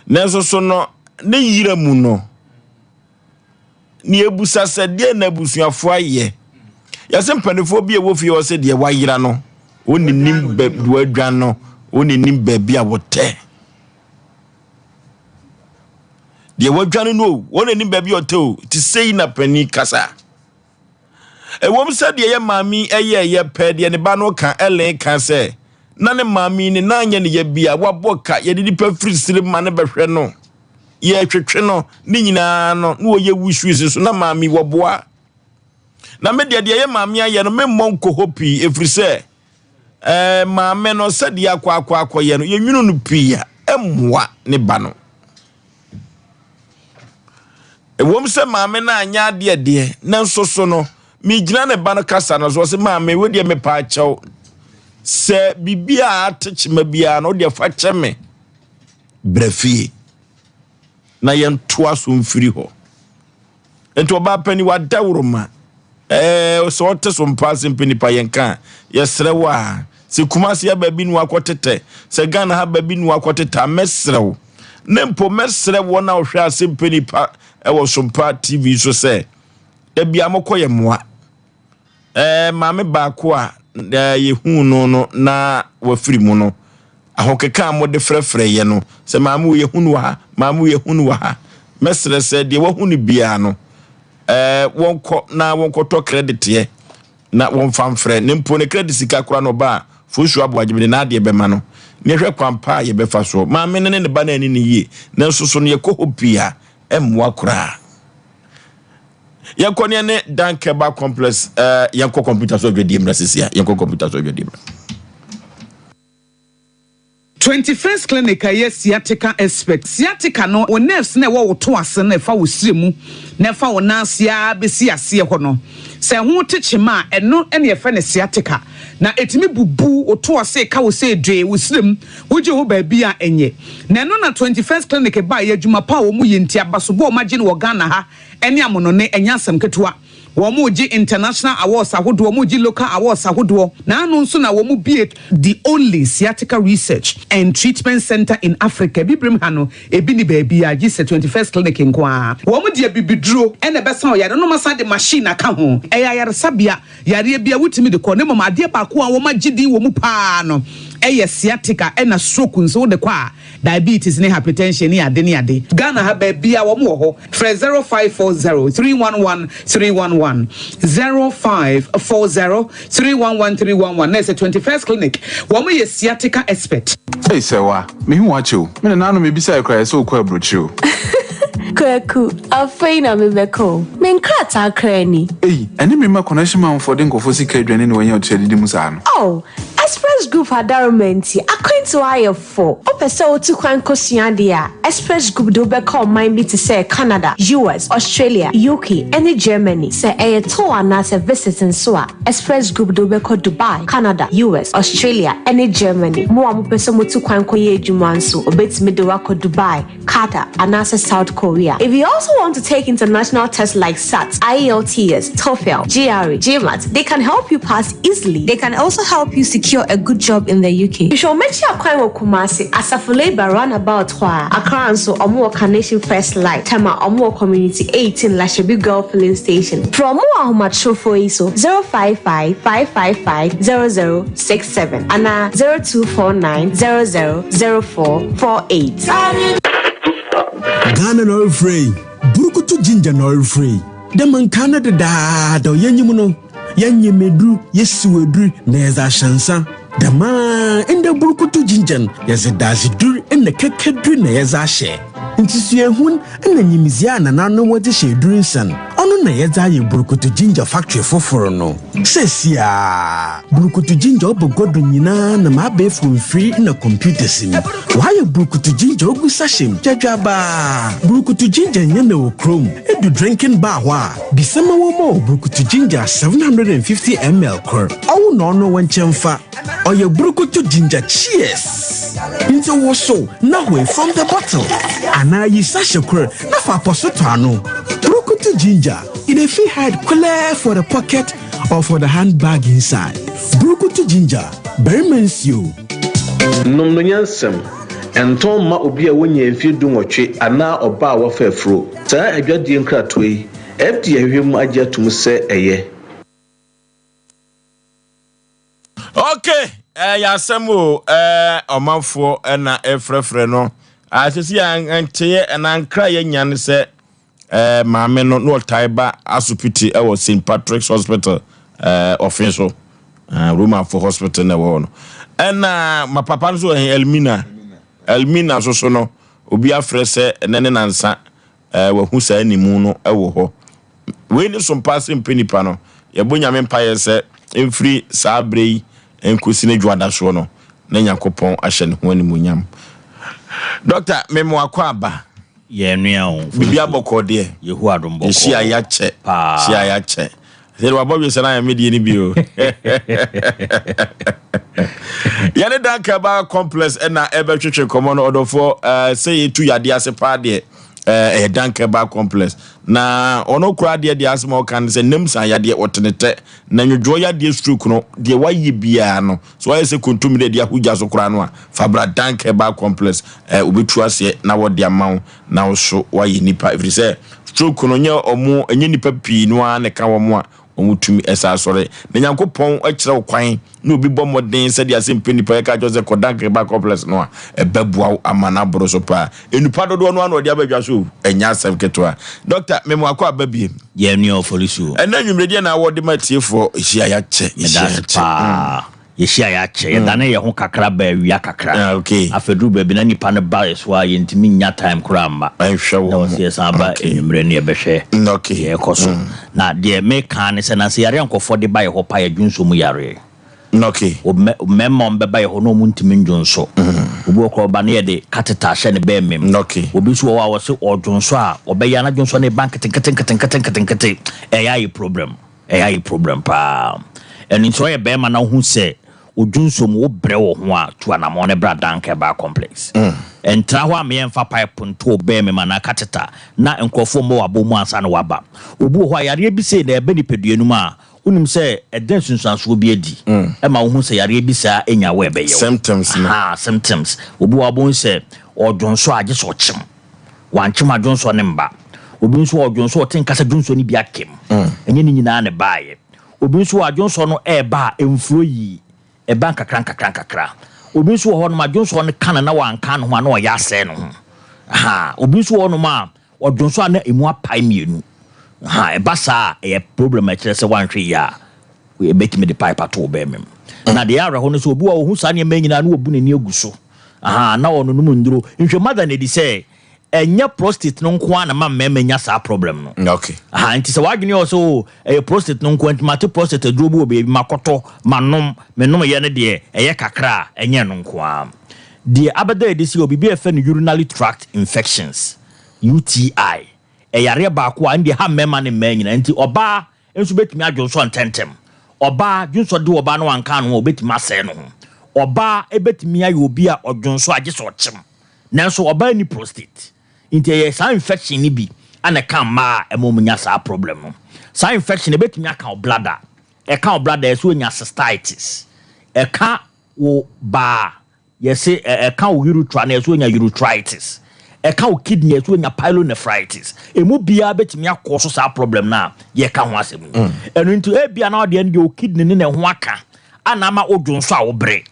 nenso so no ne yira mu no ni ebusa sede na busuafo aye ya sempanefo bi e wo fie o se de wa yira no oni nim bedu adwan no oni nim baby a wote de wadwane no woni nim baby ote ti sei na pani kasa e wom se de ye mami eye pe de ne ba no ka ele ka se na ne mami ni na anya ne ye bia waboka ye de nipa free sire ma ne behwe no ye twetwe no ni nyina no no ye wushu so na mami woboa na me de ye mami aye no me monko hopi efrise maame no sedi akwa ye no ye nwunu no pia emwa ne ba no wom se maame na anya de na nsoso no mi gina ne ba no kasa no so se maame we de me pa chaw se bibia atechima bia no de fa cheme brefie na ye ntoa so mfiri ho ento ba pani wa dawroma so wote Sompa Asem Mpe Nipa yenka yesrewa se Kumasi ya babi nu akotete se Ghana ha babi nu akotete mesrew nempo mesrew na ohwe Asem Mpe Nipa wo Sompa TV so se ebia mokoye moa maame ba ko a ye hu no na wafiri mu no ahokeka mo de frefre ye no se maame ye hunu ha maame ye hunu ha mesre se de wo hunu bia no wonko to credit ye na won famfre nempo ne credit sika kura no ba Osei Aboagye na de be ma no ne hwe kwampa ye be fa so maame ne ne ba na ani ne yi na nsoso ne ko hopia emwa kura yanko ne Dankeba complex yanko computer so dwe dimra sisia yanko computer so dwe dimra 21st clinic aye sciatica expert sciatica no o nerves na wo to ase na fa wo siremu na fa wo nasia besi ase ho no se ho techema eno ene ye fa ne sciatica na etimi bubu o to ase ka wo se dwe wo sirem wo je ho ba bia enye na eno na 21st clinic ba ye adwuma pa wo mu yenti abasobo o magye no wo Ghana ha ene amono ne enya asem ketewa Womuji international awards ahodo womuji local awards ahodo na anu nso na womu the only sciatica research and treatment center in Africa bibrim hano ebi ni baby a gise 21st clinic nkoa womu de bibiduro ene besa o yare no masa de machine aka ho eya yare sabia yare bia wutimi de ko ne mama de ba ko a womagidi womu pa no eye sciatica ena stroke nso de kwa diabetes ne hypertension ne ade ne ade Ghana ha ba bia womu ho 0540 311 311 0540 311 311 Next 21st clinic womu ye sciatica expert Hey sewa me hu acho me na no me bisa ekra so kwa brochio Kwaku, afei na mebeko. Menkrata krani. Hey, any member connection man for the Kofosi Kedran when you're trading Musano. Oh, Express Group Adarumenti, according to IF4. Opeso to Kwankosiandia. Express Group do beko mind me to say Canada, US, Australia, UK, and Germany. Say a tour and as a visit in Swa. Express Group do beko Dubai, Canada, US, Australia, and Germany. More person to Kwankoye Jumansu, obet Midowako Dubai, Qatar, and as South Korea. If you also want to take international tests like SAT, IELTS, TOEFL, GRE, GMAT, they can help you pass easily. They can also help you secure a good job in the UK. You should mention a Kwanwo Kumasi as a labor runabout Hwa, Accra and so Omo Carnation First Light, Tama Omo Community 18 Lashabi Girl Filling Station. From more Humacho for ISO 055-555-0067 and 0249-000448. Ghana no free. Burukutu ginger no free. The man Canada da yenyimuno. Yanyemedru yesuedru neza shansa. The man in the burukutu ginger yazidazidru in the kekedru neza she. Intisue hun and the nyimizia na nano what she doing son. Ono na yeza ye burukutu ginger factory foforo no. Sesia burukutu ginger obo godu nyina na mabe from free in a computer sim. Why a burukutu ginger ogu sashim jajaba. Burukutu ginger nyene wo chrome edu drinking bar wa. Bisema wo mo burukutu ginger 750 ml kor. Awu no no wanchemfa. Oye burukutu ginger cheers. Into woso na we from the bottle. Ana yi sashe kor na fa posoto ano. Burukutu ginger in a fee hide clear for the pocket or for the handbag inside. Burukutu ginger, very mensio. Nom no nyansem. Enton ma obi a wonya mfi du nwotwe ana oba a wofa afro. Saa adwadie nkrato yi, FD ahwem agye atum se eye. Okay, ya semo omanfo na efrefre no. Asisi antie na nkra ye nyane se maame no taiba asupiti ewo St Patrick's Hospital official Roman for hospital na wo no. Na ma papa so Elmina so no obi afre se nene nansa wa hu sa animu no ewo ho. We ni Sompa Asem Mpe Nipa no ye bonya me mpaye se emfiri saabrei enkosi ne dwada so no na Nyankopon ahye ne ho animu nyam. Doctor memo akwaba ye nua o bibi aboko de yehu adombo ko si ayache there wa bobi sana ya media ni bio yane dankaba complex na ebe twetwe komo no odofo say tu yade ase pa de dankaba complex na ono kura de asema o kan se nemsa yade otenete na nwodwo yade stroke no de waye bia no so waye se kontum de ahugya so kura no a fabra dankaba complex obetu ase na wode amawo na wo so waye nipa every say stroke no nye omo enye nipa pi no a ne ka wo mo a omutumi esa sore na Nyankopon akire okwan na obi bɔ modern se de Asem Mpe Nipa ka jose kodankaba complex no a ebabua amana boro so pa enupa dodo no ana odi abadwa so enya asem ketwa. Doctor memo akwa ababie ye Yaw Osei ena nwumrede na awode matiefo ehia ya che yeshia ya che yedane ye ho kakra ba awia kakra okay afedru ba bi na nipa ne ba so a yentimi nya time kramba ahwe wo no se ba enumre ne behwe okay ye koso na de me kan se na se yare ankofo de ba ye ho pa ye dwunso mu yare okay o memmo mbe ba ye ho no mu ntimi ndwunso obi okro ba ne ye de kateta hye ne ba mem okay obi so wa se odwunso a obeya na dwunso ne bank tenkete eya problem pa eni so ye be ma na hu se odwunsom wo bre wo ho a to anamo ne bra dankaba complex entra ho a me emfa pipe nto be me mana kateta na enkofo mo wabo mu ansa na waba obu ho yare bi se na ebe ni peduanu ma unim se eden sunsanso bi adi e ma wo hu se yare bi sa enya we be yo symptoms obu wabo se odwonso age so chim wanchim adwonso ne mba obi nso odwonso tenkasa dwonso ni bi akem enye ni nyina ne baaye obi nso adwonso no eba emfuro yi eba kakra obi nso ho no ma adwonso no kan na wanka no ho na oya ase no obi nso ho no ma odwonso na emu apai mienu eba sa e problem a kire se wanhwe ya we betimi de pipe ato be mem na de ara ho no so obi wa ho sa ne manyina na obu ne ni aguso na ono no mu nduro nhwe mother na di say enya prostate no nko na ma mema nya sa problem no okay nti se wadwene also prostate no nko ntimate prostate drobo obi makoto manom menom ye ne de eye kakra enye no nko a de abada edisi obi be efe no urinary tract infections UTI yare ba ko a ndi ha mema ne manyina nti oba enso betimi adwonso ntentem oba dwonso de oba no wanka no obetimi asɛ no ho oba ebetimi ayo obi a odwonso agye so kyem nanso oba ni prostate nti ye sa infection ni bi ana kan ma emomunya sa problem no sa infection ebetimi aka bladder ka bladder so nya cystitis ka wo ba yesi ka wo urethra na so nya urethritis ka wo kidney so nya pyelonephritis emu bia betimi akoso sa problem na ye ka ho asem enu nti bia na ode ndi o kidney ne ho aka ana ma odwonso a wo bre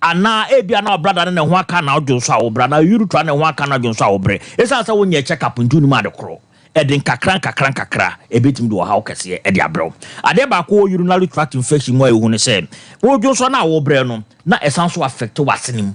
ana bia na brother ne ho aka na odwonso a wo bra na urethra ne ho aka na odwonso a wo bre esa sa wo nya check up ntu ni ma de kro edin kakran ebetim do ha okese e de abrew ade ba ko urinary tract infection mo ehu ne se odwonso na wo bre no na esanso affect wasenim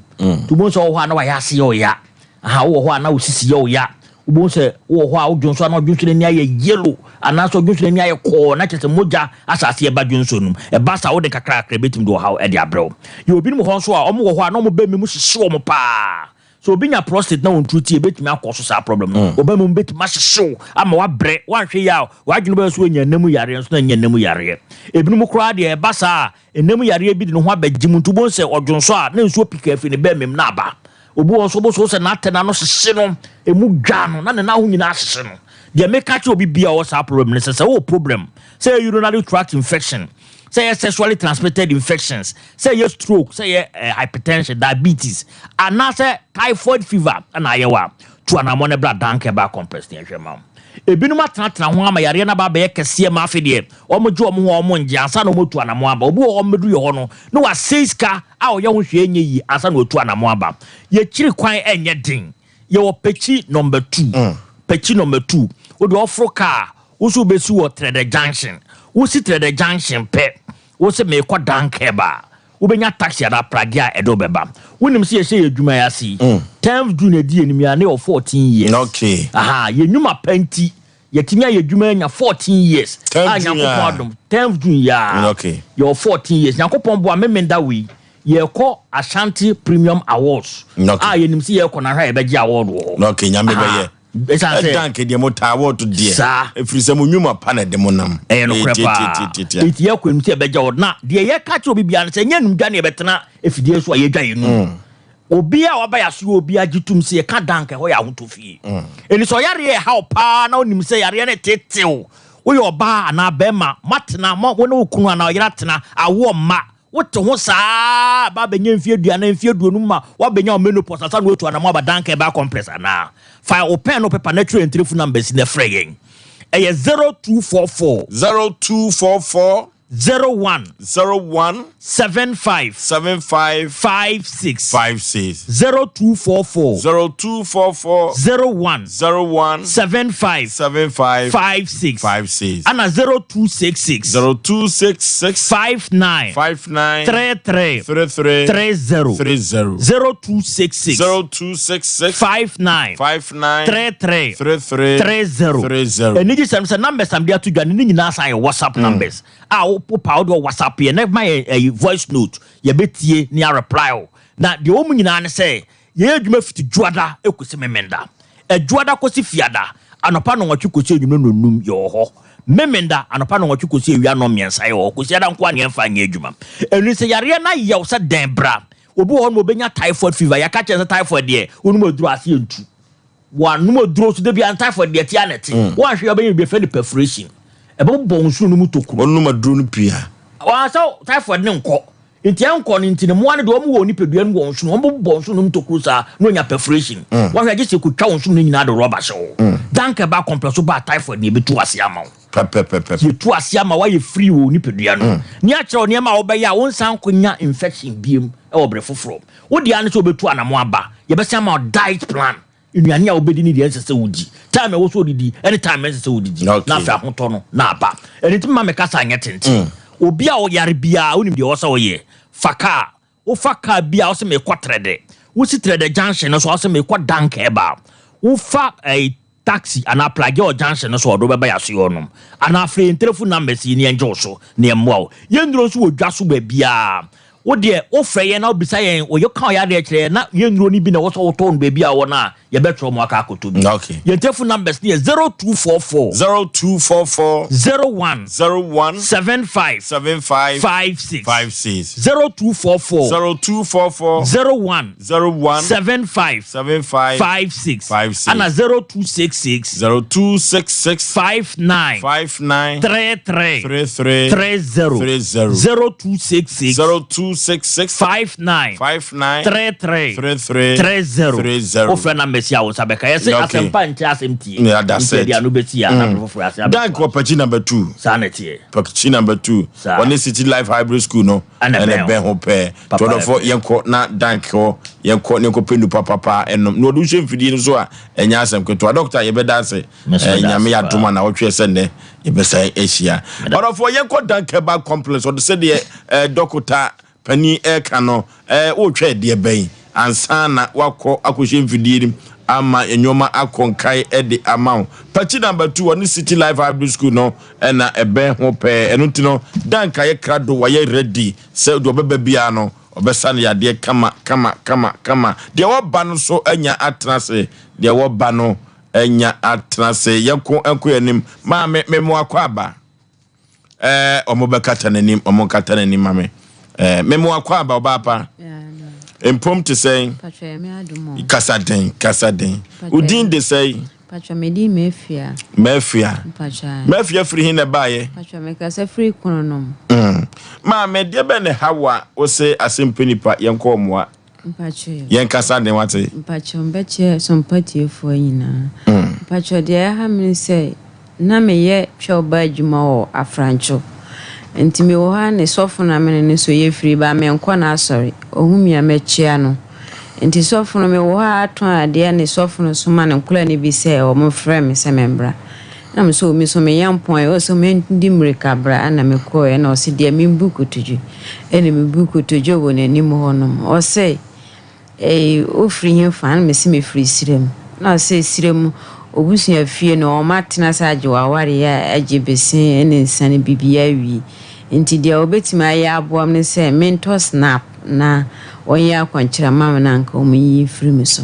tubo so wo ha na wa ya se yo ya aha wo ho ana osisi yo ya ubo se wo ho a odwonso na odwonso ni aye yellow ana so odwonso ni aye ko na chese moja asase e ba dwonso num e ba sa wo de kakra ebetim do ha e de abrew yo obi mu ho so a omo wo ho a na omo ba mi mu hihye omo pa so obinya prostate na ontruti ebetimi akoso sa problem no obam betimi ahyew ama wa bre wanhwe ya wadwene ba so nya namu yare so na nya namu yare ebinum kura de e basa enamu yare bi de no ho abagim ntubo nse odwonso a na nsuo pika afi ne ba mem na aba obu won so bo so se na atena no hye no emu dwa no na ho nyina hye no de me catch obi bia o sa problem ne se wo problem say urinary tract infection say sexually transmitted infections, say stroke, say hypertension, diabetes, and now say typhoid fever, and ayawa to an ammonia blood danke ba compressed in your mouth. A binuma tratra wama yarena ba be kese ma fidie omo jo omo omo nje ansa no motu anamo aba obu omedu ye hono no wa seiska a oye ho hwe enye yi ansa no otu anamo aba ye kiri kwan enye din ye wo pechi number 2 pechi number 2 wo de ofro car wo so be su wo trade junction wo si trade junction pe wo se me kwa danke ba wo benya taxi ada pragia edo beba wonim se ye adwuma ya si 10 June edi enim ya ne 14 years okay aha ye nyuma panti ye timia ye adwuma nya 14 years nyakopon 10 June ya okay your 14 years nyakopon bo amemenda we ye ko Ashanti Premium Awards ye nim se ye ko na hwa ye beji award wo okay nyame be ye danke de mota award de efrise mo nyuma pa na de monam no krepa iti ye ko nim se beji award na de ye ka che obi bia se nya num dwa na ye betena efidie so ye dwa ye nu obi a waba ya so obi agitum se ka danke ho ya hotofie eni so yare ha opa na onim se yare ne tetew wo yo ba na bema matena mo wo na okunu na yira tena awo ma wote ho saa ba benya mfie duana mfie duonu ma wa benya menopause asa no otu anamo abadanka ba complex ana fa open no paper natural entry phone numbers in the fraying eye 0244 01 75 56 0244 01 75 56 ana 0266 59 33 30 0266 59 33 30 enigi some numbers am dia to dwa ni nyina say WhatsApp numbers power do WhatsApp ye na my voice note ye betie ni a reply na de omu nyina ne say ye adwuma fiti juada ekosi memenda juada kosi fiada anopa no nwatwe kosi adwuma nonum ye ho memenda anopa no nwatwe kosi ewia no miensa ye ho kosi ada nko ane mfa anye adwuma enu se yare na ye wo se denbra obi ho no benya typhoid fever ya ka che typhoid de onum aduru ase entu wanum aduru so de bia typhoid de tia neti wan hwe obenya bi fe ni perforation ebo bonsu no mutokuru onuma duro no pia wa so typhoid ne nko nti anko ne nti ne mo ane de omo wo ni pedua no bonsu no bonsu no mutokuru sa no nya perforation wa hwe agye se ku twa onsu no nyina de rubber show danke ba complex ba typhoid ne betu ase ama ye tu ase ama wa ye free wo ni pedua no ni a kire ne ma wo be ya won san konya infection biem e wo bre foforo wo dia ne so betu anamo aba ye be se ama diet plan inuane a obedi ni de ensese wudi time wo so odidi anytime ensese wudi na fa hoto no na aba enitim ma mekasa anya tenten obi a wo yare bia onim de wo sa wo ye faka wo faka bia wo se me kwatrede wo si trede junction no so wo se me kwa danka eba ufa taxi and a plug your junction so do by asionum and a free telephone numbers in the enjoso near Mo. Yendros would just be bia. Oh dear, oh Frey and I'll be saying, or your car there, not young Ronnie been a was all tone baby or your better Makako to be. Okay. Your telephone numbers near 0244 01 75 56 0244 01 75 56 and a 0266 59 33 0266 59 33 ofena mesia wo sabeka yesi asempa nti asemti that's it dia no betia na profo asempa dank ko pachi number 2 sanete pachi number 2 on City Life Hybrid School no and ben ho pe to for yenko na dank ho yenko ne ko pendu papa enom no do hwemfidi no so a enya asem kweto doctor ye beda se nyame ya doma na wotwe se ne ye besa Asia but for yenko dank ba complex or say the doctor pani kano wotwe de ben ansana wako akohwemfidi ama enyoma akonkai ede amount pachi number 2 on City Life Hybrid School no na ebe ho pe enutino danka ye krado wa ye ready se do beba bia no obesane ya de kama de wo ba no so anya atrase de wo ba no anya atrase yenko enko yanim ma me mo akwaba omobekata nanim omokata nanim ma me mo akwaba obapa empom to say Kasaden udin de say Pacha medi mefia free hin na baye Pacha me kasa free kononom ma me de be ne hawa Osei Asem Mpe Nipa yenko moa Pacha yen Kasaden wate Pacha mbeche Sompa tiefo nyina Pacha de ha me say na me ye twa ba adwuma o afrancho enti me wo ha ne sofo na me ne so ye free ba me nko na asori ohumia mechia no enti sofo no me wo ha aton ade ne sofo no so ma ne nkola ne bi se o mo frɛ me se membra na me so me yampon o so me ndi mreka bra na me ko e na o se de me buku tuju ene me buku tuju wo ne nim ho no o se o free hin fan me se me free sirem na o se sirem obusia fie no o matena saje wa ware ya agebese ene nsane bibia wi enti dia obetima ya aboam ne se mento snap na oya akwankyira mam na nka omuyi free me so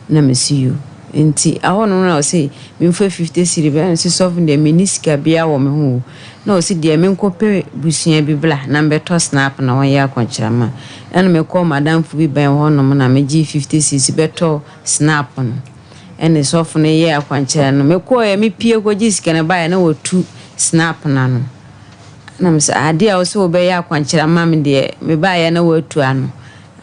na me see you enti ahono na o se me mfa 50 cedi be na se soft de miniska bia wo me ho na o se dia me nkope busia bibla na mbeto snap na oya akwankyira ma na me call madam fu bi ben ho no na me gi 50 cedi beto snap no ene soft na ye akwankyira no me ko e me pie ko gi sika na ba na wo tu snap na no na me sa ade a o se obe ya akwankyira ma me de me ba ya na wo tu ano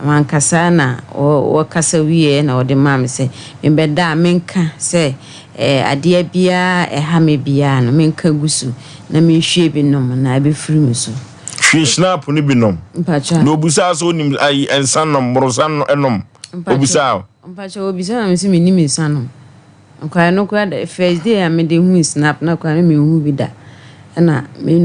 man kasana o kasa wiye na o de ma me se me beda menka se ade bia ha me bia no menka gusu na me hwie bi nom na be free me so hwie snap ni bi nom mpacha no busa so nim ai ensan nom brosan enom obusa mpacha obisa na me se me nim ensan nom kwa no kwa first day me de hu snap na kwa me hu bi da na me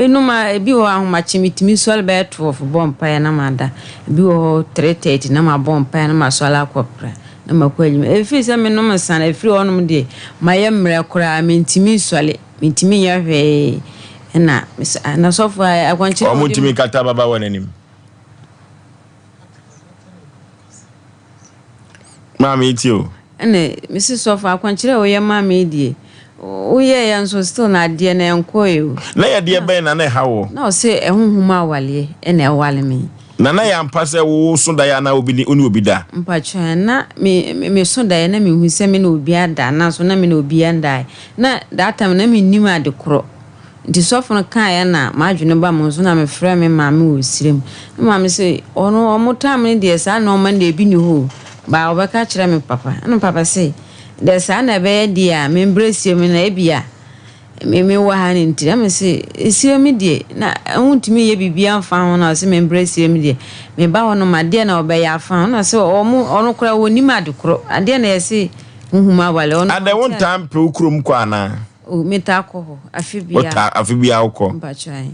no ma bi wo ahoma chimitimi sol be 12 bompa ya na mada bi wo 330 na ma bompa ya na ma sola kopra na makwali e fi se me no ma sana e free onum de ma ye mre kora mentimi sole mentimi ya hwe na sofa akwanchi o mutimi kata baba wonanim mami tio ene misi sofa akwanchi o ye mami die oye yanso still na de na enkoyo na ye de ben na hawo na o se ehunhuma awale ene awale mi na ya mpase wo so da ya na obi oni obi da mpacho na me so da ya na me hu se me na obi ada na so na me na obi anda na that time na me nim ade kro nti sofo no kan ya na ma adwene ba mo so na me frɛ me maame wo sirem na maame se ono omotam ne de sa na o man de bi ni ho ba obeka kyerɛ me papa na papa se de sa na be dia me embrace me na ebia me wa ha ni nti na me se esire me die na huntimi ye bibia mfa ho na se me embrace me die me ba ho no ma de na obe ya fa na se ono kura woni ma de kro ade na ye se nhuma wale ono ade won tam pe ukrom kwa na o meta ko ho afibia afibia uko mbachai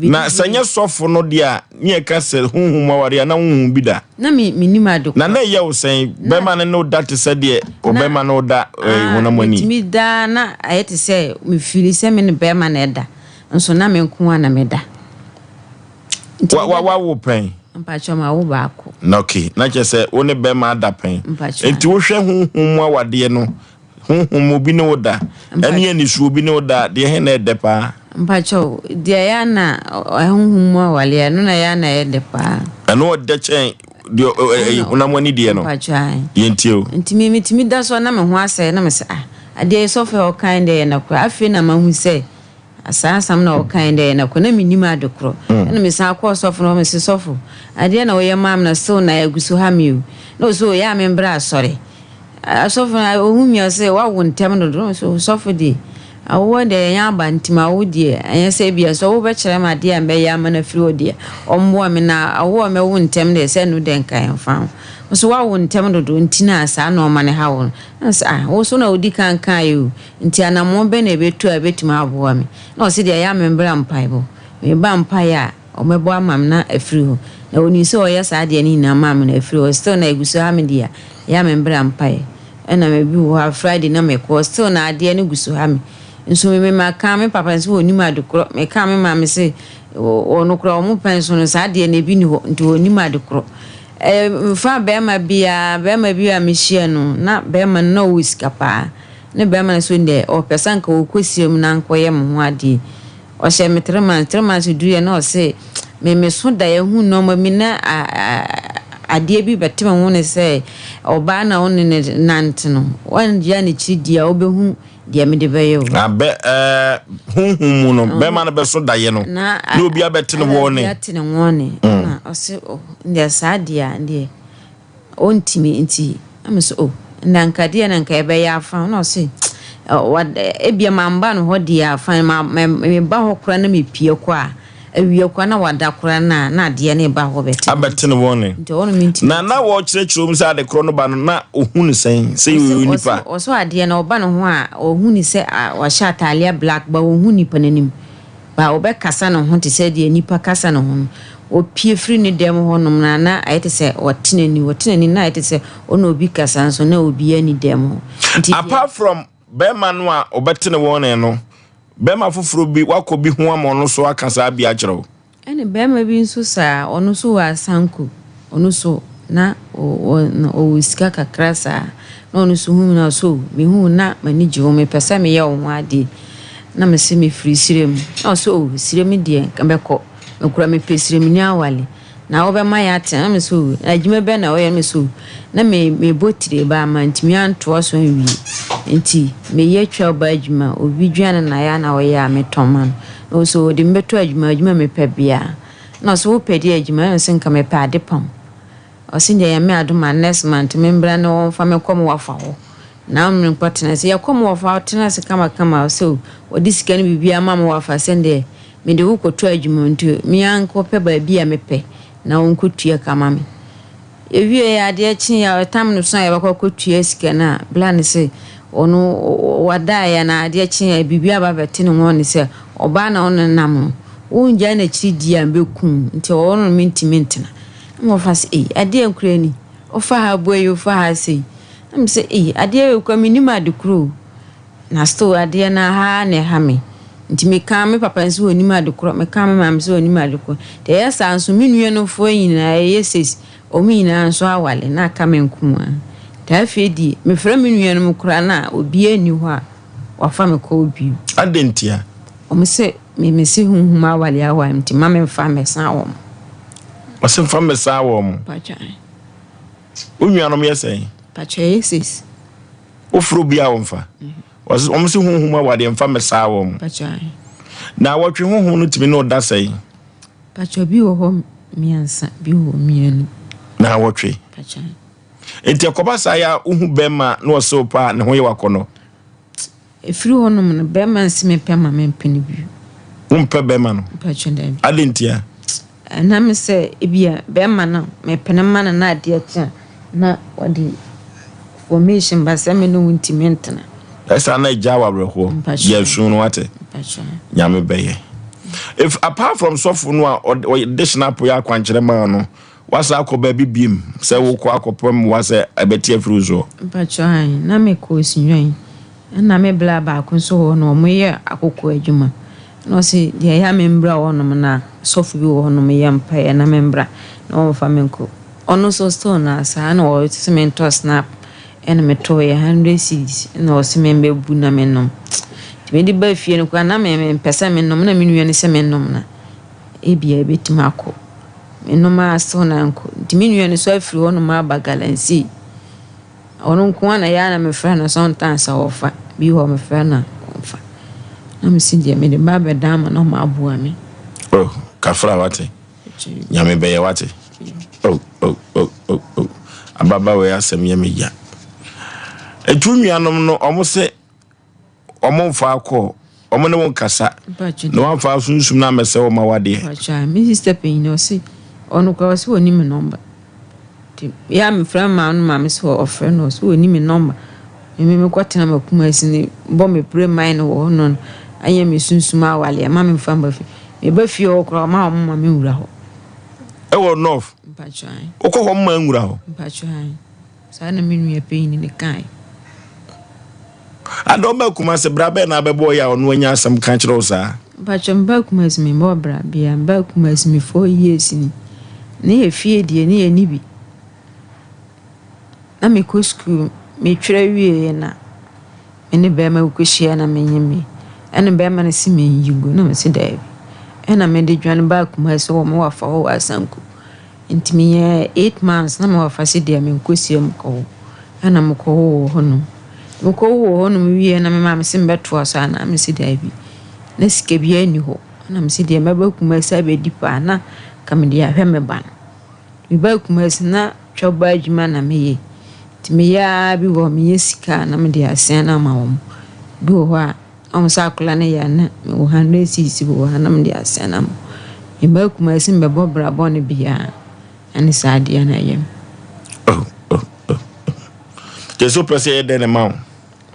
na sanya sofo no dia ne ka se honhum aware na honhum bi da na minima do na Yaw Osei be ma no that said de o be ma no da honamani mi da na ayete se mi fili se me ne be ma na da nso na me nko ana me da wa wo pen mpacho ma wo ba ko na okay na che se wo ne be ma da pen enti wo hwe honhum awade no honhum bi no da ene ni su bi no da de he na edepa mpacho dia ya na honhum awale no na ya na edepa ano de chen de honamani de no mpacho yentio enti mi da so na me ho ase na me se ade so fe o kind de na kwa afi na mahu se asasam na o kind de na kwa na minima adokro na me sa akọ sofo no me se sofo ade na o ye mam na so na aguso ha miu no so ya me mbra sorry sofo na ohumi ose wa wontem no so sofo di awo de ya bantima wo di anya se bia so wo be kire ma de am be ya ma na firi odi ombo me na awo me wontem de se no den kan fa so wa wontem do ntina asa na o ma ne ha wo wo so na odi kan kan yu nti anamo be na betu abetima abo me na o se de ya me mbra mpaibo me ba mpai a o mebo amam na afiri ho na oni se o ya sa de ni na mam na afiri ho still na eguso ha me dia ya me mbra mpai ena me bi wo Friday na me ko still na ade ne guso ha me nso me maka me papa nso oni ma dokro me ka me ma me se ono kro mo penso no sa de na bi ni ho nti oni ma dokro fa be ma bia me hie no na be ma no wiskapa ne be ma so nde o pesan ka okosiem na nkoye mo ho ade o hye me trema so duye na o se me so da ye hu no ma mi na ade bi betema ho ne se oba na on ne nante no wan dia ne chidia obehu dia me de bayo na be honhum no be ma na be so daye no na obi abete ne wone ate ne wone na o se ndia sadia ndie ontimi nti amso ndanka dia na nka ebe ya afa na o se ebia mamba no ho dia afa me ba ho kora na me pie kwa awie kwa na wada kora na de ne ba ho bete abete ne wone na wo kyerɛkyerɛ sa de kro no ba no na ohunu sen se unipa o so ade na oba no ho a ohunu se wa sha talia black ba ohunu nipa nanim ba obe kasa no ho te se de nipa kasa no ho o pie free ni dem ho no na ayete se wotenani na ayete se ono obi kasa nso na obi ani dem ho apart from bema no a obete ne wone no bema foforo bi wakobi ho amono so akasa bia kyerɛw ene bema bi nso sa ono so wa sanku ono so na o wiska kakrasa na ono so hu na so me hu na mani jiwo me pesa me ye wo ade na me se me firi sirem na so sirem die kambeko me kura me pesirem ni awale na wo be ma ya ate na me so adwuma be na wo ye me so na me botire ba ma ntimi anto so wi nti me ye twa ba adwuma obi dwana na ya na wo ya me toman no so de mbeto adwuma me pa bia na so wo pedi adwuma no sen ka me pa adepam o sin de ya me adoma next month me mbra no fa me kom wafa ho na me patena se ya kom wafa tena se kama so odi sika no bibia ma me wafa sende me de wo koto adwuma nti me anko pe ba bia me pe na won kotua kama me ewie ya de chi ya tam no so ya ba kotua sika na plan se ono wada ya na de chi ya bibia ba beti no won se oba na on nam wonja na chi di ambekum nti ono mintimentina mo fa se ade enkurani ofa ha boye ofa ha se am se ade kwa minima de kro na sto ade na ha ne ha me nti me ka me papa nso onima de kro me ka me mam nso onima de kro de ya sa nso minue no fo nyina yeses o mi nyina nso awale na ka me nkuma ta fedi me fra minue no kra na obi ani ho a wafa me ko obi adentia o me se me se hunhuma awale awa nti ma me fa me san wo wasem fa me san wo mo pacha unuanom yesai pacha yeses ofro bia wo mfa was omse hunhuma awale mfa me san wo mo pacha na watwe hunhum no timi no da sai pacha bi wo ho miansa bi wo mienu na watwe pacha enti akobasa ya uhu bema no so pa ne ho ye wakono efiri honom no bema nsime pema mempeni bi umpe bema no pacha ndai adentia na me se ebia bema na mepene mana na ade atia na wadi formation ba se me no intimate na esa na jawa breho ya sunu wate pacha nyame beye If apart from soft no or additional poya kwankyere ma no, what's akoba bi biem say wo kwa akopam was a betie fruzo. Mpatwan na me ko sinwan. Na me bla ba ko so ho no mo ye akoko adwuma. No se de ya membra wonom na soft bi wo no me yampa na membra na wo fa menko. Ono so stone na sa na wo cement snap and me to 100 cedis na o se membe bu na menom. Me di ba fie no kwa na me pesa menom na me nuane se menom na. Ebia betima akọ. Menom aso na nko. Di me nuane so afiri ho no ma bagalansi. Ono nko na ya na me fra na sometimes ofa bi ho me fra na ofa. Na me si dia me de ba be dama na ma aboa me. Oh, kafra wate. Nyame be ye wate. Oh. Ababa we asem ye me ya. Etunuanom no omo se omo mfa akọ omo ne won kasa no wan fa sunsum na mese o mawade acha me sister pin no se onu kwa se oni me number ya me friend ma me so offer no so oni me number me kwatena makuma asini bo me pray mine wo no anya me sunsum awale ma me mfa mba fi me ba fi o kra ma ma me wura ho e wo north acha o ko ma nwura ho acha sa na me nua pin ni kan Adoma kuma se brabe na bebo ya onu anya asem kan kire osa. Bachamba kuma se me mo bra bia ba kuma se me 4 years ni. Ne efie die ne ani bi. Na me ko school me twere wie na. Me be ma ko hia na me nyeme. Ene be ma ne se me yigo na me se dai. Ena me de dwan ba kuma se wo mo wafa ho asanku. Ntimi 8 months na me wafa se dia me ko siem ko. Ena mo ko ho no. Mko wo no wie na me ma me simbeto asa na me sidi abi na sike bia ni ho na me sidi meba kuma sa be dipa na ka me dia hwe me ban me ba kuma na twoba adwuma na me ye ti me ya bi wo me yesika na me dia asen na ma wo bi wo a on sa kula na ya na me wo 100 cc wo na me dia asen na me ba kuma simbe bo bra bo ne bia ani sa dia na yem Jesu prese ye den ma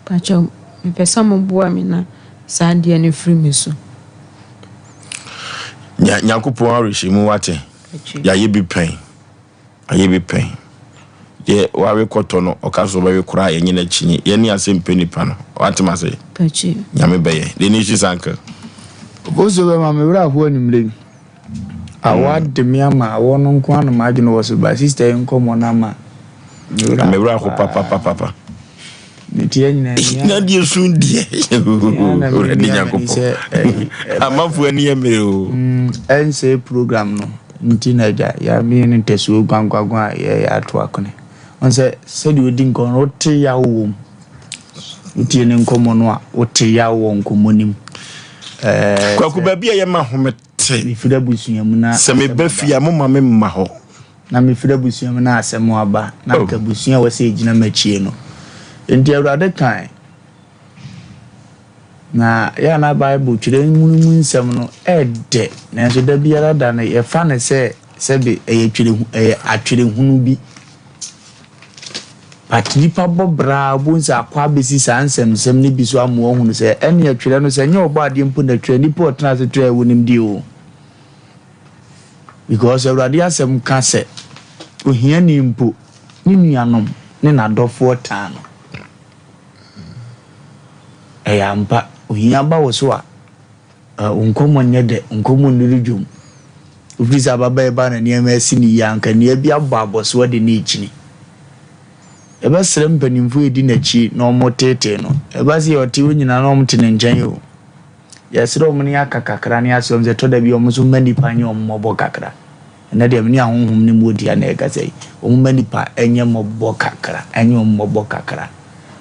Pacho, me pesa mo bua mi na sa dia ne free me so. Nyankopon arishimu wate. Ya ye bi pen. Aye bi pen. Ye wa we koto no okaso ba we kura ye nyina chinyi. Ye ni Asem Mpe Nipa no. Wate ma say. Pacho. Nyame beye. De ni shi sanka. Ozo be ma me wura ho animle. Awade me ama wono nko anu ma agi no wo so ba sister nko na ma. Me wura ho papa. Nitie nyina na die sun die odi nyakopo amafu ani ye me o ense program no nti na ja ya mi ni tesu gwangwagwa ya to akone onse se di odi nkon ote ya wo nti ne nkomo no a ote ya wo nkomonim kwaku ba bia ye ma homete mi fida busunya mu na se me ba fia mo ma me ma ho na mi fida busunya mu na asem aba na ka busunya wase ejina machie no enti awrade kan na ya na bible twere munmu nsem no ede na so da biara da na ye fa ne se be twere atwere hunu bi patnipa bobra bonza akwa besi sansem ne bi so amo hunu se ene atwere no se nye obo ade mpo na twere nipa otena se twere wonim di o because awrade asem ka se ohia ni mpo ni nuanom ne na dofo tano eyampa ohia ba wo so a unkomo nyede unkomo nirujum ufisa baba e ba na niema asini yanka ne bia baboso de ne ichini eba sere mpanimfo edi na chi na omotete no eba se oti onyina na omtene nchen yo ya sere omni akakakra ne asom ze toda bi omso manipa nye ommobo kakra na de mni ahonhom ne modi ya na ekasei omanipa enye mobbo kakra enye ommobo kakra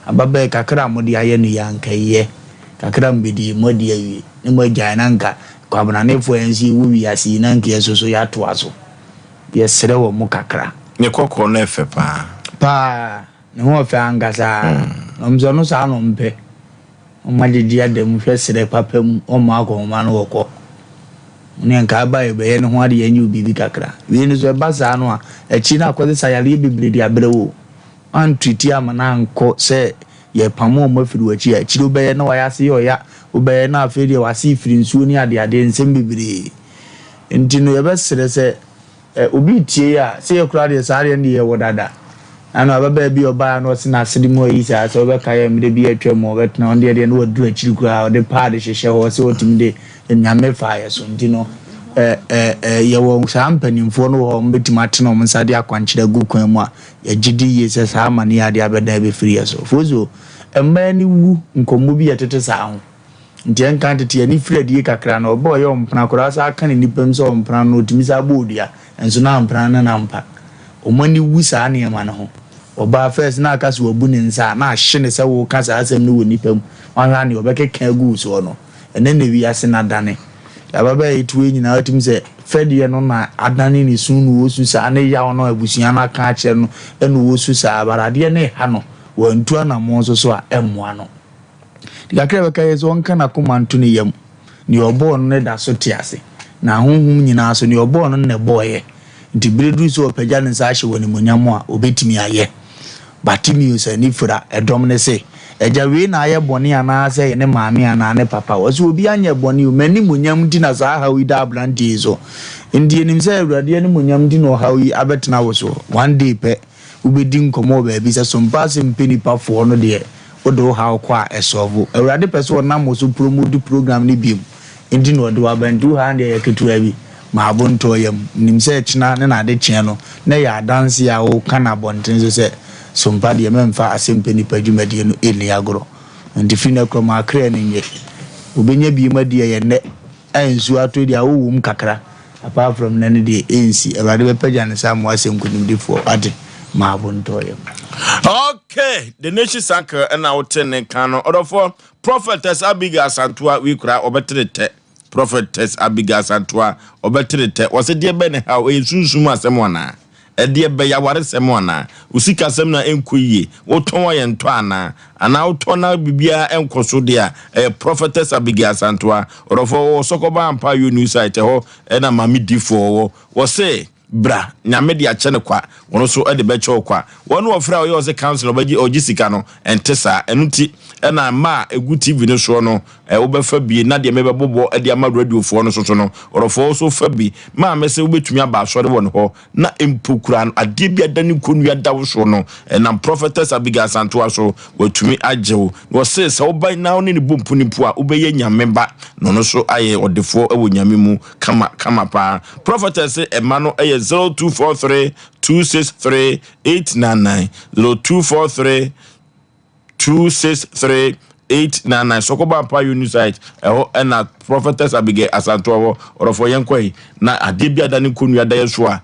ababa kakra modi aye no yanka ye kakra mbedi modi awie ne mo jana nka kwabana ne fo ensi wuwi asi na nka yesoso ya to aso ye sere wo mu kakra ne kokko na efe pa ne ho fe angasa omzo no sa no mpe o magidi adem hwe sere papam o ma akoma no woko ne nka ba e be ne ho ade yanyu bibi kakra wi ne so ba sa no a echi na akwade sayale bibli dia brewo an twiti amana nko se ye pamo mafiri wachi a chiro be na waya se yo ya obeye na afi de wasi firi nsuo ni ade nsem bibiri nti no yebesere se obi tie ya se yekura de sare ne ye wodada ana ababa bi oba no se na sedi mo yi sa so be ka ye mde bi atwa mo betna on de no wadu akiri kura de pad hyehye ho se otimde nyame fa ye so nti no ye wo sa mpanimfo no ho mbetima tena mo nsa de akwankyere gu kwan mu a ye gidi ye se sa amane ya de abeda be free so fozo emma ni wu nkomo bi yetete sa ho nti en kan tete ni free de kakra na obo ye ompana kura sa aka ni nipam so ompana no otimi sa bodia enso na ompana na mpa omani wu sa ne ma no ho oba first na aka so wabu ne nsa na ahye ne se wo ka sa asem no woni pam wan ne obekeka gu so no ene ne wi ase na dane ababa etu enyina otim se fedie no na adane ni sunu wo su sa ne ya no abusuan na ka ache no ene wo su sa barade ne ha no wantu ana mo so a emmoa no dikakre beka yeso onka na komantu ne yam ni obo no ne da so tiase na honhum nyina so ni obo no ne boye nti bredu so opagya ne sa ahye woni monyamo a obetimi aye batimi usani fura edom ne se eja we na aye boni ana se ne maami ana ne papa wo obi anye boni o mani monyam di na sa hawi da blandi so ndi enim se awrade ne monyam di no hawi abetena wo so one day pe ubedi nkomo ba bi se Sompa Asem Mpe Nipa fo no de odo haw kwa esovu awrade person na mo so promote program ne biem ndi no do abandu ha ne yaketu abi ma abonto yam nim se china ne na de chen no na ya dance ya o kana bonten so se Sompa de memfa Asem Mpe Nipa dwumade no eni agoro ndi fina kroma kra ne nye obenya bi ma de ye ne ansu ato de awowum kakra apart from nane de ensi awrade be pagya ne sa mo asem kunimdifo ade ma abonto yam. Okay, the nation sanker and our ten cano or for prophetess Abigail Santua we cry obetrete. Prophetess Abigail Santua obetrete was a dear Ben how a susuma semona. A dear Bayaware semona, Usika semna enquye, Otoa and Twana, and now Tona Bibia and Kosodia, a prophetess Abigail Santua or for Sokoba and Payu New Site ho and a mammy defo was say. Bra na media channel kwa wono so e de becho kwa wono ofra o yo se council obaji ogisika no entesa enuti e na ma egu tv no so no e wo befa bie na de mebe bobo e de ama radio fo no so no orofo so fa bi ma mese wo betumi aba so de wono ho na empokura no ade bia dani konua dawo so no e na prophetess Abigail Santua so watumi ajewo wo se wo ban na oni ne bompu ni po a wo beye nyameba no so aye odefo e wo nyame mu kama pa prophetess e ma no e 0243 263 899 0243 263 899 Sokoba pa unisite na prophetess Abigail Asantua or for yankoi na adibia dani kunu ada yeso a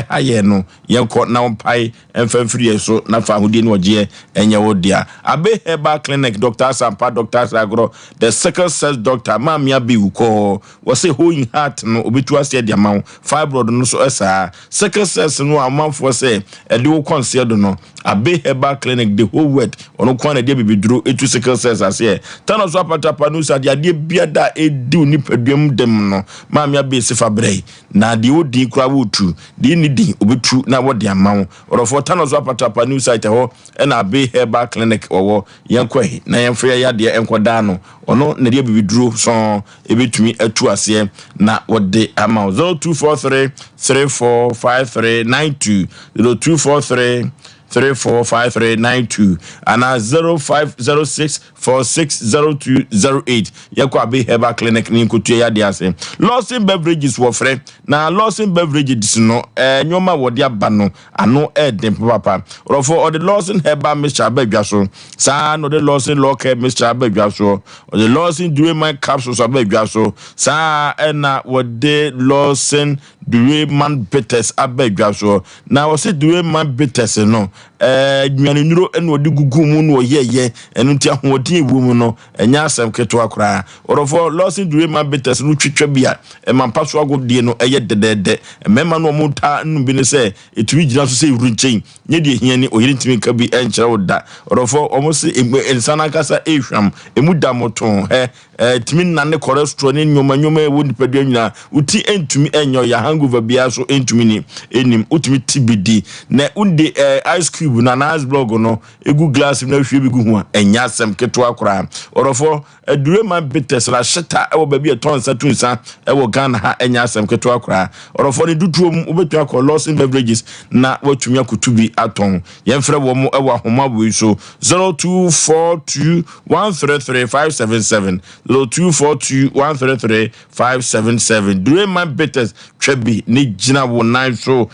haye no yanko na mpai emfamfiri so na fa hudi no je enye wodia abe herbal clinic Dr. Sampa Dr. Sagro the sickle cells doctor mamia bi uko was say holding heart no obitu ase dia maw fibroid no so esa sickle cells no amanfo say e de wo consider no abe herbal clinic the whole word ono kwana de bibiduro etu sickle cells ase tano so apatapa no sa dia biada edi onipadwam dem no mamia be se fabrei na de odi kura wotu de ni di obetu na wode amawo orofo tano so apatapa new site ho na abe herbal clinic owo yankwahi na yemfya ya de enkoda no ono na de bibiduro so ebetumi atu ase na wode amawo 0243 345392 0243 345392 and 0506460208 yakwa be herbal clinic ni nkutu ya de ase Lawson beverages wo frɛ na Lawson beverages no nyoma wode aba no ano dem papa rofo or the Lawson herbal mixture abadwa so sa no the Lawson local mixture abadwa so or the Lawson Dureman capsules abadwa so sa na wode Lawson Dureman bitters abadwa so na wo se Dureman bitters no nwane nuro eno de gugu mu no yeye eno ntia hoodin ewu mu no enya asem keto akora orofo Lawson Dureman bitters no twetwa bia emampa so agodie no eye dedede mema no muta nnu bi ne se etumi gina so se urunchen nye de hia ni oyiri ntimi ka bi enkyere wo da orofo omo se ensana kasa ehwam emu da moton timi nane cholesterol ni nyoma wo nipadua nyina uti entumi enyo ya hangover bia so entumi ni enim utumi tibidi na unde ice cube na ice block no egu glass na hwe bi gu ho enya asem keto akora orofo adurema bites la sheta ewo baby etonsa tunsa ewo Ghana ha enya asem keto akora orofo ni dutuom obetua ko Lawson beverages na watumi akutubi aton yemfre wo mo ewo ahoma bo so 0242133577 0242133577 durema bites twebi ni gina wo nan so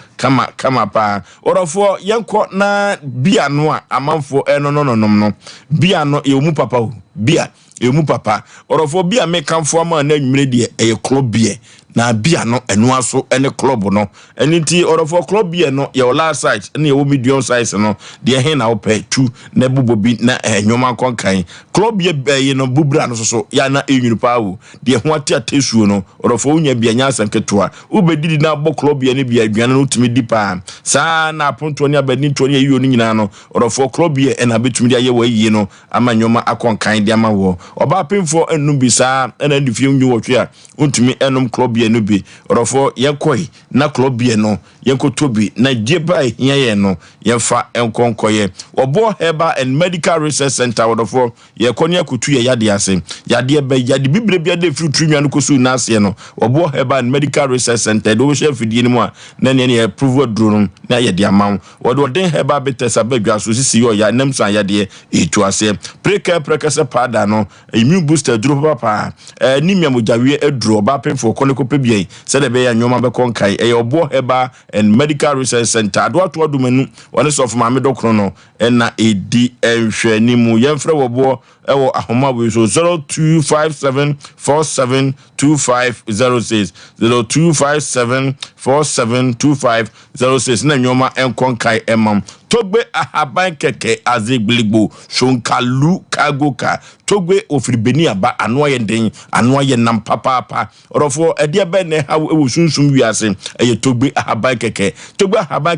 kama pa orofo yenko na bia no a amanfo no bia no emu papa o bia emu papa orofo bia mekamfo ama na nwure de club bia na bia no enu aso ene club no eniti orofo club bia no ye last site na ye medium size no de he na ope 2 na bubobi na enwoma konkan club bia ye no bubra no so ya na enwuru pa wo de ho atesuo no orofo unya bia nya asem ketoa ubedidi na bo club bia ne bia aduane no tumi dipa sa na ponto ne abani to ne yiyo no nyina no orofo club bia ena betumi de aye wa yiye no ama nwoma akonkan de ama wo oba pemfo enum bi sa ena ndifie nyu wotwe a untumi enum club bia no bi orofo yekoi na club bia no yenkotobi na jeba hia ye no yemfa enkonkoye obo Herbal and Medical Research Center orofo yekoni akutu ye yade ase yade be yade bibre bia de fru trinwa no kosu na ase no obo Herbal and Medical Research Center do hwe fidie ni mu a na ne approve drone na yade amam wodo den Herbal betes abadwa so sisi yo ya namsan yade etu ase prekese pada no immune booster duro papa nimia mojawie eduro ba pemfo koneko pebie se de be ya nyoma be konkai obo Herbal and Medical Research Center adoato adumanu wone so of mame dokro no na edi enhwe ni mu yemfre wobo ewo ahoma we so 0257472506 0257472506 na nyoma enkonkai emam togbe ahaban keke azegligbo shonkalu kagoka togbe ofiribeni aba anoye den anoye nam papa orofo ede be ne ha ewo sunsun wiase eye togbe ahaban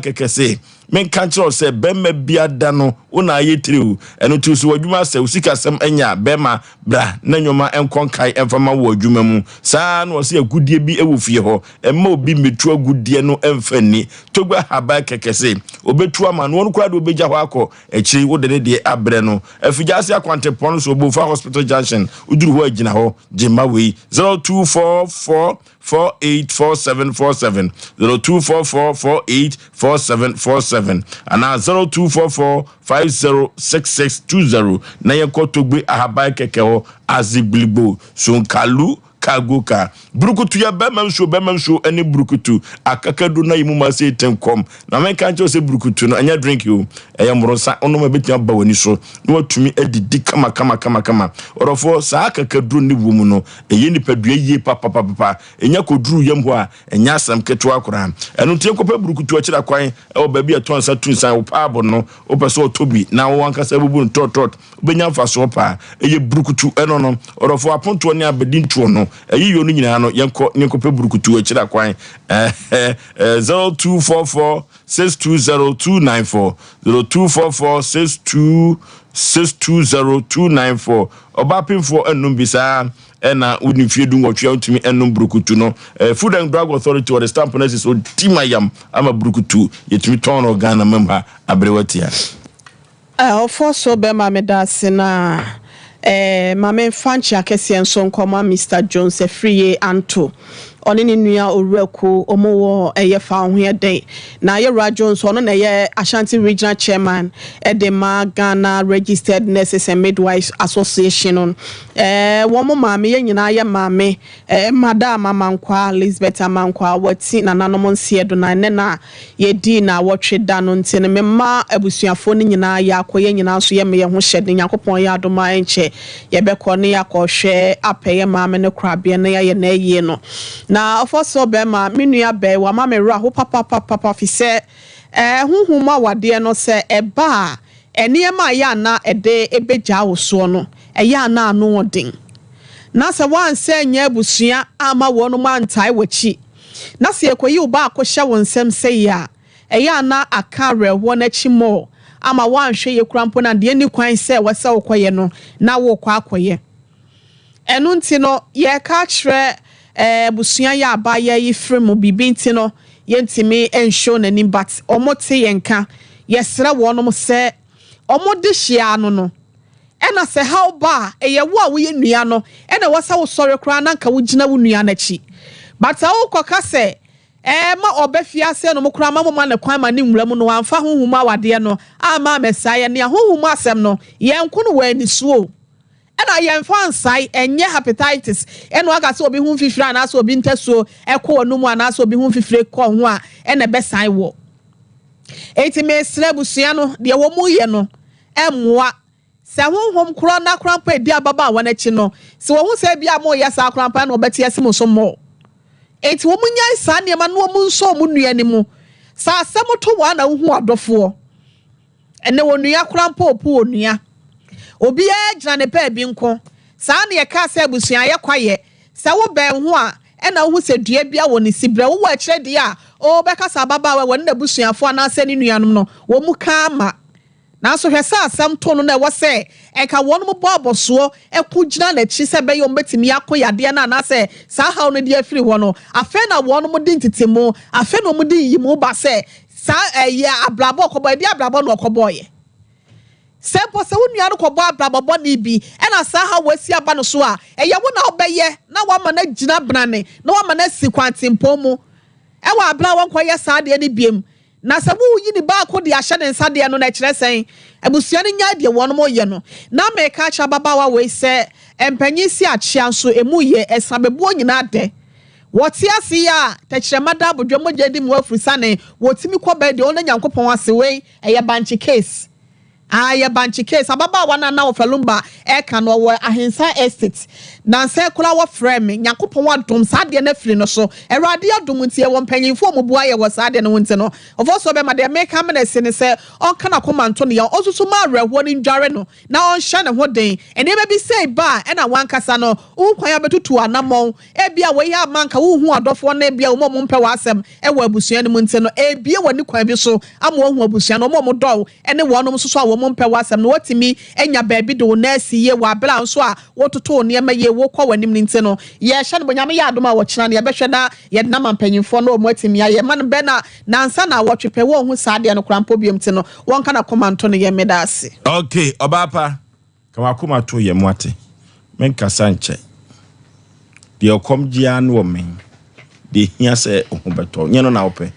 keke se men kancho se bema biada no una ayetire eno tu so adwuma se usika sem enya bema bra na nyoma enkonkai emfama wo adwuma mu saa no se agudie bi ewo fie ho emma obi metu agudie no emfani togbe ahaban keke se obetu ama no won kwado obeja ho akọ ekiri wo de de abre no afijase akwantepon so Bofa Hospital Junction uduru ho agina ho jema we 0244484747 0244484747 and 0244506620 na yekotogbe ahaban keke ho azigblibo sonkalu kagoka brukutu ya bemam show ene brukutu akakadu na yimu ma se tenkom na men kan se brukutu no anya drink you mronsa ono ma betia ba wani so no watumi adidi kama orofo sa akakadu ne womu no ni padua yie papa enya koduru yam ho a enya asam keto akora eno tie kopa brukutu akira kwan ba bia tonsa tunsan wo paabo no wo pese otobi na wo ankasa bubu tot benya mfa so pa brukutu eno no orofo aponto ne abedin tuo no ayiyo no nyina no yenko pe burukutu akira kwan 0244620294 0244620294 obapinfo enum bisa ena unifie du nwotwe utumi enum burukutu no Food and Drug Authority or the stamp nurses o timayam ama burukutu yetumi ton organ member abrewatia ofo so be ma medase na mame fanchi akese enso nkoma Mr. Jones Afriye Anto oni ni nua owuraku omowo fa ho den na ye Jones ono na ye Ashanti Regional Chairman Edema Ghana Registered Nurses and Midwives Association on wo mo mame ye nyina ye mame Madam Amankwa Elizabeth Amankwa wati na nanom nsie do na ne na ye di na wotwe da no ntene mema abusuafo ni nyina ya akoye nyina so ye me ye ho hyede Yakopon ya adoma enche ye bekọ ne yakohwe apeye mame ne krabie ne ye na yie no na ofoso be ma menua be wa ma me ra ho papa fi se huhuma wade no se eba eniema ya na ede ebeja woso no ya na anu odin na se wan se nya abusua ama wono mantai wachi na se ekoyi uba akọhye wonsem se ya eya na akare wo na chimo ama wanhwe ye kurampo na de ni kwan se wasa okoye no na wo kwa akoye enu nti no ye ka kire busua ya abaye yi fremu bibi nti no ye ntimi enshow nani but omote yenka yesra wonom se omode hia no ena se how ba eye wo a wo ye nua no ena wasa wo sori kra na nka wo gina wo nua na chi but a wo koka se ma obefia se no mokra ma moma ne kwan ma ne nwura mu no amfa hohuma wade no ama mesaye ne hohuma asem no yenko no wani suo ena yemfa ansai enye hepatitis eno aga se obi hu fifira na so obi ntasuo ekọ no mu ana so obi hu fifire kọ ho a ena besai wo eti mesre busua no de wo mu ye no emmoa se honhom kro na krampa edi ababa wa na chi no se wo hu se bia mo ya sa krampa na obeti asem so mo eti wo munya sa ne ma no mu nso mu nua ni mu sa asem to wa na hu adofo ene wo nua krampa opu onua obi agina ne pa bi nko sa na ye ka se busua ye kwaye se wo ben ho a ena hu se dua bia wo ne sibre wo wa kire de a o be ka sa baba we ne busuafo na se ne nuanom no wo mu ka ma na so hwe sa asem to no na wo se e ka won mu boboso e ku gina na chi se be yo mbetimi akoyade na na se sa haw no de afiri ho no afa na won mu di ntitemu afa no mu di yimu ba se sa ya ablabo kobo de ablabo no kobo ye sempo se wonu ko bo ablabo ni bi e na sa haw wasi aba no so a eye wo na obeye na wa ma na gina brane na wa ma na sikwantimpo mu e wa abla won ko ye sa de ni biem na sabu yi ni ba ko de ahye ne nsa de no na kire sen abusua ne nya de won mo ye no na me ka cha baba wa we se empanyi si achia so emu ye esabebu nyina de woti ase ya techremada bodwo mo jedi mo afrisane wotimi ko be de ona nyankopon ase we eye banchi case aya banchi case ababa wa na ofalumba e ka no wo ahensa estate na se kula wo frame nyankopon wa dom sa de na firi no so erade adom ntie wo mpanyimfo mo bua ye wo sa de no nti no ofo so be ma de make am na se ne se on kana komanto ne ya osusu ma reho ni ndware no na on hye ne ho den ene be bi sei ba e na wankasa no unkwan ya betutu anamon e bia wo ya manka wo hu adofo na bia wo mo mpe wa asem e wo abusua ne mu nti no e bia wani kwan bi so amo hu abusua no mo do ene wonom so so mo mpe wasem no watimi enya baabi do na siye wa bla nso a wototo ne ma ye wo kwa wanim ni nti no ye hye no bonyame ya adoma wo kyena ne ye behwe na ye na mampanyimfo no mo atimi aye man be na nansa na wotwepe wo hu saade no krampo biem ti no won kana komanto ne ye medase okay obapa kama komato ye mwate menka sanche de okomgia no men de hia se ohubeto nye no na ope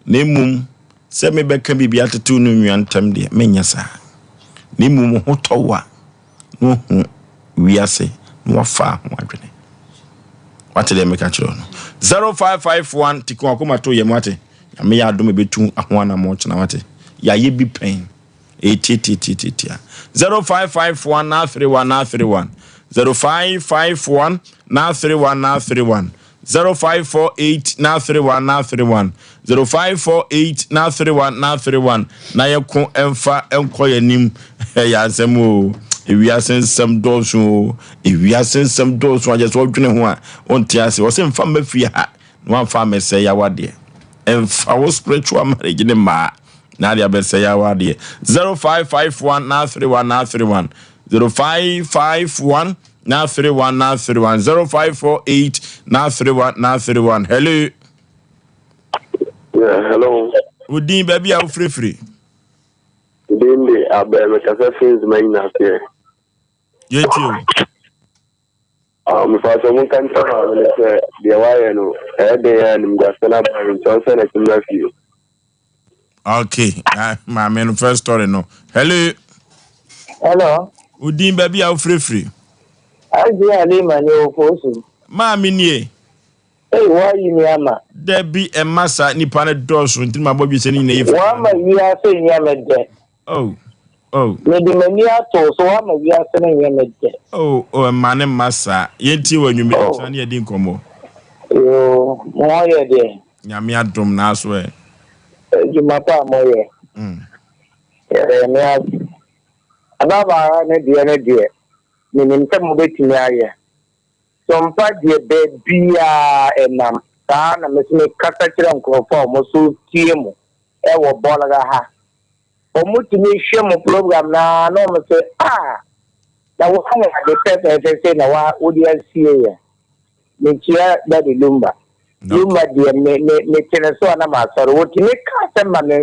na mum se me beka bibia tetu no nwantam de menya sa ni mum hotowa no hu wiase no wafa ho adwene wate de meka chiro no 0551 tikon akomato ye mwate ya me ya adom betu ahoana mo chena wate ya ye bi pen 0551 na 31 0551 na 31 0548 na 31 0548 na 31 na yeko emfa enko yanim ya nsemo ewiasensem doso aje so dwene ho a ontiase wo se mfa mafia ha no amfa mese ya wade emfa wo spiritual marriage ne ma na dia bese ya wade 0551 na 31 0551 na 31 0548 na 31 hello. Yeah, hello. Udin baby a free. Dinde abeme kasa things man na here. You. Me faso mun kan ta ne se de waye no de ya nim ga sana ba rin so sana kin na fi. Okay, my man first story no. Hello. Hello. Udin baby a free. Aji ali mani ofosu. Ma minie. Hey, why you me ama? Debi e masa ni pane dosu nti ma bobi se ni na yifu. Wa ma wi ase nya medde. Oh. Me di mani ato so wa ma wi ase na nya medde. Oh, mane masa. Yenti wanyu me so na ye di nkomo. Yo, mo ye de. Nyame adom na so e. Juma pa mo ye. Me ababa ne die. Ni ntem betimi aye. Sompa die bebia enam. Ta na mesime kata kire nkrofo mo so tie mo. ewo bolaga ha omutumi hwe mo program na no me say na wo hanga de pepe say na wa odi asie ya me kia da de lumba de me tene so na ma soro wo tini ka se ma me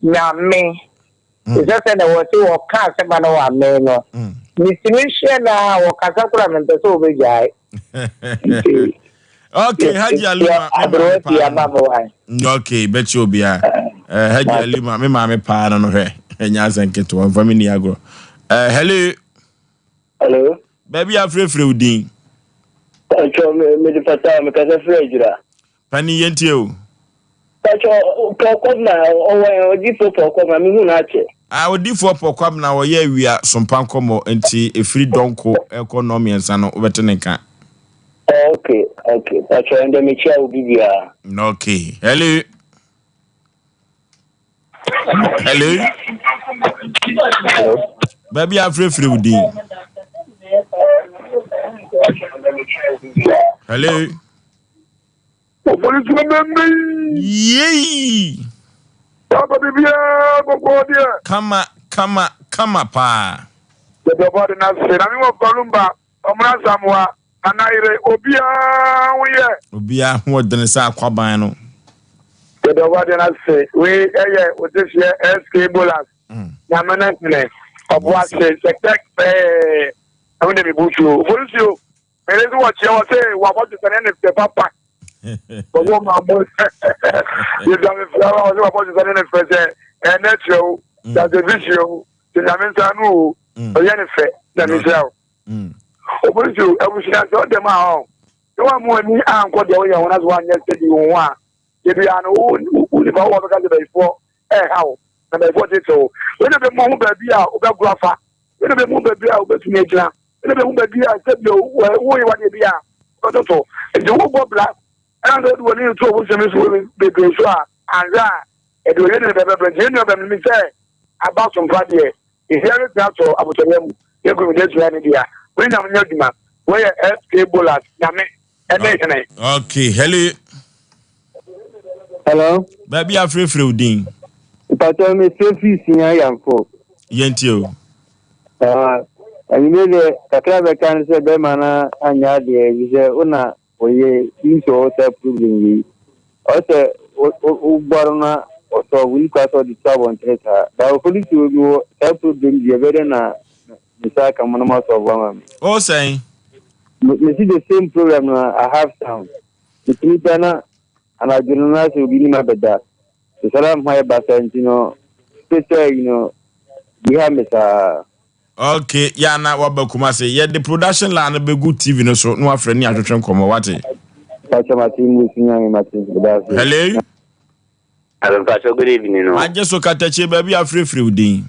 na me isa se na wo se wo ka se ma no wa me no me tini hwe na wo kasa kura me so be jai. Okay, Haji Alima. Okay, bet you be Haji Alima, me mama pa no he. Enya zanketo one family agro. Hello. Hello. Baby afre udin. Pacho me de pata me ka free jira. Pani yenti o. Pacho ko na o di fo ko ma mi hu na che. Odi fo pokwam na wo ye wia sompan komo enti efri donko economy ensa no obetene kan. Okay. Pacho ende me chia ubibia. Okay. Hello. Baby afre udin. Hello. Yay. Kama pa. The body na say na me mo balumba omra samwa anaire obia ho den sa kwaban no. The body na say we odefie SK Bolas. Na management obwa say sector I want to be buchu. Oforisuo ele so watch you say wa what to send the papa. But what my boy you don't have flower what to send the first and natural that the vision to na mensa no o ye ne fe na me say Oforisuo ebusia so dem a no one more ni anko de o ye won as one yesterday won a ye bia no o ni ba wo ka de before how na before it so we no be mo hu ba bia o be guafa we no be mo ba bia o be tumi agina we no be mo ba bia se bi wo ye wa de bia o to e wo go black and do we need to wo se me so be so a anza e do ye ne be je no be me say about some party e here that to abotonyam ye go me dey try ni dia we na me nyaduma we SK Bolas na me ene. Okay, hello. Baby afre udin. Pacho me selfie sinya yanfo. Yenti o. Ani le kakra be kan se be mana anya de je una oye inso ta problem yi. Ose o baruna o to wi ka to di sabon treta. Da police wo ta problem je be na misa ka mono ma so ba ma. O say me see the same problem I have sound. The Twitter and I do not to be my bed. The salam my basantino, we have Mr. Okay, ya na waba kumase. Ye the production line be good TV no so no afre ni atwetwe komo wate. Pacho Martin Martin. Hello. Hello, Pacho, good evening. I just look at the baby afre udin.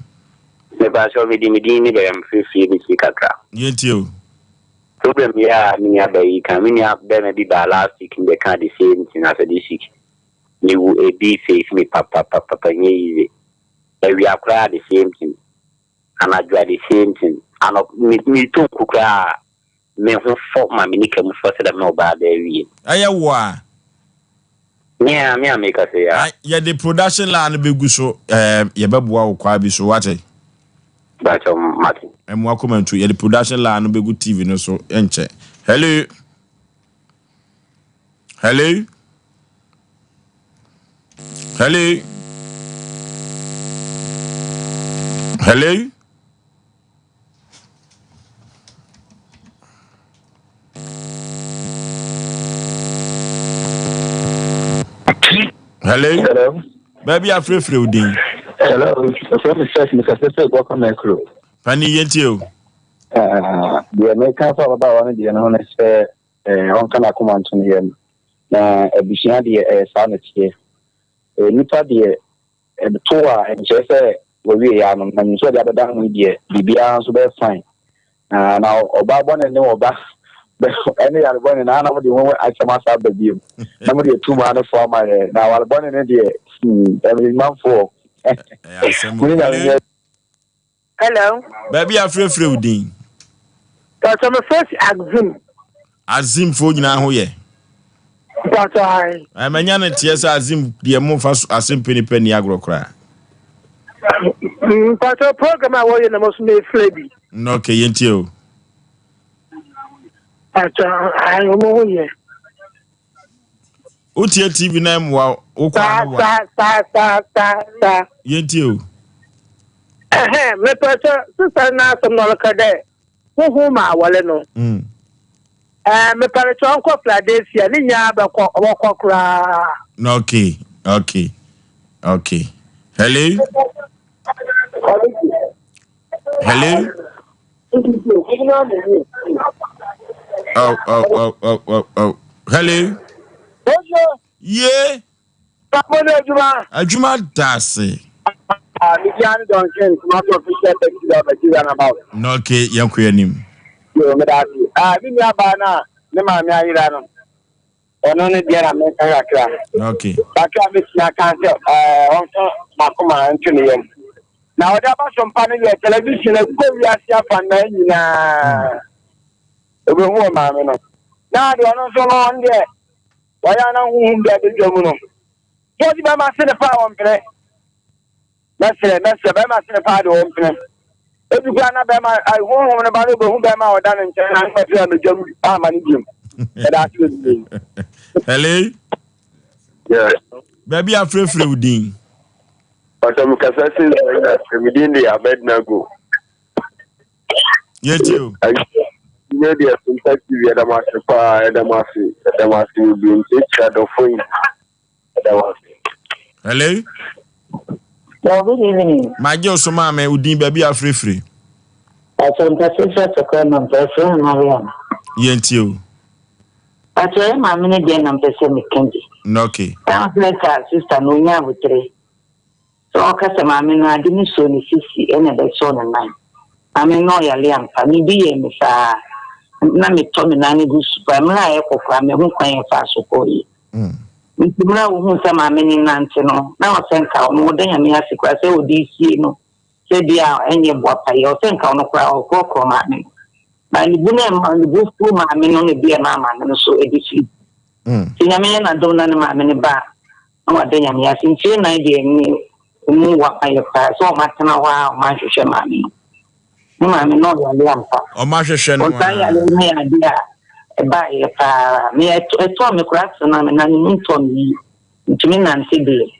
Me Pacho me di ni be am free ni sikatra. Yenti o. Problem ya me ya be kan me ya be me bi ba last week in the can the same thing as this week. Ni wo e bi face me papa nye we are cry the same thing. And I do the same thing. And me too kukra me ho for ma me nika mu for say that no ba there we. Ayawa. Yeah, me make us say ya. Ya the production line be gu so ye beboa wo kwa bi so wate. Pacho Martin. Emu akomentu ye the production line be gu TV no so enche. Hello. Hello. Hello. Hello. Hello. Baby afre udin. Hello. From church Mr. Welcome my crew. Pani yenti o. The American for about one the no say on kana kuma ntun here. Na ebusua de sanity here. Nipa de to a nche say we ya no na nso de adan we de bibia nso be fine. Na oba bon ne oba any album na na mo de won achama sa babiem. Na mo de two man for my na album ne de every man for. Hello. Baby afre udin. So my first Azim. Azim fo nyina ho ye. But I manya ne tie sa azim de mo fa Asem Mpe Nipa ni agro kra. but a program I want you must make flabby. No ke yentie o. But I don't know here. Utie TV na mwa ukwa wa. Sa. Yentie o. Me pata sister na some no look there. Who ma wale no. Me pare to anko Philadelphia ni nya ba ko kra. Okay. Hello. Oh. Hello. Yeah. Ajuma dase. No, okay, young queen. Yo, me that. Me abana. Ne ma me ayira no. Ono ne dia na me kan akra. Okay. Akra me tia kan se on so makoma ntune yam. Na oda ba Sompa ne television ko wi asia fa na nyina. Ebe hu ma me no. Na de ono so no onde. Wa ya na hu ndia de dwamu no. Yo di ba ma se ne pa on pere. Mese be ma se ne pa de on pere. Ebi kwa na be ma ai hu ne ba no be hu be ma oda ne nche na ma pere no dwamu ama ne dim. Hello? Yeah. Baby, I'm free within. But I'm casting within the Abednego. Yes, you. Maybe a sympathy with the master, the master will be in each other for you. Hello? Good evening. My girl, so mamma, Udin, baby, I'm free. I sent a sister to come and person, Mariam. Yes, you. I tell my minute then I'm person McKenzie. Okay. I was like a sister, no, yeah, with three. So, I didn't show any 60 and a son and mine. I mean, no, you're young, and me be a miss. Nami Tommy Nani Goose, but I'm not a from a home crying fast for you. Mr. Brown, who some are many Nantino, now send out more than a mere secret, so this year, no. Said they are any wapa, or send out no crowd or command. But you wouldn't go through my men on the beer mamma, and so it is. Sinamina, I don't know my many bar. No, I think I'm asking you an idea. Move what I have so much in a while, my share mammy. Mammy, no, I'm or Marsha Shannon. I idea about me. I told me cracks and I'm an me to me, Nancy Billy.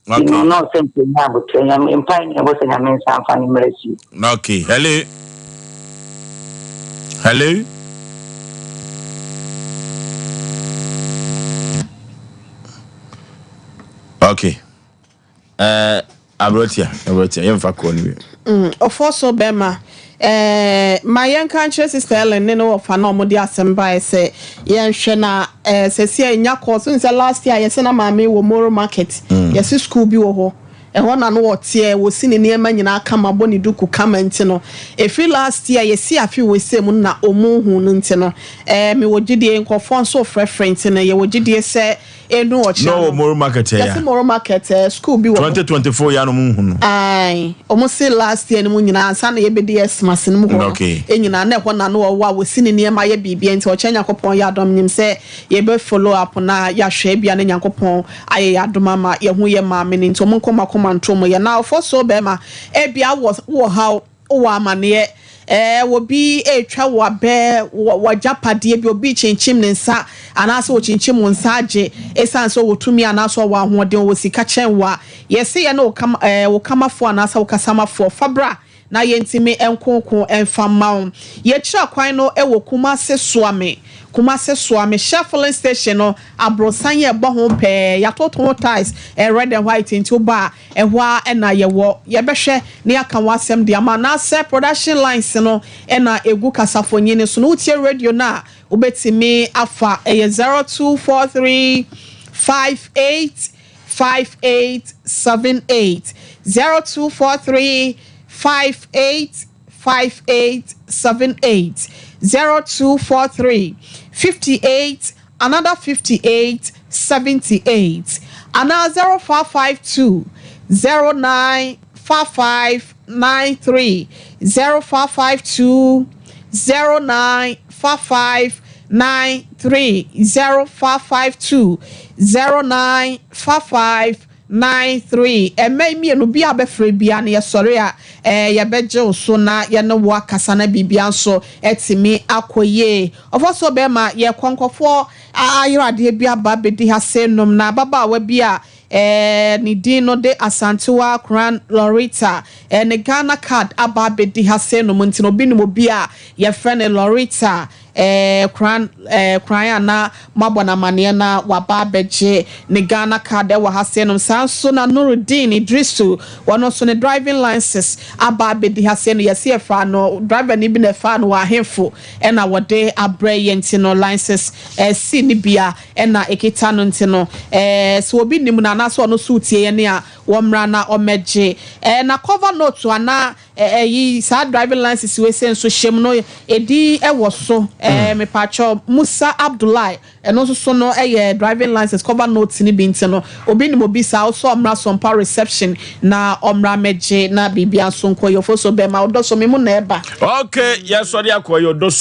You know, not simply now, but I'm implying I was in a men's funny mercy. Okay, hello. Okay. I wrote here. You have Ofoso Bema. My young country sister Ellen, no, of an almost Asem Mpe say, Yan Shena, says here in your course, since the last year, yes, and a mammy will more market. Yes, school be ho. And one and what here was seen in near man in our come a bonny duku come and tino. If you last year, you see a few with Simona or Moon Nuntino, me would GD and conform so preference in a year would GD say. No more market. Yes, more market. School be 2024 year no moon. Aye, almost say last year no moon and Sunday BDS masin mo. Okay. And you know no what was seen near my BB and to Chenya Copon Yadom him say ye be follow up na ya shebi and Yankopon aye adumama ye hu ye ma meaning to monkoma command ya now for so bema ebia was how amane will be a travel bear what japade bi obi chinchim ne nsa anaso chinchim nsaje esanso wotumi anaso wa hoden wo sika chenwa yesi ye no come for anasa wo kasama for fabra na yentimi enkonko enfama ye kira kwan no ewo Kumase Swami shuffling station no abrosan ye bo ho pe ya toton ties red and white into bar ehwa na ye wo ye behwe ne aka wasem de ama na se production lines no na egu kasafonyi ne so no tie radio na obetimi afa 0243 585878 0243 585878 0243 58 another 58 78 another 0552 095593 0552 095593 93 0552 095593 eme mi enu bia be free bia na yesore a ye beje so na ye ne wo akasa na bibia nso etimi akoye ofo be ma ye konkofo ayirade bia ba bedi ha senum na baba wa bia ni dino de Asantewa Crown Loretta ne Ghana card aba bedi ha senum ntino binum bia ye frene Loretta Crown na mabona mane na waba beje ne Ghana card wa ha senum sanso na Nuruddin Idrisu wono so ne driving license aba bedi ha senum yesi efra no driver ni bi na fa no wa hemfo na wode abre yentino license si ni bia na ekita no ntino so obi nim na na so no sutie ne a womra na omeje na cover note ana yi sa driving license we senso shem no edi ewo so me pacho Musa Abdullahi no so no driving license cover note ni bi ntino obi nim obi sa so omra Sompa reception na omra meje na bibia so nkoyo fo so be ma odo so me mu na eba okay yes sorry akoyo odo so